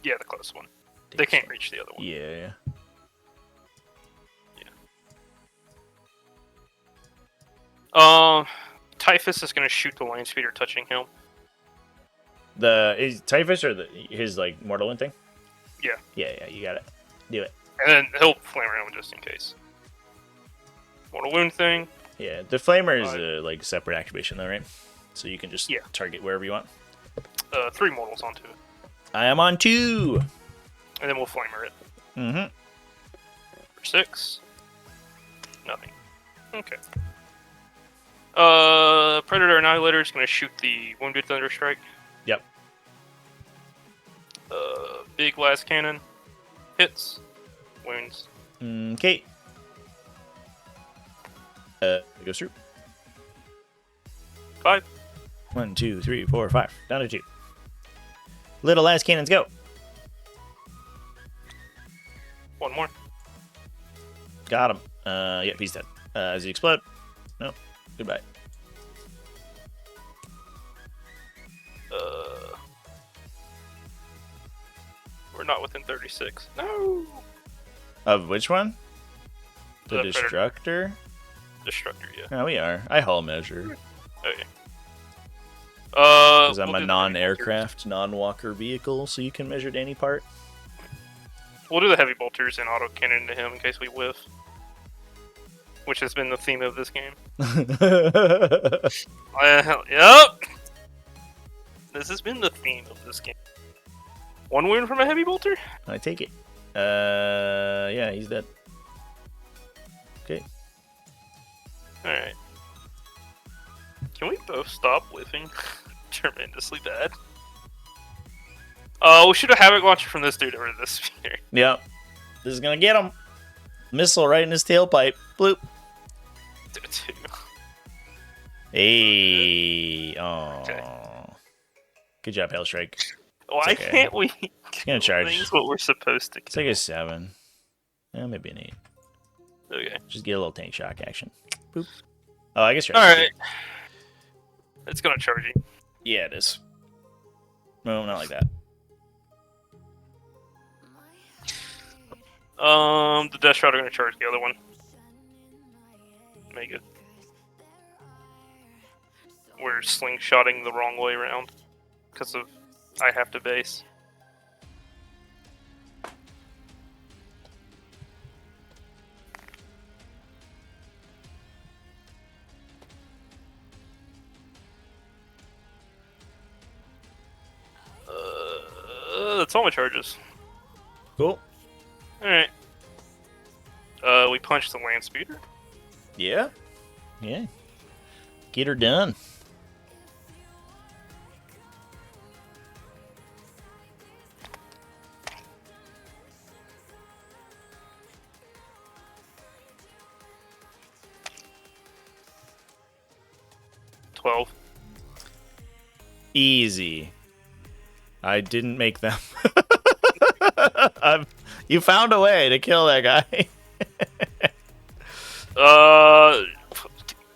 Yeah, the close one. They can't reach the other one. Yeah. Typhus is gonna shoot the land speeder touching him. Is Typhus or his like mortal one thing? Yeah. Yeah, you got it. Do it. And then he'll flame around just in case. Mortal wound thing. Yeah, the flamer is a like separate activation though, right? So you can just Yeah. target wherever you want. 3 mortals onto it. I am on 2. And then we'll flamer it. Mm-hmm. For 6. Nothing. Okay. Predator Annihilator is going to shoot the Wounded Thunderstrike. Yep. Big Blast Cannon. Hits. Wounds. Okay. It goes through. 5. 1, 2, 3, 4, 5. Down to 2. Little last cannons go. 1 more. Got him. Yep, he's dead. Does he explode? No. Goodbye. We're not within 36. No! Of which one? The Predator. Destructor? Destructor, yeah. No, we are. I hull measure. Okay. Because I'm we'll a do the non-aircraft, non-walker vehicle, so you can measure to any part. We'll do the heavy bolters and auto cannon to him in case we whiff. Which has been the theme of this game. Yep! This has been the theme of this game. 1 wound from a heavy bolter? I take it. Yeah, he's dead. Okay. Alright. Can we both stop whiffing? Tremendously bad. We should have Havoc Launcher from this dude over to this speeder. Yep. This is gonna get him. Missile right in his tailpipe. Bloop. Do it too. Hey. Oh. Okay. Good job, Hellstrike. Why okay. can't we gonna charge. things what we're supposed to It's like a 7. Maybe an 8. Okay. Just get a little tank shock action. Boop. Oh, I guess you're Alright. It's gonna charge you. Yeah, it is. No, not like that. The Death Shroud are gonna charge the other one. Make it. We're slingshotting the wrong way around. Because of I have to base. That's all my charges. Cool. Alright. We punched the land speeder. Yeah. Yeah. Get her done. Easy. I didn't make them. You found a way to kill that guy.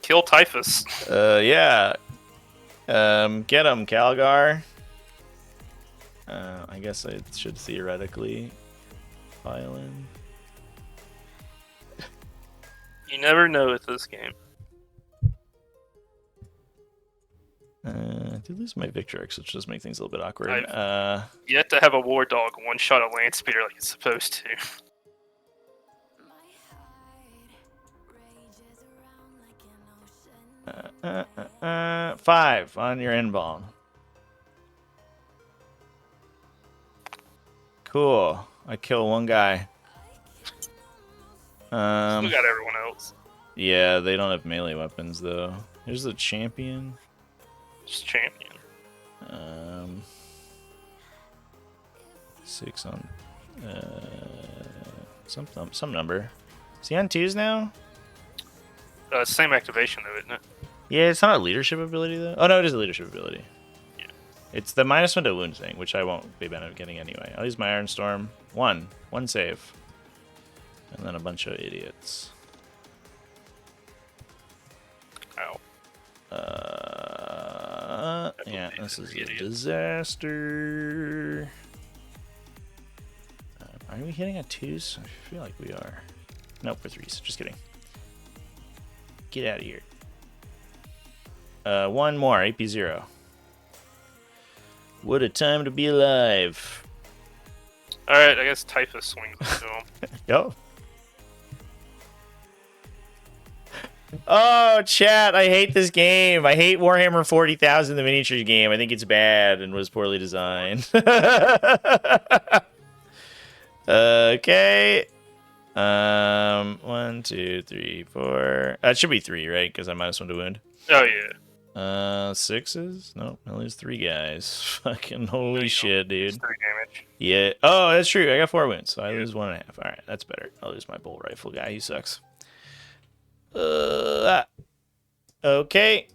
Kill Typhus. Yeah. Get him, Calgar. I guess I should theoretically file in. You never know with this game. Did lose my Victrix, which does make things a little bit awkward. You have to have a War Dog one-shot a land speeder like it's supposed to. 5 on your inbound. Cool. I kill one guy. Still got everyone else. Yeah, they don't have melee weapons though. Here's the champion. Just champion. 6 on some number. Is he on 2s now? Same activation though, isn't it? Yeah, it's not a leadership ability though. Oh no, it is a leadership ability. Yeah. It's the -1 to wound thing, which I won't be getting anyway. I'll use my Iron Storm. One save. And then a bunch of idiots. Ow. Yeah, this is a disaster. Are we hitting at 2s? I feel like we are. Nope, we're 3s. Just kidding. Get out of here. One more, AP0. What a time to be alive. Alright, I guess Typhus swings into him. Go. Oh, chat, I hate this game. I hate Warhammer 40,000, the miniatures game. I think it's bad and was poorly designed. Okay. 1, 2, 3, 4. That should be 3, right? Because I -1 to wound. Oh, yeah. 6s? Nope, I lose 3 guys. Fucking holy shit, dude. It's 3 damage. Yeah. Oh, that's true. I got 4 wounds, so I lose 1.5. All right, that's better. I'll lose my bolt rifle guy. He sucks. Okay.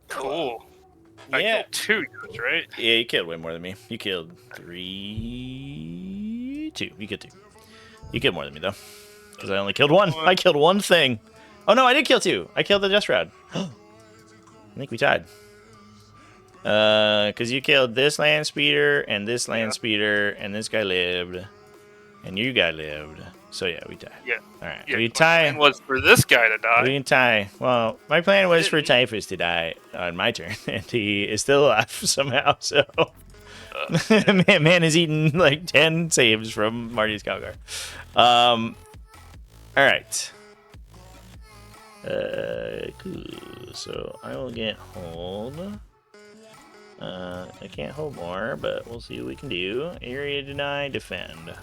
Cool. I Yeah. killed 2 units, right? Yeah, you killed way more than me. You killed 3... 2. You killed 2. You killed more than me, though. Because I only killed 1. I killed 1 thing. Oh, no, I did kill 2. I killed the Just Rod. I think we tied. Because you killed this land speeder, and this land speeder, and this guy lived. And you guy lived. So, yeah, we tied. Yeah. All right. Yeah, We my tie. plan was for this guy to die. We can tie. Well, my plan was for Typhus to die on my turn, and he is still alive somehow, so... man is eating like 10 saves from Marty's Calgar. Alright. Cool. So I will get hold. I can't hold more, but we'll see what we can do. Area deny, defend.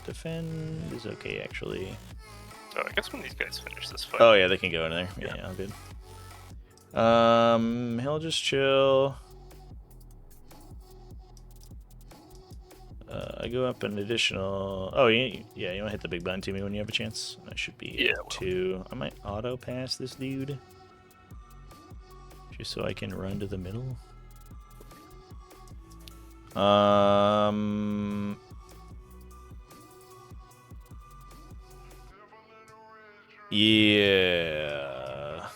Defend is okay, actually. So I guess when these guys finish this fight. Oh yeah, they can go in there. Yeah, all good. He'll just chill. I go up an additional... Oh, yeah, you want to hit the big button to me when you have a chance? That should be 2. I might auto-pass this dude. Just so I can run to the middle. Yeah.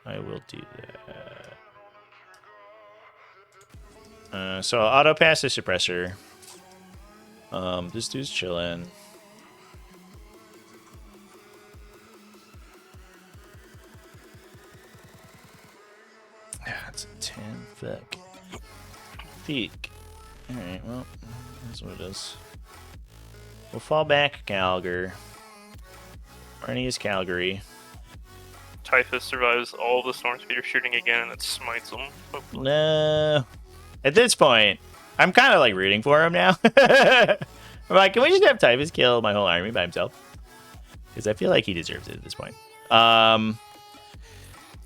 I will do that. So I'll auto pass the suppressor. This dude's chilling. That's a 10. Fuck. Peak. Alright, well, that's what it is. We'll fall back Calgar. We're gonna use Calgary. Typhus survives all the storm speeder shooting again and it smites him. No. At this point, I'm kind of like rooting for him now. I'm like, can we just have Typhus kill my whole army by himself? Because I feel like he deserves it at this point.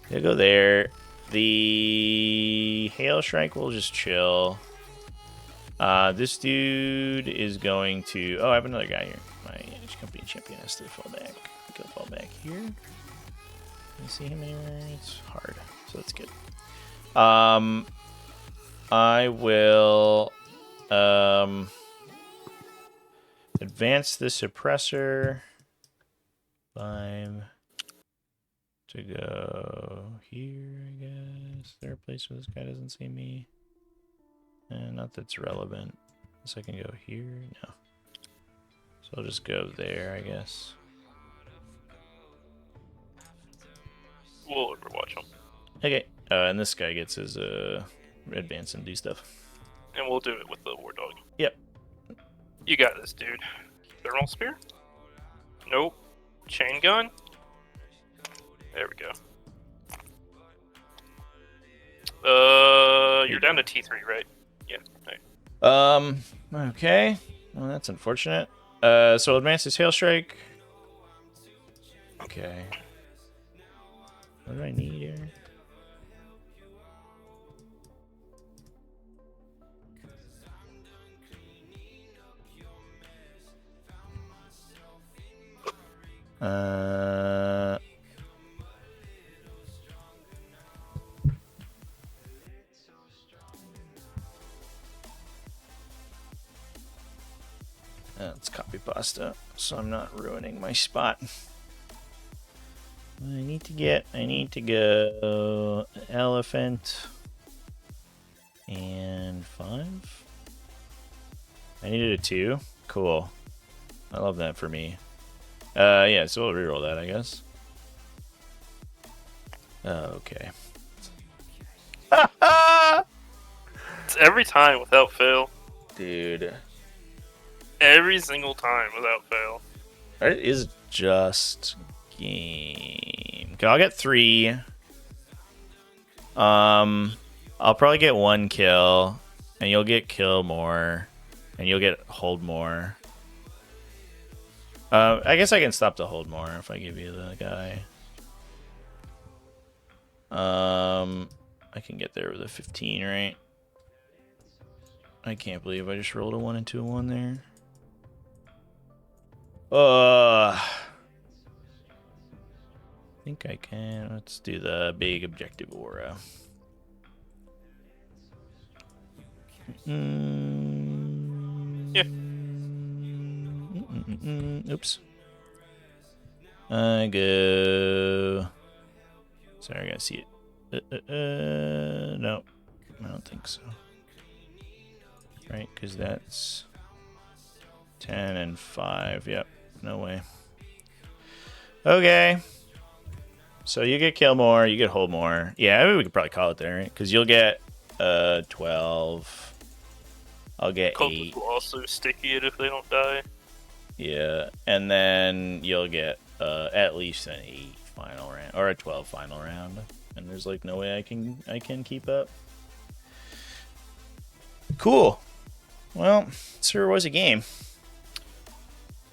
He'll go there. The Hail Shrike will just chill. This dude is going to... Oh, I have another guy here. My company champion has to fall back. Go fall back here. Can you see him anywhere? It's hard, so that's good. I will advance the suppressor. 5 to go here, I guess. Is there a place where this guy doesn't see me? Not that's relevant. So I can go here? No. So I'll just go there, I guess. We'll overwatch him. Okay. And this guy gets his advance and do stuff. And we'll do it with the War Dog. Yep. You got this, dude. Thermal Spear? Nope. Chain Gun? There we go. You're down to T3, right? Yeah. Right. Okay. Well, that's unfortunate. So advance his Hail Strike. Okay. What do I need here? Let's copy pasta so I'm not ruining my spot. I need to go elephant and 5. I needed a 2. Cool. I love that for me. Yeah, so we'll reroll that, I guess. Oh, okay. It's every time without fail. Dude. Every single time without fail. It is just game. Okay, I'll get 3. I'll probably get 1 kill, and you'll get kill more, and you'll get hold more. I guess I can stop the hold more if I give you the guy. I can get there with a 15, right? I can't believe I just rolled a 1 into a 1 there. I think I can. Let's do the big objective aura. Yeah. Oops. I go. Sorry, I gotta see it. No, I don't think so. Right, because that's 10 and 5. Yep, no way. Okay. So you get kill more, you get hold more. Yeah, I mean, we could probably call it there, right? Because you'll get 12. I'll get Cultists 8. will also sticky it if they don't die. Yeah, and then you'll get at least an 8 final round or a 12 final round, and there's like no way I can keep up. Cool. Well, sure was a game.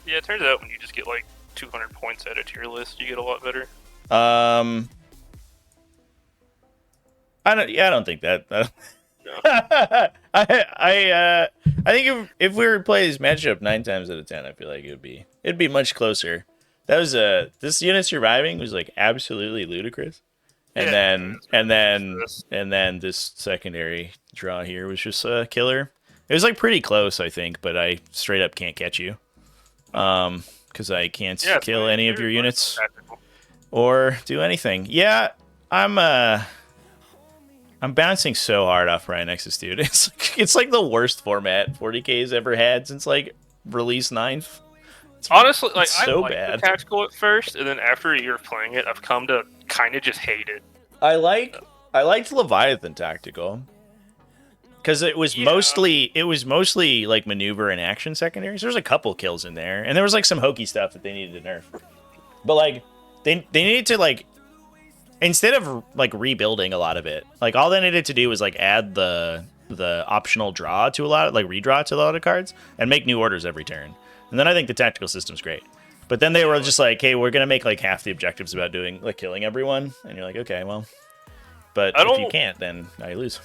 Yeah, it turns out when you just get like 200 points added to your list, you get a lot better. I don't think that. No. I think if we were to play this matchup 9 times out of 10, I feel like it'd be much closer. That was this unit surviving was like absolutely ludicrous, and then this secondary draw here was just a killer. It was like pretty close, I think, but I straight up can't catch you, because I can't kill any of your units or do anything. Yeah, I'm bouncing so hard off Ryan Nexus, dude. It's like the worst format 40k's ever had since like release 9th. Honestly, like so I liked bad. the tactical at first, and then after a year of playing it, I've come to kind of just hate it. I liked Leviathan tactical because it was mostly like maneuver and action secondaries. There was a couple kills in there, and there was like some hokey stuff that they needed to nerf. But like they needed to like, instead of like rebuilding a lot of it, like all they needed to do was like add the optional draw to a lot of, like redraw to a lot of cards and make new orders every turn. And then I think the tactical system's great. But then they were just like, hey, we're gonna make like half the objectives about doing like killing everyone, and you're like, okay, well, but if you can't, then I lose.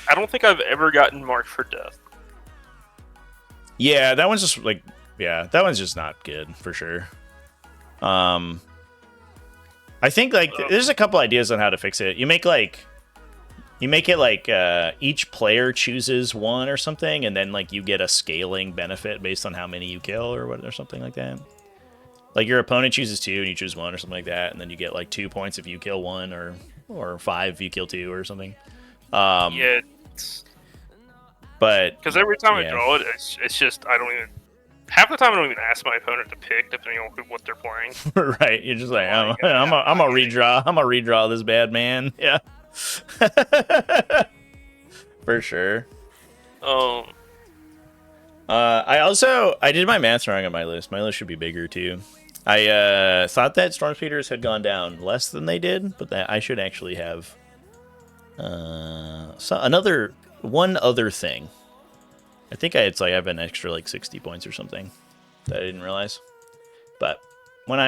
I don't think I've ever gotten marked for death. Yeah, that one's just like, that one's just not good for sure. I think like there's a couple ideas on how to fix it. You make it like each player chooses one or something, and then like you get a scaling benefit based on how many you kill or something like that. Like your opponent chooses 2 and you choose 1 or something like that, and then you get like 2 points if you kill 1 or 5 if you kill 2 or something. Yeah, but because every time I draw it, it's just half the time I don't even ask my opponent to pick depending on what they're playing. Right, you're just like, I'm a redraw this bad man. Yeah. For sure. I did my math wrong on my list. My list should be bigger too. I thought that Storm Speeders had gone down less than they did, but that I should actually have one other thing. I think I have an extra like 60 points or something that I didn't realize. But when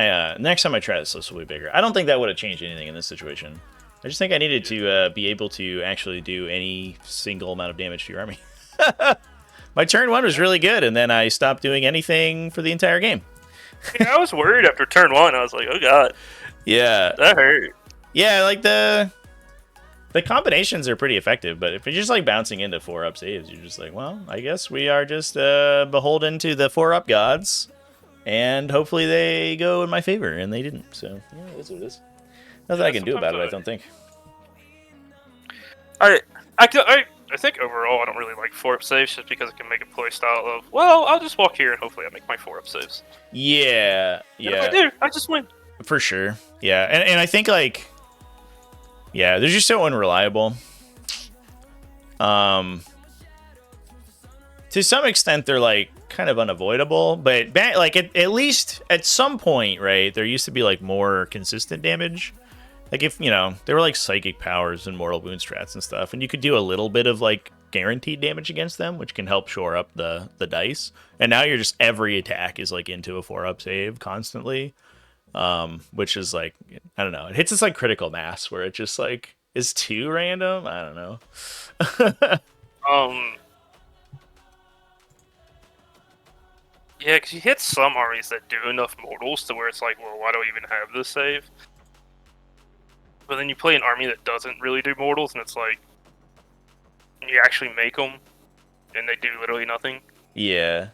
next time I try this list will be bigger. I don't think that would have changed anything in this situation. I just think I needed to be able to actually do any single amount of damage to your army. My turn 1 was really good, and then I stopped doing anything for the entire game. Yeah, I was worried after turn 1. I was like, oh god. Yeah. That hurt. Yeah, like the combinations are pretty effective, but if you're just like bouncing into 4-up saves, you're just like, well, I guess we are just beholden to the 4-up gods, and hopefully they go in my favor, and they didn't. So, yeah, that's what it is. Nothing I can do about it, I don't think. I think overall I don't really like 4-up saves just because it can make a play style of, well, I'll just walk here and hopefully I make my 4-up saves. Yeah. And if I do, I just win. For sure. Yeah. And I think like Yeah, they're just so unreliable. To some extent, they're like kind of unavoidable, but like at least at some point, right? There used to be like more consistent damage. Like if there were like psychic powers and mortal wound strats and stuff, and you could do a little bit of like guaranteed damage against them, which can help shore up the dice. And now you're just every attack is like into a 4-up save constantly, which is like I don't know. It hits this like critical mass where it just like is too random. I don't know. Yeah, because you hit some armies that do enough mortals to where it's like, well, why do I even have this save? But then you play an army that doesn't really do mortals, and it's like, you actually make them, and they do literally nothing. Yeah.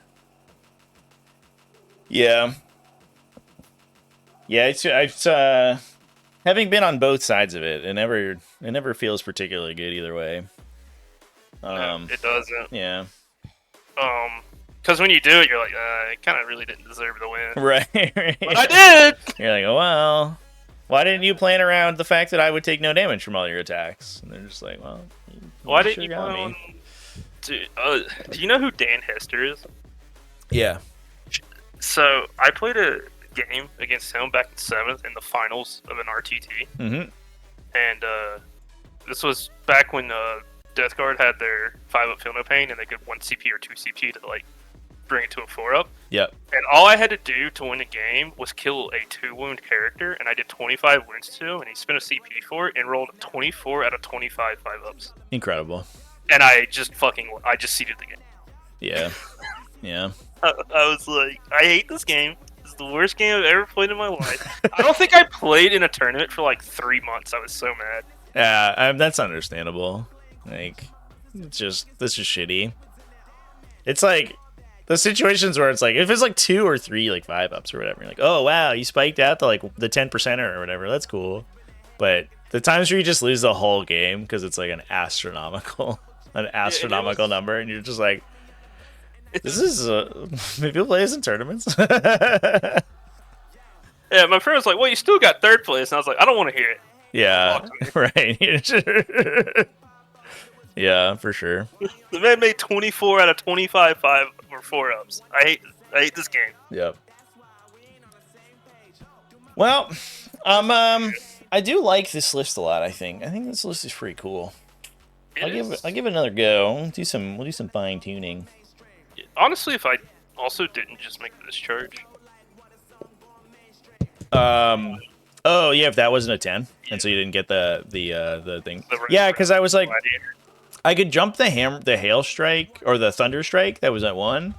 Yeah. Yeah, it's having been on both sides of it, it never feels particularly good either way. No, it doesn't. Yeah. Because when you do it, you're like, I kind of really didn't deserve the win. Right. But I did! You're like, oh, well, why didn't you plan around the fact that I would take no damage from all your attacks? And they're just like, well, why didn't you plan on... Dude, do you know who Dan Hester is? Yeah. So, I played a game against him back in 7th in the finals of an RTT. Mm-hmm. And this was back when Death Guard had their 5-up Feel No Pain, and they could 1 CP or 2 CP to, like, bring it to a 4-up. Yep. And all I had to do to win a game was kill a 2-wound character, and I did 25 wounds to him, and he spent a CP for it, and rolled 24 out of 25 5-ups. Incredible. And I just seeded the game. Yeah. Yeah. I was like, I hate this game. This is the worst game I've ever played in my life. I don't think I played in a tournament for like 3 months. I was so mad. Yeah, that's understandable. Like, this is shitty. It's like the situations where it's like, if it's like 2 or 3 like 5-ups or whatever, you're like, oh wow, you spiked out to like the 10%er or whatever. That's cool. But the times where you just lose the whole game because it's like an astronomical number, and you're just like, this is maybe you'll play this in tournaments. Yeah, my friend was like, well, you still got 3rd place, and I was like, I don't want to hear it. Yeah, right. Yeah, for sure. The man made 24 out of 25 5 or 4-ups. I hate this game. Yep. Well, I do like this list a lot. I think this list is pretty cool. I'll give it another go. We'll do some fine tuning. Honestly, if I also didn't just make this charge. Oh yeah, if that wasn't a 10, and so you didn't get the thing. Yeah, because I was like, I could jump the hail strike or the thunder strike that was at 1.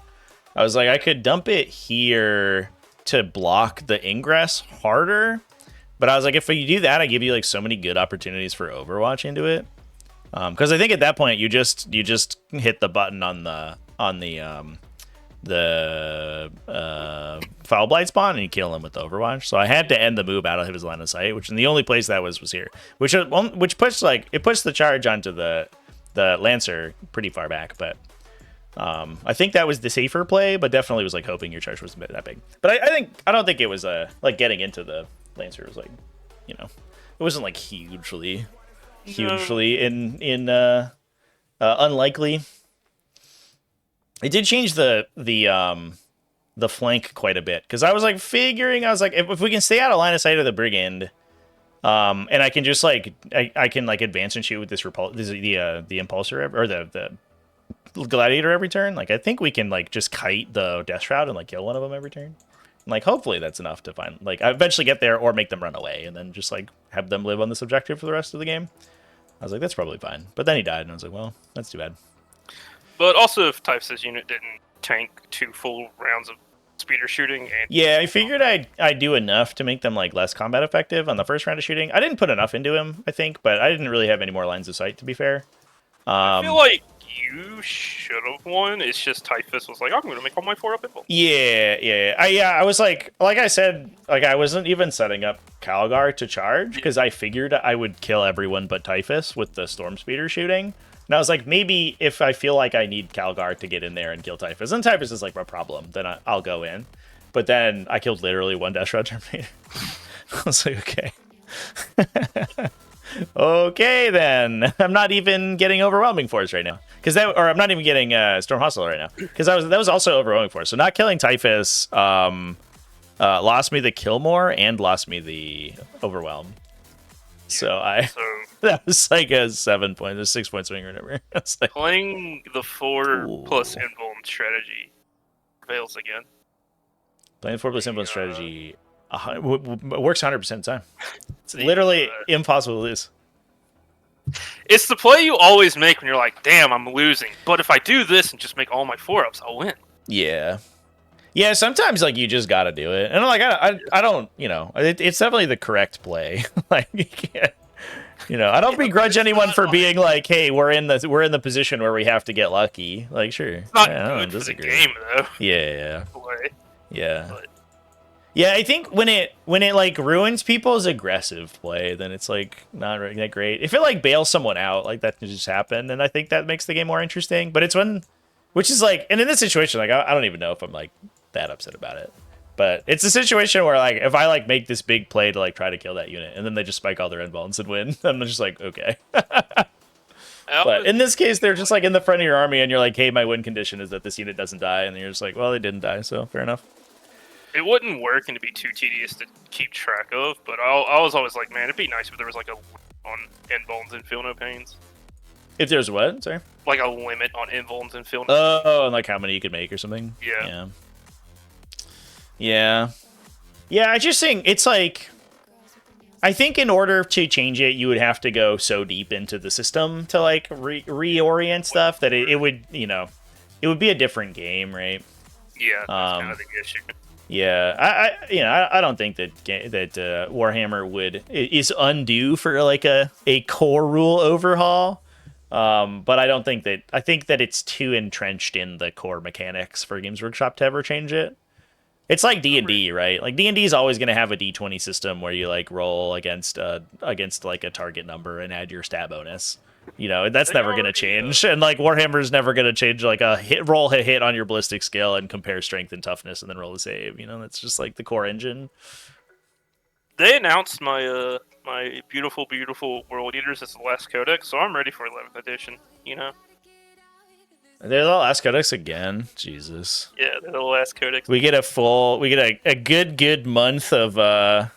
I was like, I could dump it here to block the ingress harder, but I was like, if you do that, I give you like so many good opportunities for Overwatch into it. Because I think at that point you just hit the button on the Foul Blight spawn and you kill him with the Overwatch. So I had to end the move out of his line of sight, which the only place that was here, which puts the charge onto the Lancer pretty far back. But I think that was the safer play, but definitely was like hoping your charge wasn't that big. But I don't think it was like getting into the Lancer was like, it wasn't like hugely unlikely. It did change the flank quite a bit, because I was like if we can stay out of line of sight of the brigand, and I can just like I can like advance and shoot with the impulsor or the gladiator every turn. Like I think we can like just kite the death shroud and like kill one of them every turn. And, like hopefully that's enough to find I eventually get there or make them run away and then just like have them live on this objective for the rest of the game. I was like, that's probably fine. But then he died, and I was like, well, that's too bad. But also, if Typhus' unit didn't tank 2 full rounds of speeder shooting, and yeah, I figured I'd do enough to make them like less combat effective on the first round of shooting. I didn't put enough into him, I think, but I didn't really have any more lines of sight, to be fair. I feel like you should have won. It's just Typhus was like, I'm going to make all my 4-up impulse. Yeah. I was like I said, like I wasn't even setting up Calgar to charge because I figured I would kill everyone but Typhus with the Storm Speeder shooting. And I was like, maybe if I feel like I need Calgar to get in there and kill Typhus, and Typhus is like my problem, then I'll go in. But then I killed literally 1 Death Shroud Terminator. I was like, okay. Okay, then. I'm not even getting Overwhelming Force right now. Or I'm not even getting Storm Hostile right now. Because that was also Overwhelming Force. So not killing Typhus lost me the Kill More and lost me the Overwhelm. So that was like a 6 point swing or whatever. Like, playing the 4+ Ooh. invuln strategy fails again. Playing 4+ invuln strategy works 100% of the time. It's literally impossible to lose. It's the play you always make when you're like, damn, I'm losing. But if I do this and just make all my 4-ups, I'll win. Yeah. Yeah, sometimes like you just gotta do it. And like I don't, it's definitely the correct play. Like you can't, I don't begrudge anyone for being like, hey, we're in the position where we have to get lucky. Like, sure. It's not I good for the game though. Yeah. Play. Yeah. But yeah, I think when it like ruins people's aggressive play, then it's like not really that great. If it like bails someone out, like that can just happen, and I think that makes the game more interesting. But it's which is like, and in this situation, like I don't even know if I'm like that upset about it. But it's a situation where like if I like make this big play to like try to kill that unit, and then they just spike all their invulns and win, I'm just like, okay. But in this case, they're just like in the front of your army, and you're like, hey, my win condition is that this unit doesn't die, and you're just like, well, they didn't die, so fair enough. It wouldn't work and it'd be too tedious to keep track of, but I was always like, man, it'd be nice if there was like a on invulns and feel no pains. If there's what? Sorry? Like a limit on invulns and feel no pains. Oh, and like how many you could make or something? Yeah. Yeah. Yeah, I just think it's like, I think in order to change it, you would have to go so deep into the system to like reorient stuff that it would, it would be a different game, right? Yeah, that's kind of the issue. Yeah, I don't think that Warhammer is undue for like a core rule overhaul. But I think that it's too entrenched in the core mechanics for Games Workshop to ever change it. It's like D&D, right? Like D&D is always going to have a D20 system where you like roll against like a target number and add your stat bonus. That's never going to change. And like Warhammer's never going to change like a roll a hit on your ballistic scale and compare strength and toughness and then roll a save. That's just like the core engine. They announced my my beautiful World Eaters as the last codex, so I'm ready for 11th edition, They're the last codex again. Jesus. Yeah, they're the last codex. We get a good month of World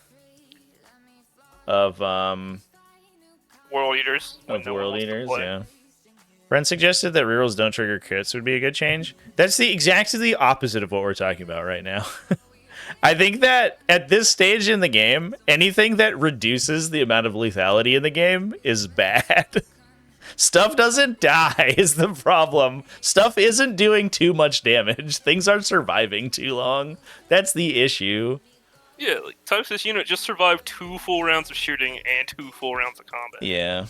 Eaters. World Eaters, yeah. Brent suggested that rerolls don't trigger crits would be a good change. That's exactly the opposite of what we're talking about right now. I think that at this stage in the game, anything that reduces the amount of lethality in the game is bad. Stuff doesn't die is the problem. Stuff isn't doing too much damage. Things aren't surviving too long. That's the issue. Yeah, like Typhus unit just survived 2 full rounds of shooting and 2 full rounds of combat. Yeah.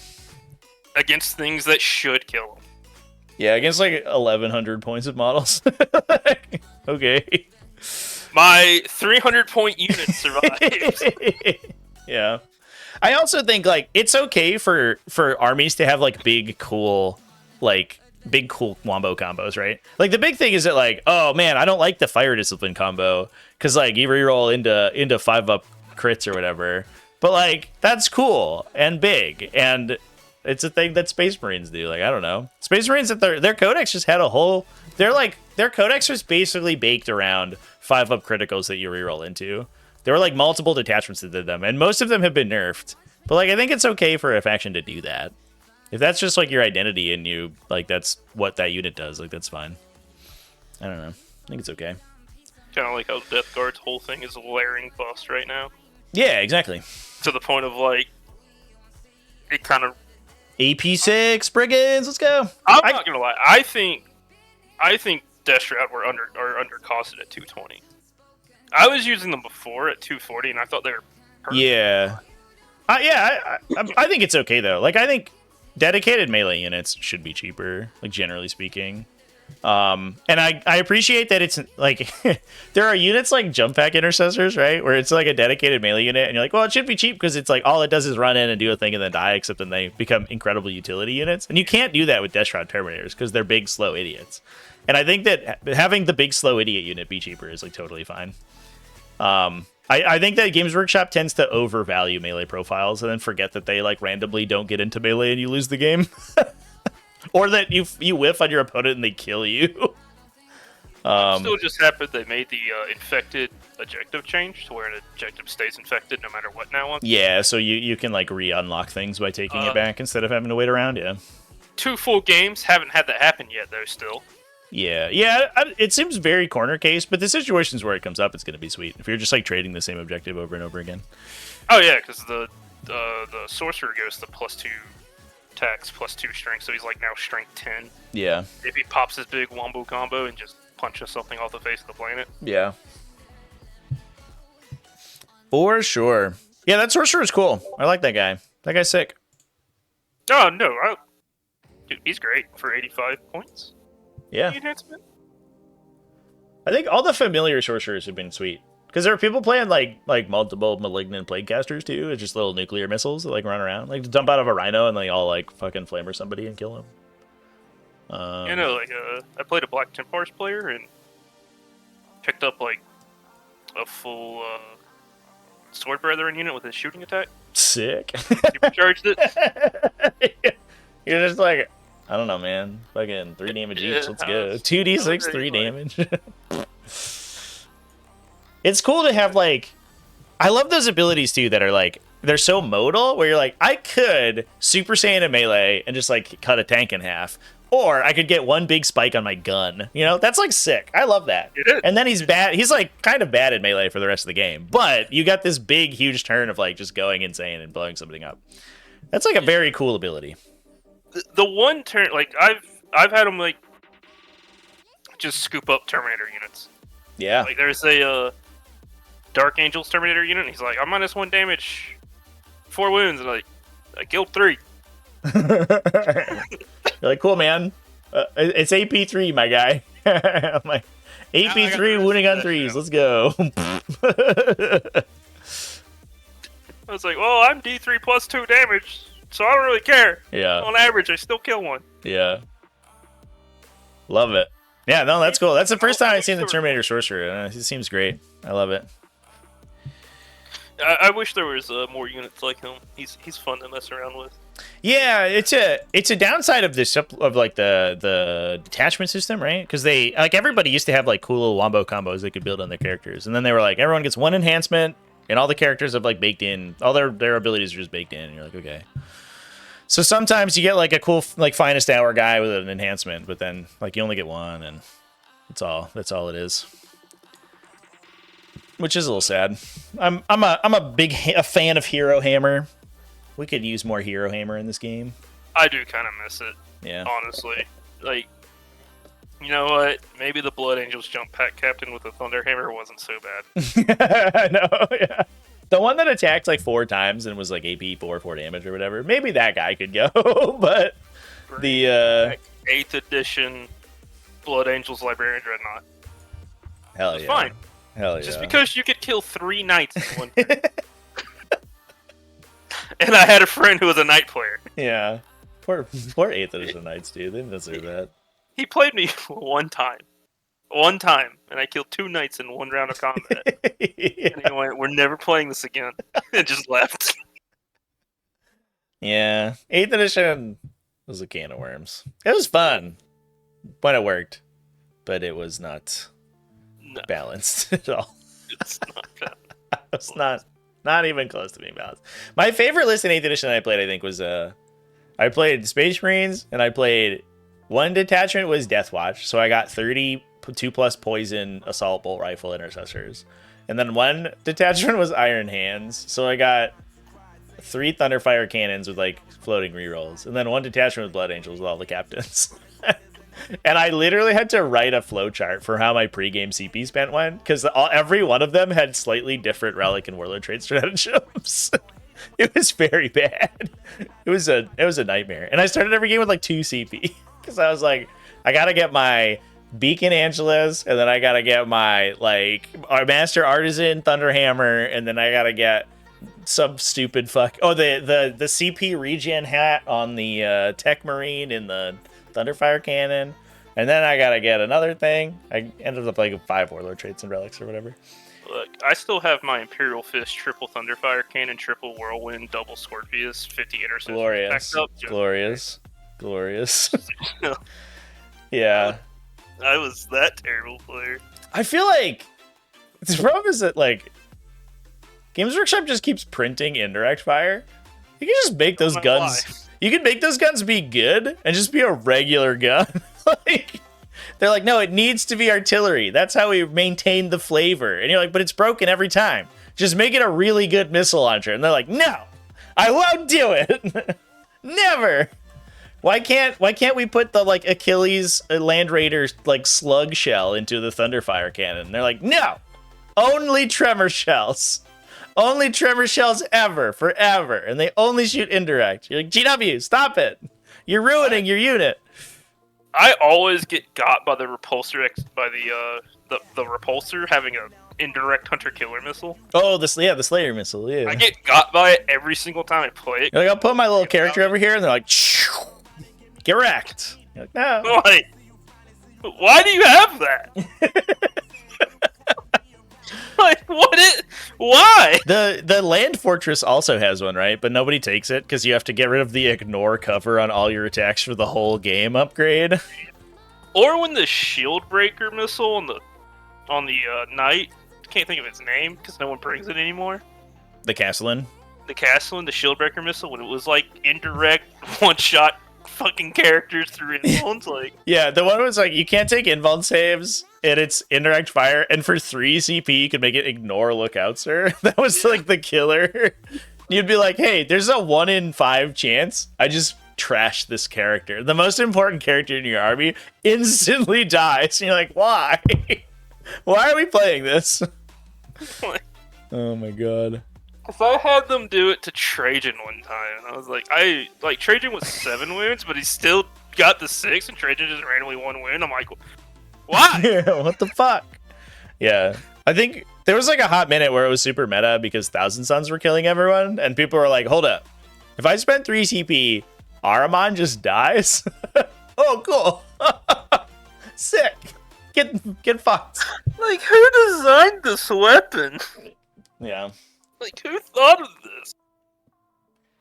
Against things that should kill them. Yeah, against like 1,100 points of models. Okay. My 300-point unit survives. Yeah. I also think like it's okay for armies to have like big cool wombo combos, right? Like the big thing is that like, oh man, I don't like the fire discipline combo because like you reroll into 5+ crits or whatever. But like that's cool and big, and it's a thing that Space Marines do. Like I don't know, Space Marines that their codex just had their codex was basically baked around 5+ criticals that you reroll into. There were like multiple detachments that did them, and most of them have been nerfed. But like I think it's okay for a faction to do that. If that's just like your identity and you like that's what that unit does, like that's fine. I don't know. I think it's okay. Kind of like how Death Guard's whole thing is layering bust right now. Yeah, exactly. To the point of like it kind of AP6 Brigands, let's go. I'm not gonna lie. I think Death Shroud are undercosted at 220. I was using them before at 240, and I thought they were perfect. Yeah. I think it's okay though. Like I think dedicated melee units should be cheaper, like generally speaking. And I appreciate that it's like there are units like Jump Pack Intercessors, right? Where it's like a dedicated melee unit, and you're like, well, it should be cheap because it's like all it does is run in and do a thing and then die, except then they become incredible utility units. And you can't do that with Death Shroud Terminators because they're big, slow idiots. And I think that having the big, slow idiot unit be cheaper is like totally fine. I think that Games Workshop tends to overvalue melee profiles and then forget that they like randomly don't get into melee and you lose the game. Or that you whiff on your opponent and they kill you. I'm still just happy they made the infected objective change to where an objective stays infected no matter what now. Yeah, so you can like re-unlock things by taking it back instead of having to wait around, yeah. 2 full games, haven't had that happen yet though still. Yeah, it seems very corner case, but the situations where it comes up, it's going to be sweet. If you're just like trading the same objective over and over again. Oh yeah, because the sorcerer goes to +2 attacks, +2 strength, so he's like now strength 10. Yeah. If he pops his big wombo combo and just punches something off the face of the planet. Yeah. For sure. Yeah, that sorcerer is cool. I like that guy. That guy's sick. Oh no, dude, he's great for 85 points. Yeah. Enhancement. I think all the familiar sorcerers have been sweet. Because there are people playing like multiple malignant plague casters too. It's just little nuclear missiles that like run around, like to dump out of a rhino and they all like fucking flamer somebody and kill them. I played a Black Templars player and picked up like a full Sword Brethren unit with a shooting attack. Sick. Supercharged it. You're just like, I don't know, man. Fucking 3 damage each. Let's go. 2d6, 3 damage. It's cool to have like, I love those abilities too that are like, they're so modal where you're like, I could Super Saiyan a melee and just like cut a tank in half. Or I could get one big spike on my gun. You know, that's like sick. I love that. It is. And then he's bad. He's like kind of bad at melee for the rest of the game. But you got this big, huge turn of like just going insane and blowing something up. That's like a very cool ability. The one turn, like I've had him like just scoop up Terminator units. Yeah. Like there's a Dark Angels Terminator unit. And he's like, I'm -1 damage, 4 wounds, and I killed 3. You're like, cool, man. It's AP3, my guy. I'm like, AP3 wounding on 3s. Let's go. I was like, well, I'm D3 +2 damage, so I don't really care. Yeah. On average, I still kill 1. Yeah. Love it. Yeah, no, that's cool. That's the first time I've seen the Terminator Sorcerer. It seems great. I love it. I wish there was more units like him. He's fun to mess around with. Yeah, it's a downside of this of like the detachment system, right? Because they like everybody used to have like cool little wombo combos they could build on their characters, and then they were like everyone gets 1 enhancement, and all the characters have like baked in all their abilities are just baked in, and you're like, okay. So sometimes you get like a cool like finest hour guy with an enhancement, but then like you only get 1, and that's all it is. Which is a little sad. I'm a fan of Hero Hammer. We could use more Hero Hammer in this game. I do kind of miss it. Yeah. Honestly, like, you know what? Maybe the Blood Angels jump pack captain with the Thunder Hammer wasn't so bad. I know. Yeah. The one that attacked like 4 times and was like AP 4 damage or whatever. Maybe that guy could go, but the 8th edition Blood Angels Librarian Dreadnought. Hell yeah. Fine. Hell yeah. Just because you could kill 3 knights in one turn. And I had a friend who was a knight player. Yeah. Poor 8th edition knights, dude. They deserve that. He played me one time, and I killed 2 knights in 1 round of combat. Yeah. And he went, "We're never playing this again," and just left. Yeah. 8th edition was a can of worms. It was fun when it worked, but it was not balanced at all. It's not bad. It's not even close to being balanced. My favorite list in 8th edition I played, I think, was I played Space Marines, and I played 1 detachment was Death Watch, so I got 30 2+ poison assault bolt rifle intercessors, and then 1 detachment was Iron Hands, so I got 3 Thunderfire cannons with like floating rerolls, and then 1 detachment with Blood Angels with all the captains. And I literally had to write a flowchart for how my pregame CP spent went, because every one of them had slightly different Relic and Warlord trait stratagems. It was very bad. It was a nightmare. And I started every game with like 2 CP, because I was like, I gotta get my Beacon Angelas, and then I gotta get my like our Master Artisan Thunderhammer, and then I gotta get some stupid the CP regen hat on the Tech Marine in the Thunderfire cannon, and then I gotta get another thing. I ended up like 5 Warlord traits and relics or whatever. Look, I still have my Imperial Fist, triple Thunderfire Cannon, triple Whirlwind, double Scorpius, 50 interceptions Glorious. packed up. Glorious. Yeah. I was that terrible player. I feel like the problem is that, like, Games Workshop just keeps printing indirect fire. You can just make those guns. Why. You can make those guns be good and just be a regular gun. Like, they're like, no, it needs to be artillery. That's how we maintain the flavor. And you're like, but it's broken every time. Just make it a really good missile launcher. And they're like, no, I won't do it. Never. Why can't we put the, like, Achilles Land Raider, like, slug shell into the Thunderfire cannon? And they're like, no, only tremor shells. Only tremor shells ever, forever. And they only shoot indirect. You're like, GW, stop it. You're ruining your unit. I always get got by the repulsor by the repulsor having a indirect hunter killer missile. Oh, the Slayer missile, yeah. I get got by it every single time I play it. You're like, I'll put my little character over here, and they're like, get wrecked. You're like, no. Like, why do you have that? Like, why? The land fortress also has one, right? But nobody takes it because you have to get rid of the ignore cover on all your attacks for the whole game upgrade. Or when the shield breaker missile on the knight, can't think of its name because no one brings it anymore. The Castellan. The Castellan, the shield breaker missile, when it was like indirect one shot fucking characters through invulns, like yeah, the one was like you can't take invuln saves and it's indirect fire, and for 3 CP you can make it ignore lookout, sir. That was like the killer. You'd be like, hey, there's a 1 in 5 chance I just trash this character. The most important character in your army instantly dies. And you're like, why? Why are we playing this? Oh my god. If I had them do it to Trajan one time, and I was like, Trajan was 7 wounds, but he still got the 6, and Trajan just randomly 1 wound. I'm like, why? Yeah, what the fuck? Yeah. I think there was like a hot minute where it was super meta because Thousand Suns were killing everyone, and people were like, hold up. If I spend 3 CP, Ahriman just dies? Oh, cool. Sick. Get fucked. Like, who designed this weapon? Yeah. Like, who thought of this?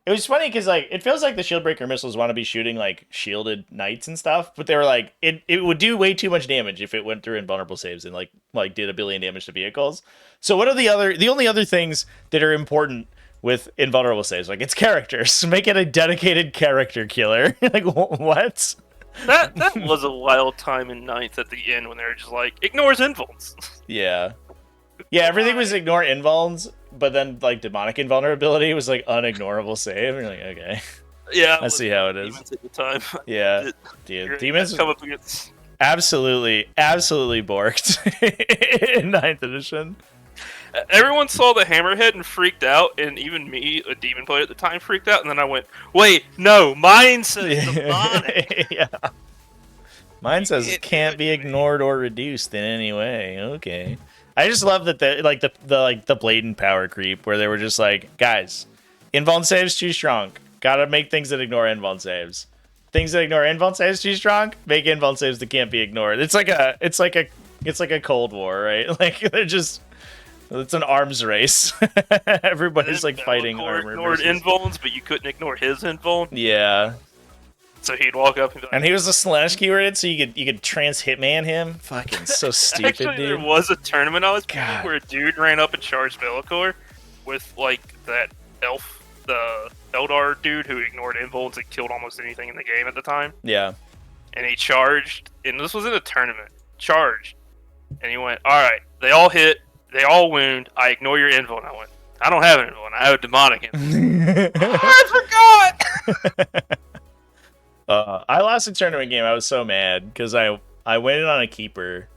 It was funny because, like, it feels like the Shieldbreaker missiles want to be shooting, like, shielded knights and stuff, but they were like, it would do way too much damage if it went through invulnerable saves and, like did 1 billion damage to vehicles. So what are the only other things that are important with invulnerable saves? Like, it's characters. Make it a dedicated character killer. Like, what? That was a wild time in Ninth at the end when they were just like, ignores invulns. Yeah. Yeah, everything was ignore invulns, but then, like, demonic invulnerability was, like, unignorable save. And you're like, okay. Yeah. I see how it is. Demons at the time. Yeah. Dude, Demons come up against... absolutely borked in 9th edition. Everyone saw the Hammerhead and freaked out, and even me, a demon player at the time, freaked out, and then I went, wait, no, mine says demonic. Yeah. Mine says it can't be ignored or reduced in any way. Okay. I just love that the blatant power creep where they were just like, guys, invuln saves too strong. Gotta make things that ignore invuln saves. Things that ignore invuln saves too strong. Make invuln saves that can't be ignored. It's like a Cold War, right? Like they're just. It's an arms race. Everybody's like fighting armor. Ignored invulns, but you couldn't ignore his invuln. Yeah. So he'd walk up and be like, and he was a slash keyword, so you could trans hitman him. Fucking so stupid, actually, dude. There was a tournament I was playing where a dude ran up and charged Velikor with like that elf, the Eldar dude who ignored invulns and killed almost anything in the game at the time. Yeah. And he charged, and this was in a tournament. Charged, and he went, "All right, they all hit, they all wound. I ignore your invuln." I went, "I don't have an invuln. I have a demonic invuln." I forgot. I lost a tournament game. I was so mad because I went in on a keeper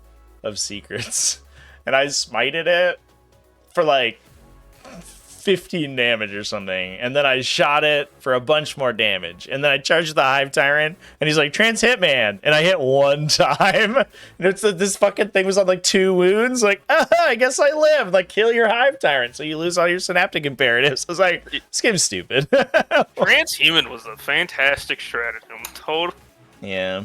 of secrets and I smited it for like 15 damage or something, and then I shot it for a bunch more damage, and then I charged the Hive Tyrant, and he's like, trans hitman, and I hit 1 time, and it's this fucking thing was on like 2 wounds, like, I guess I live, like, kill your Hive Tyrant, so you lose all your synaptic imperatives. I was like, this game's stupid. Transhuman was a fantastic stratagem. Total. Yeah.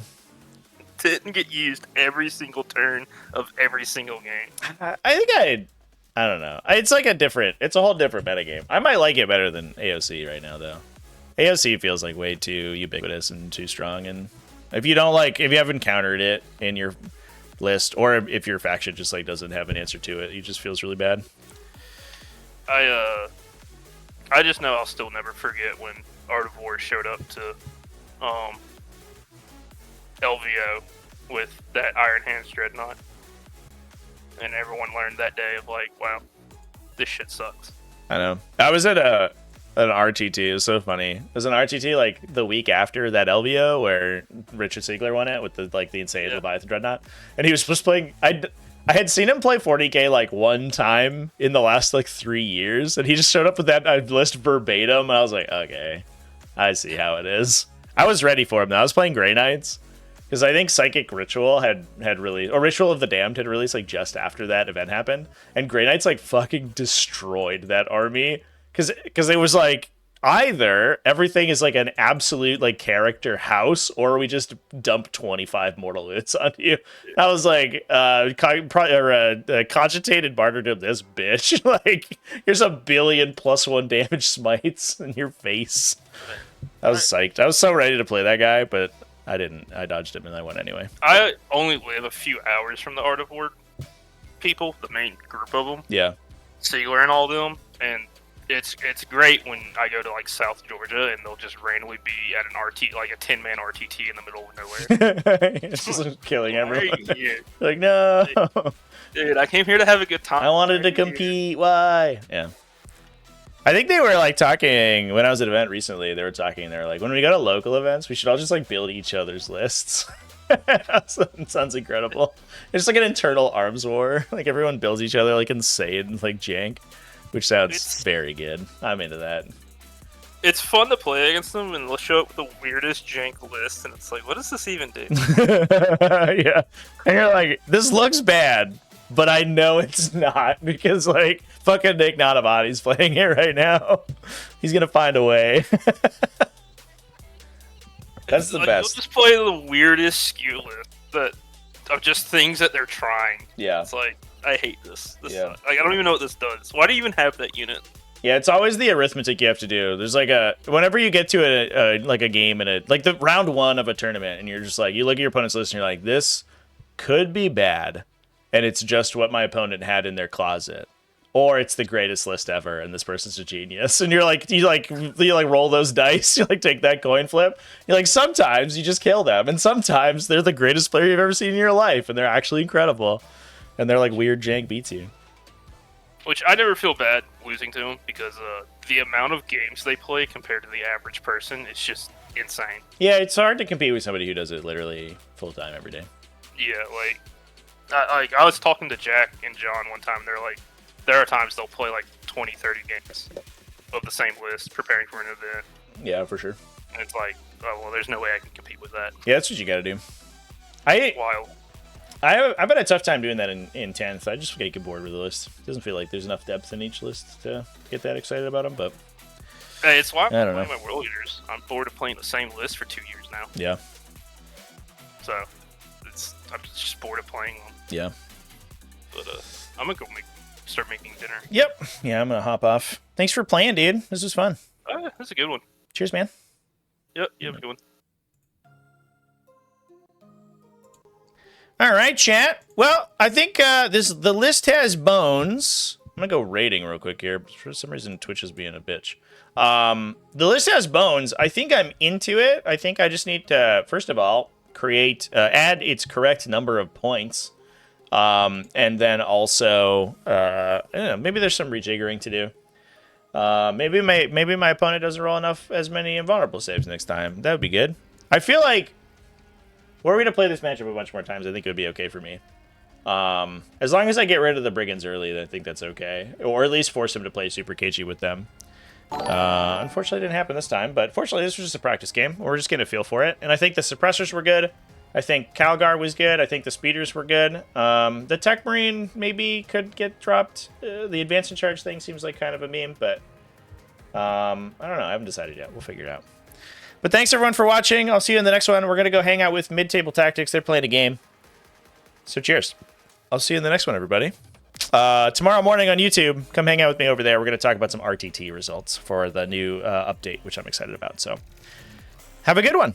Didn't get used every single turn of every single game. I think I don't know. It's like it's a whole different metagame. I might like it better than AOC right now, though. AOC feels like way too ubiquitous and too strong, and if you haven't countered it in your list, or if your faction just like doesn't have an answer to it, it just feels really bad. I just know I'll still never forget when Art of War showed up to LVO with that Iron Hands Dreadnought. And everyone learned that day of like, wow, this shit sucks. I know. I was at an RTT. It was so funny. It was an RTT like the week after that LVO where Richard Siegler won it with the insane Leviathan Dreadnought, and he was just playing. I had seen him play 40k like one time in the last like 3 years, and he just showed up with that list verbatim. And I was like, okay, I see how it is. I was ready for him. Though. I was playing Grey Knights. Because I think Psychic Ritual had released, or Ritual of the Damned had released like just after that event happened, and Grey Knights like fucking destroyed that army. Because it was like either everything is like an absolute like character house, or we just dump 25 mortal hits on you. I was like, cogitated martyrdom, this bitch. Like, here's 1 billion +1 damage smites in your face. I was psyched. I was so ready to play that guy, but I didn't. I dodged him and I went anyway. I only live a few hours from the Art of War people, the main group of them. Yeah. Siegler and all them, and it's great when I go to like South Georgia and they'll just randomly be at an RT, like a 10-man RTT in the middle of nowhere. It's just killing everyone. Yeah. Like, no. Dude, I came here to have a good time. I wanted to compete. Why? Yeah. I think they were like talking when I was at an event recently. They were talking. They were like, when we go to local events, we should all just like build each other's lists. It sounds incredible. It's like an internal arms war. Like everyone builds each other like insane, like jank, which sounds very good. I'm into that. It's fun to play against them, and they'll show up with the weirdest jank list, and it's like, what does this even do? Yeah, and you're like, this looks bad. But I know it's not, because like fucking Nick Nanavati's playing it right now. He's gonna find a way. That's the best. They'll just play the weirdest skew list of just things that they're trying. Yeah. It's like, I hate this. Yeah. Like, I don't even know what this does. Why do you even have that unit? Yeah, it's always the arithmetic you have to do. There's like whenever you get to a game in like the round 1 of a tournament, and you're just like, you look at your opponent's list and you're like, this could be bad. And it's just what my opponent had in their closet, or it's the greatest list ever, and this person's a genius. And you're like, you roll those dice, you like take that coin flip. You're like, sometimes you just kill them, and sometimes they're the greatest player you've ever seen in your life, and they're actually incredible, and they're like weird jank beats you. Which I never feel bad losing to them, because the amount of games they play compared to the average person is just insane. Yeah, it's hard to compete with somebody who does it literally full time every day. Yeah, like. I was talking to Jack and John one time. They're like, there are times they'll play like 20, 30 games of the same list, preparing for an event. Yeah, for sure. And it's like, oh, well, there's no way I can compete with that. Yeah, that's what you gotta do. Wild. I've had a tough time doing that in 10th. I just get bored with the list. It doesn't feel like there's enough depth in each list to get that excited about them, but... Hey, it's why I'm I don't know. playing my World Eaters. I'm bored of playing the same list for 2 years now. Yeah. So, I'm just bored of playing them. Yeah. But I'm gonna go start making dinner. Yep. Yeah, I'm gonna hop off. Thanks for playing, dude. This was fun. That's a good one. Cheers, man. Yep, good one. All right, chat. Well, I think the list has bones. I'm gonna go rating real quick here. For some reason, Twitch is being a bitch. The list has bones. I think I'm into it. I think I just need to, first of all, add its correct number of points. And then also, I don't know, maybe there's some rejiggering to do. Maybe my opponent doesn't roll as many invulnerable saves next time. That would be good. I feel like, were we to play this matchup a bunch more times, I think it would be okay for me. As long as I get rid of the Brigands early, I think that's okay. Or at least force him to play Super KG with them. Unfortunately, it didn't happen this time, but fortunately, this was just a practice game. We're just getting a feel for it. And I think the suppressors were good. I think Calgar was good. I think the speeders were good. The Tech Marine maybe could get dropped. The advance in charge thing seems like kind of a meme, but I don't know. I haven't decided yet. We'll figure it out. But thanks, everyone, for watching. I'll see you in the next one. We're going to go hang out with Mid-Table Tactics. They're playing a game. So cheers. I'll see you in the next one, everybody. Tomorrow morning on YouTube, come hang out with me over there. We're going to talk about some RTT results for the new update, which I'm excited about. So have a good one.